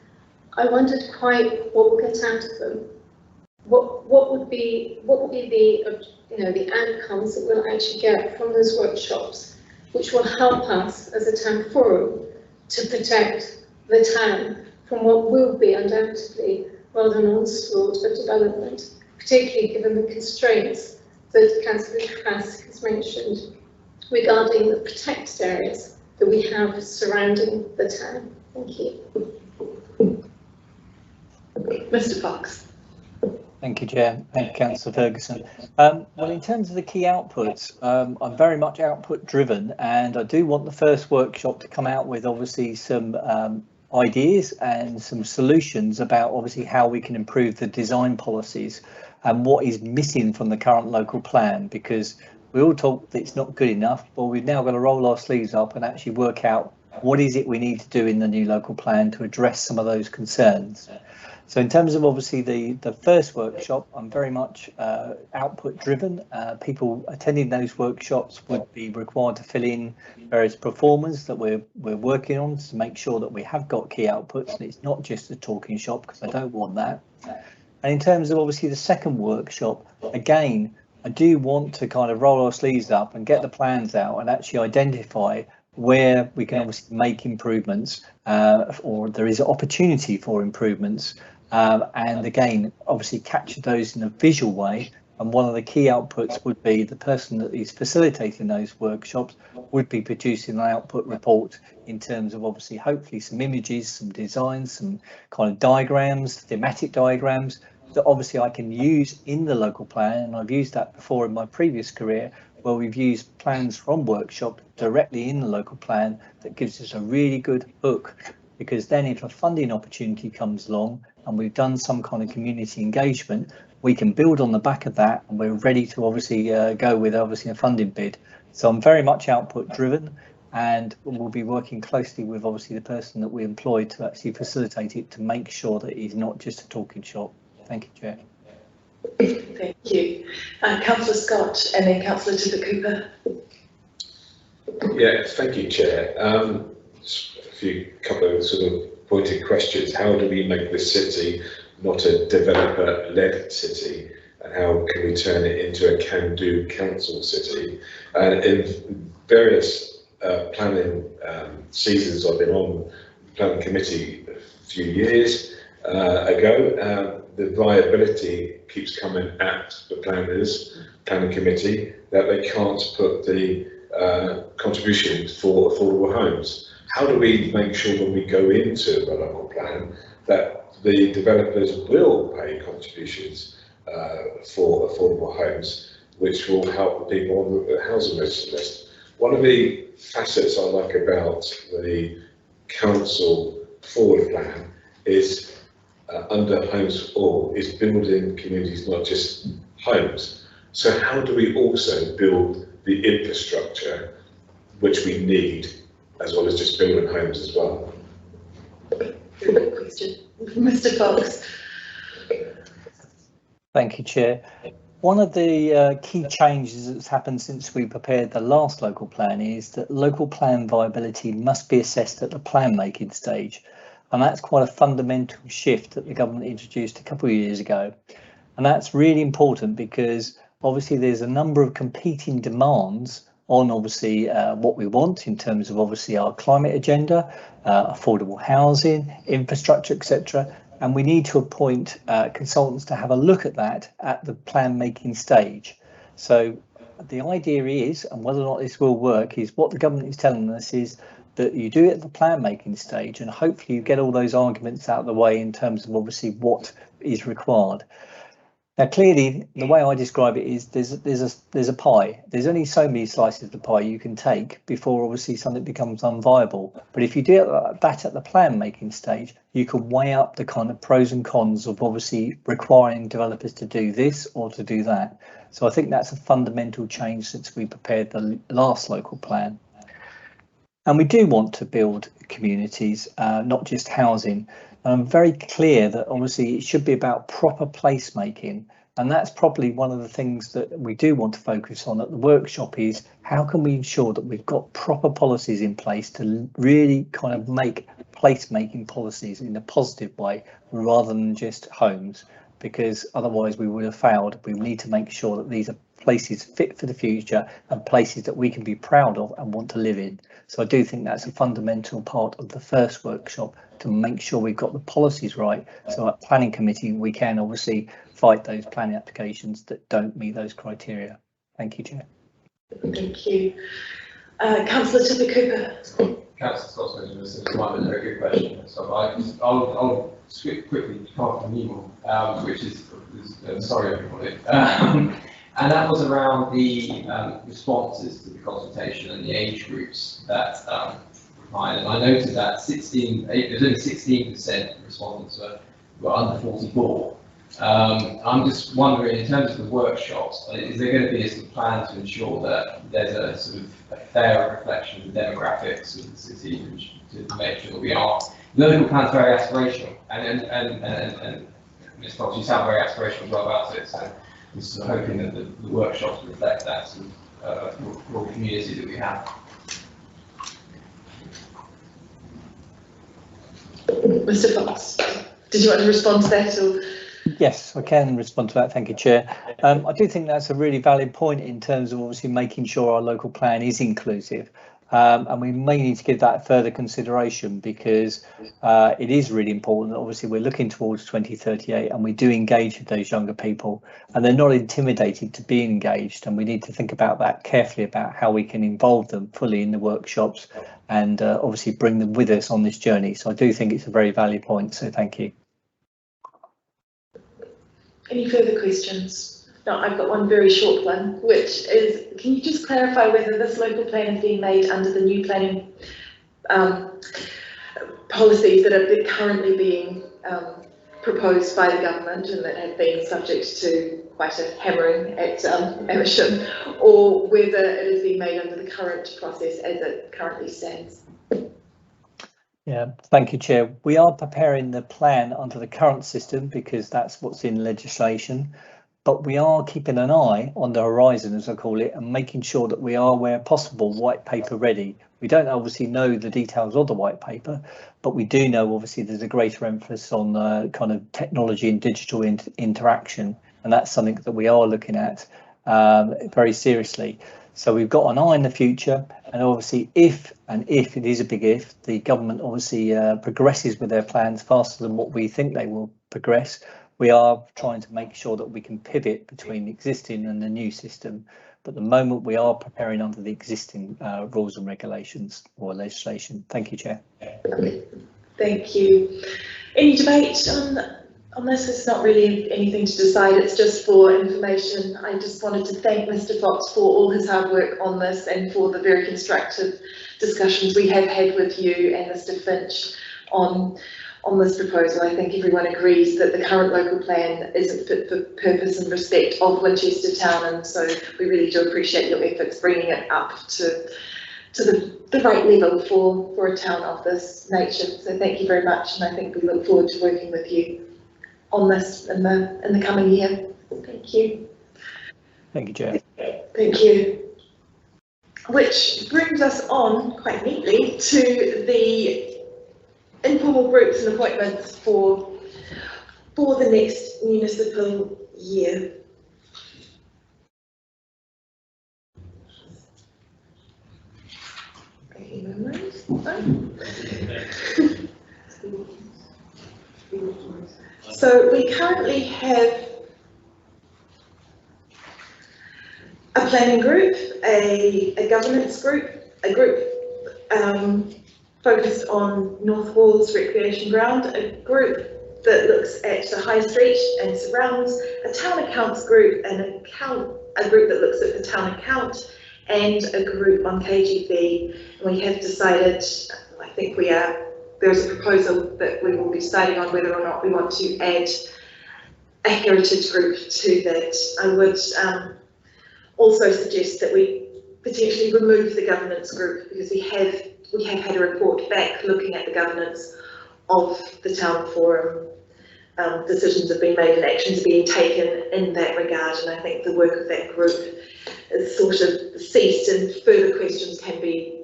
I wondered quite what we'll get out of them. What would be the outcomes that we'll actually get from those workshops, which will help us as a town forum to protect the town from what will be undoubtedly rather an onslaught of development, particularly given the constraints that Councillor Crask has mentioned regarding the protected areas that we have surrounding the town. Thank you. Mr. Fox. Thank you, Chair. Thank you, Councillor Ferguson. Well, in terms of the key outputs, I'm very much output driven, and I do want the first workshop to come out with obviously some ideas and some solutions about obviously how we can improve the design policies and what is missing from the current local plan, because we all talk that it's not good enough, but we've now got to roll our sleeves up and actually work out what is it we need to do in the new local plan to address some of those concerns. So in terms of obviously the first workshop, I'm very much output driven. People attending those workshops would be required to fill in various performers that we're working on to make sure that we have got key outputs and it's not just a talking shop, because I don't want that. And in terms of obviously the second workshop, again, I do want to kind of roll our sleeves up and get the plans out and actually identify where we can obviously make improvements or there is opportunity for improvements. And again, obviously capture those in a visual way And one of the key outputs would be the person that is facilitating those workshops would be producing an output report in terms of obviously hopefully some images, some designs, some kind of diagrams, thematic diagrams that obviously I can use in the local plan. And I've used that before in my previous career, where we've used plans from workshop directly in the local plan. That gives us a really good hook, because then if a funding opportunity comes along and we've done some kind of community engagement, we can build on the back of that, and we're ready to obviously go with obviously a funding bid. So I'm very much output driven, and we'll be working closely with obviously the person that we employ to actually facilitate it, to make sure that it's not just a talking shop. Thank you, Chair. Thank you. Councillor Scott and then Councillor Tipper Cooper. Yeah, thank you, Chair. A couple of sort of pointed questions. How do we make this city not a developer-led city, and how can we turn it into a can-do council city? In various planning seasons I've been on the planning committee a few years ago, the viability keeps coming at the planning committee that they can't put the contributions for affordable homes. How do we make sure when we go into a local plan that the developers will pay contributions for affordable homes, which will help the people on the housing register list? One of the facets I like about the council forward plan is under Homes for All, is building communities, not just homes. So how do we also build the infrastructure which we need, as well as just building homes as well? Good question. Mr. Fox. Thank you, Chair. One of the key changes that's happened since we prepared the last local plan is that local plan viability must be assessed at the plan making stage. And that's quite a fundamental shift that the government introduced a couple of years ago. And that's really important because obviously there's a number of competing demands on obviously what we want in terms of obviously our climate agenda, affordable housing, infrastructure, etc. And we need to appoint consultants to have a look at that at the plan making stage. So the idea is, and whether or not this will work, is what the government is telling us is that you do it at the plan making stage, and hopefully you get all those arguments out of the way in terms of obviously what is required. Now, clearly, the way I describe it is there's a pie. There's only so many slices of the pie you can take before obviously something becomes unviable. But if you do that at the plan making stage, you can weigh up the kind of pros and cons of obviously requiring developers to do this or to do that. So I think that's a fundamental change since we prepared the last local plan. And we do want to build communities, not just housing. I'm very clear that obviously it should be about proper placemaking, and that's probably one of the things that we do want to focus on at the workshop is how can we ensure that we've got proper policies in place to really kind of make placemaking policies in a positive way rather than just homes, because otherwise we would have failed. We need to make sure that these are places fit for the future and places that we can be proud of and want to live in. So I do think that's a fundamental part of the first workshop, to make sure we've got the policies right. So at planning committee, we can obviously fight those planning applications that don't meet those criteria. Thank you, Chair. Thank you. Councillor Tipper Cooper. Councillor Scott's mentioned this one, a very good question. So I'll skip quickly to part of the new one, which is sorry everybody. And that was around the responses to the consultation and the age groups that replied. And I noted that there's only 16% respondents were under 44. I'm just wondering, in terms of the workshops, is there going to be a sort of plan to ensure that there's a sort of a fair reflection of the demographics of the city to make sure that we are? The local plan's very aspirational, and Ms. Fox, you sound very aspirational as well about it. So I'm sort of hoping that the workshops reflect that sort of rural community that we have. Mr. Fox, did you want to respond to that? Or? Yes, I can respond to that. Thank you, Chair. I do think that's a really valid point in terms of obviously making sure our local plan is inclusive. And we may need to give that further consideration, because it is really important. Obviously, we're looking towards 2038 and we do engage with those younger people, and they're not intimidated to be engaged. And we need to think about that carefully, about how we can involve them fully in the workshops and obviously bring them with us on this journey. So I do think it's a very valid point. So thank you. Any further questions? No, I've got one very short one, which is, can you just clarify whether this local plan is being made under the new planning policies that are currently being proposed by the government and that have been subject to quite a hammering at Amersham, or whether it is being made under the current process as it currently stands? Yeah, thank you, Chair. We are preparing the plan under the current system because that's what's in legislation, but we are keeping an eye on the horizon, as I call it, and making sure that we are, where possible, white paper ready. We don't obviously know the details of the white paper, but we do know obviously there's a greater emphasis on kind of technology and digital interaction, and that's something that we are looking at very seriously. So we've got an eye in the future, and obviously if it is a big if, the government obviously progresses with their plans faster than what we think they will progress, we are trying to make sure that we can pivot between the existing and the new system. But at the moment we are preparing under the existing rules and regulations or legislation. Thank you, Chair. Thank you. Any debate on this? It's not really anything to decide, it's just for information. I just wanted to thank Mr. Fox for all his hard work on this and for the very constructive discussions we have had with you and Mr. Finch on this proposal. I think everyone agrees that the current local plan isn't fit for purpose in respect of Winchester Town, and so we really do appreciate your efforts bringing it up to the right level for a town of this nature. So thank you very much, and I think we look forward to working with you on this in the coming year. Thank you. Thank you, Chair. Thank you. Which brings us on quite neatly to the informal groups and appointments for the next municipal year. So we currently have a planning group, a governance group, a group focused on North Walls Recreation Ground, a group that looks at the High Street and surrounds, a town accounts group, and a group that looks at the town account, and a group on KGB. And we have decided, I think there's a proposal that we will be deciding on whether or not we want to add a heritage group to that. I would also suggest that we potentially remove the governance group, because we have had a report back looking at the governance of the town forum. Decisions have been made and actions are being taken in that regard, and I think the work of that group is sort of ceased, and further questions can be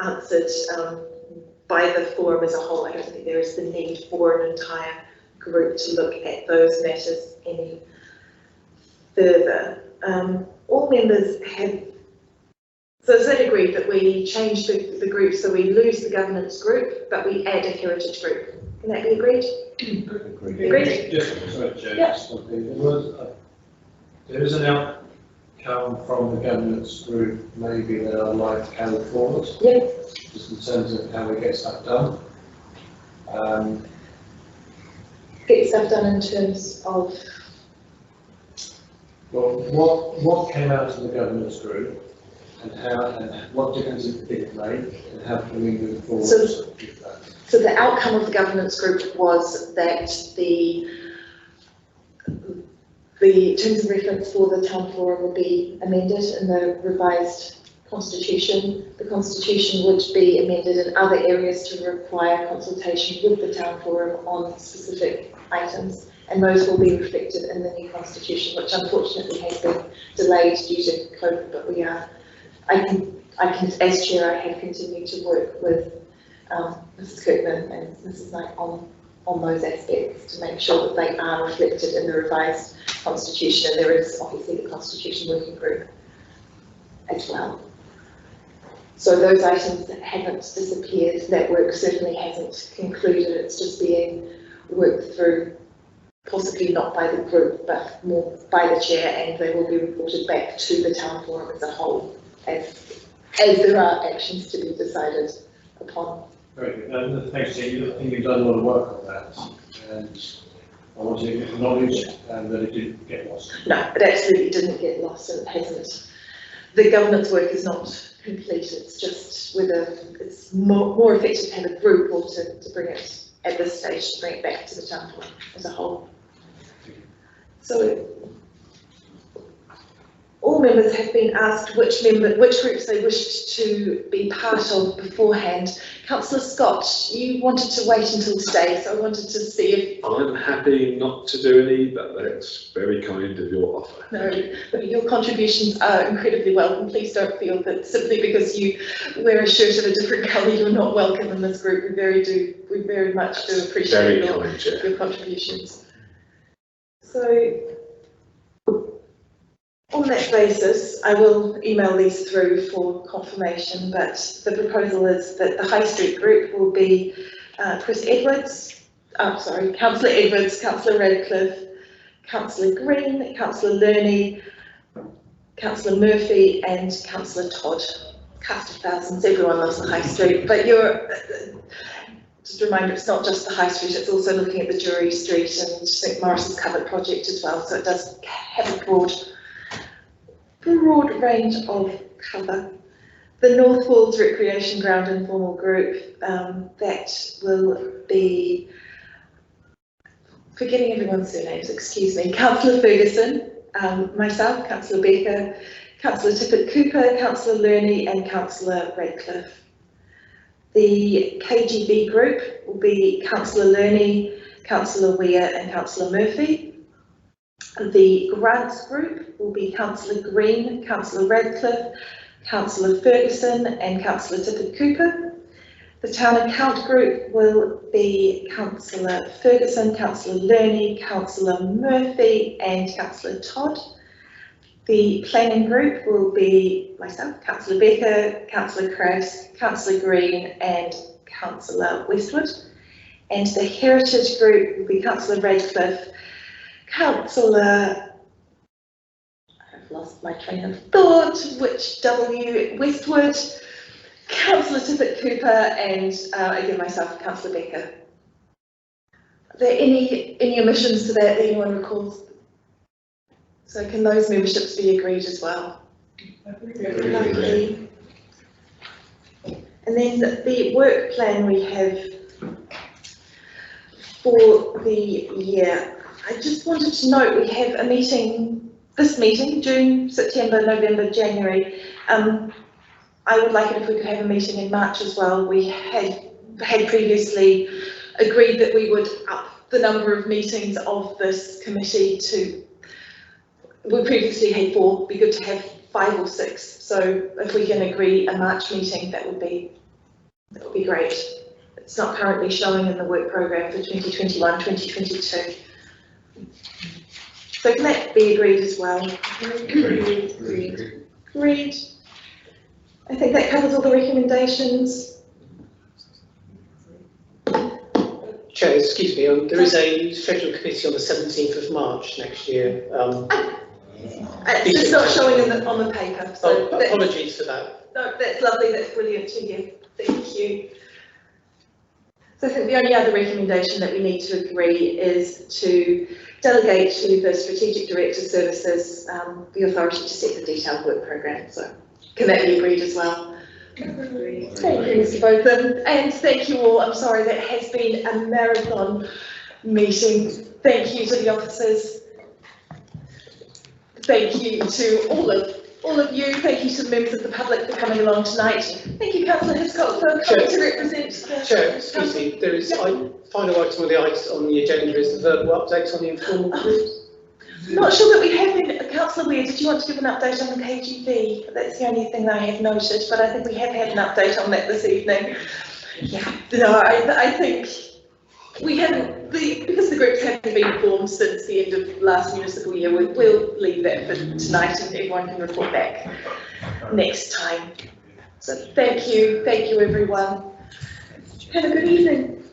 answered by the forum as a whole. I don't think there is the need for an entire group to look at those matters any further. All members have, so is it agreed that we change the group, so we lose the governance group, but we add a heritage group? Can that be agreed? Agreed. There is an outcome from the governance group, maybe that I'd like to carry forward. Yeah. Just in terms of how we get stuff done. Get stuff done in terms of. Well, what came out of the governance group, and what difference it made, and how can we move forward? So the outcome of the governance group was that the terms of reference for the town forum would be amended in the revised constitution. The constitution would be amended in other areas to require consultation with the town forum on specific items, and those will be reflected in the new constitution, which unfortunately has been delayed due to COVID. But I can, as chair, I have continued to work with Mrs. Kirkman and Mrs. Knight on those aspects to make sure that they are reflected in the revised constitution. And there is obviously the constitution working group as well. So those items haven't disappeared, that work certainly hasn't concluded, it's just being worked through, possibly not by the group, but more by the chair, and they will be reported back to the town forum as a whole, as there are actions to be decided upon. Very good. Thanks, Jane. I think you've done a lot of work on that, and I want you to acknowledge that it didn't get lost. No, it absolutely didn't get lost, and it hasn't. The governance work is not complete. It's just whether it's more effective to have a group or to bring it at this stage, to bring it back to the town forum as a whole. So all members have been asked which groups they wished to be part of beforehand. Councillor Scott, you wanted to wait until today, so I wanted to see if... I'm happy not to do any, but that's very kind of your offer. No, but your contributions are incredibly welcome. Please don't feel that simply because you wear a shirt of a different colour you're not welcome in this group. We very much do appreciate your contributions. So on that basis, I will email these through for confirmation, but the proposal is that the High Street group will be Councillor Edwards, Councillor Radcliffe, Councillor Green, Councillor Lerney, Councillor Murphy and Councillor Todd. Cast of thousands, everyone loves the High Street, but just a reminder, it's not just the High Street, it's also looking at the Drury Street and St Maurice's covered project as well, so it does have a broad range of cover. The North Walls Recreation Ground Informal Group, that will be, forgetting everyone's surnames, excuse me, Councillor Ferguson, myself, Councillor Becker, Councillor Tippett-Cooper, Councillor Lerney and Councillor Radcliffe. The KGB group will be Councillor Lerney, Councillor Weir and Councillor Murphy. The grants group will be Councillor Green, Councillor Radcliffe, Councillor Ferguson and Councillor Tippett-Cooper. The town account group will be Councillor Ferguson, Councillor Lerney, Councillor Murphy and Councillor Todd. The planning group will be myself, Councillor Becker, Councillor Krause, Councillor Green and Councillor Westwood. And the heritage group will be Councillor Radcliffe, Councillor, I've lost my train of thought, which W, Westwood, Councillor Tippett-Cooper and again myself, Councillor Becker. Are there any omissions to that anyone recalls? So can those memberships be agreed as well? Lovely. And then the work plan we have for the year. I just wanted to note we have a meeting, this meeting, June, September, November, January. I would like it if we could have a meeting in March as well. We had previously agreed that we would up the number of meetings of this committee to, we previously had 4, it'd be good to have 5 or 6. So if we can agree a March meeting, that would be great. It's not currently showing in the work programme for 2021-2022. So can that be agreed as well? Agreed. I think that covers all the recommendations. Chair, excuse me, there is a scheduled committee on the 17th of March next year. It's just not showing on the paper. So apologies for that. No, that's lovely, that's brilliant to hear. Thank you. So I think the only other recommendation that we need to agree is to delegate to the Strategic Director Services the authority to set the detailed work programme. So can that be agreed as well? Thank you, Mr. Botham, and thank you all. I'm sorry that has been a marathon meeting. Thank you to the officers. Thank you to all of you. Thank you to the members of the public for coming along tonight. Thank you, Councillor Hiscock, for coming to represent the Chair, excuse me, there is a final item on the agenda is the verbal update on the informal groups. Not sure that we have been. Councillor Weir, did you want to give an update on the KGB? That's the only thing that I have noted, but I think we have had an update on that this evening. Yeah, no, I think we haven't, because the groups haven't been formed since the end of last municipal year, we'll leave that for tonight and everyone can report back next time. So thank you everyone. Have a good evening.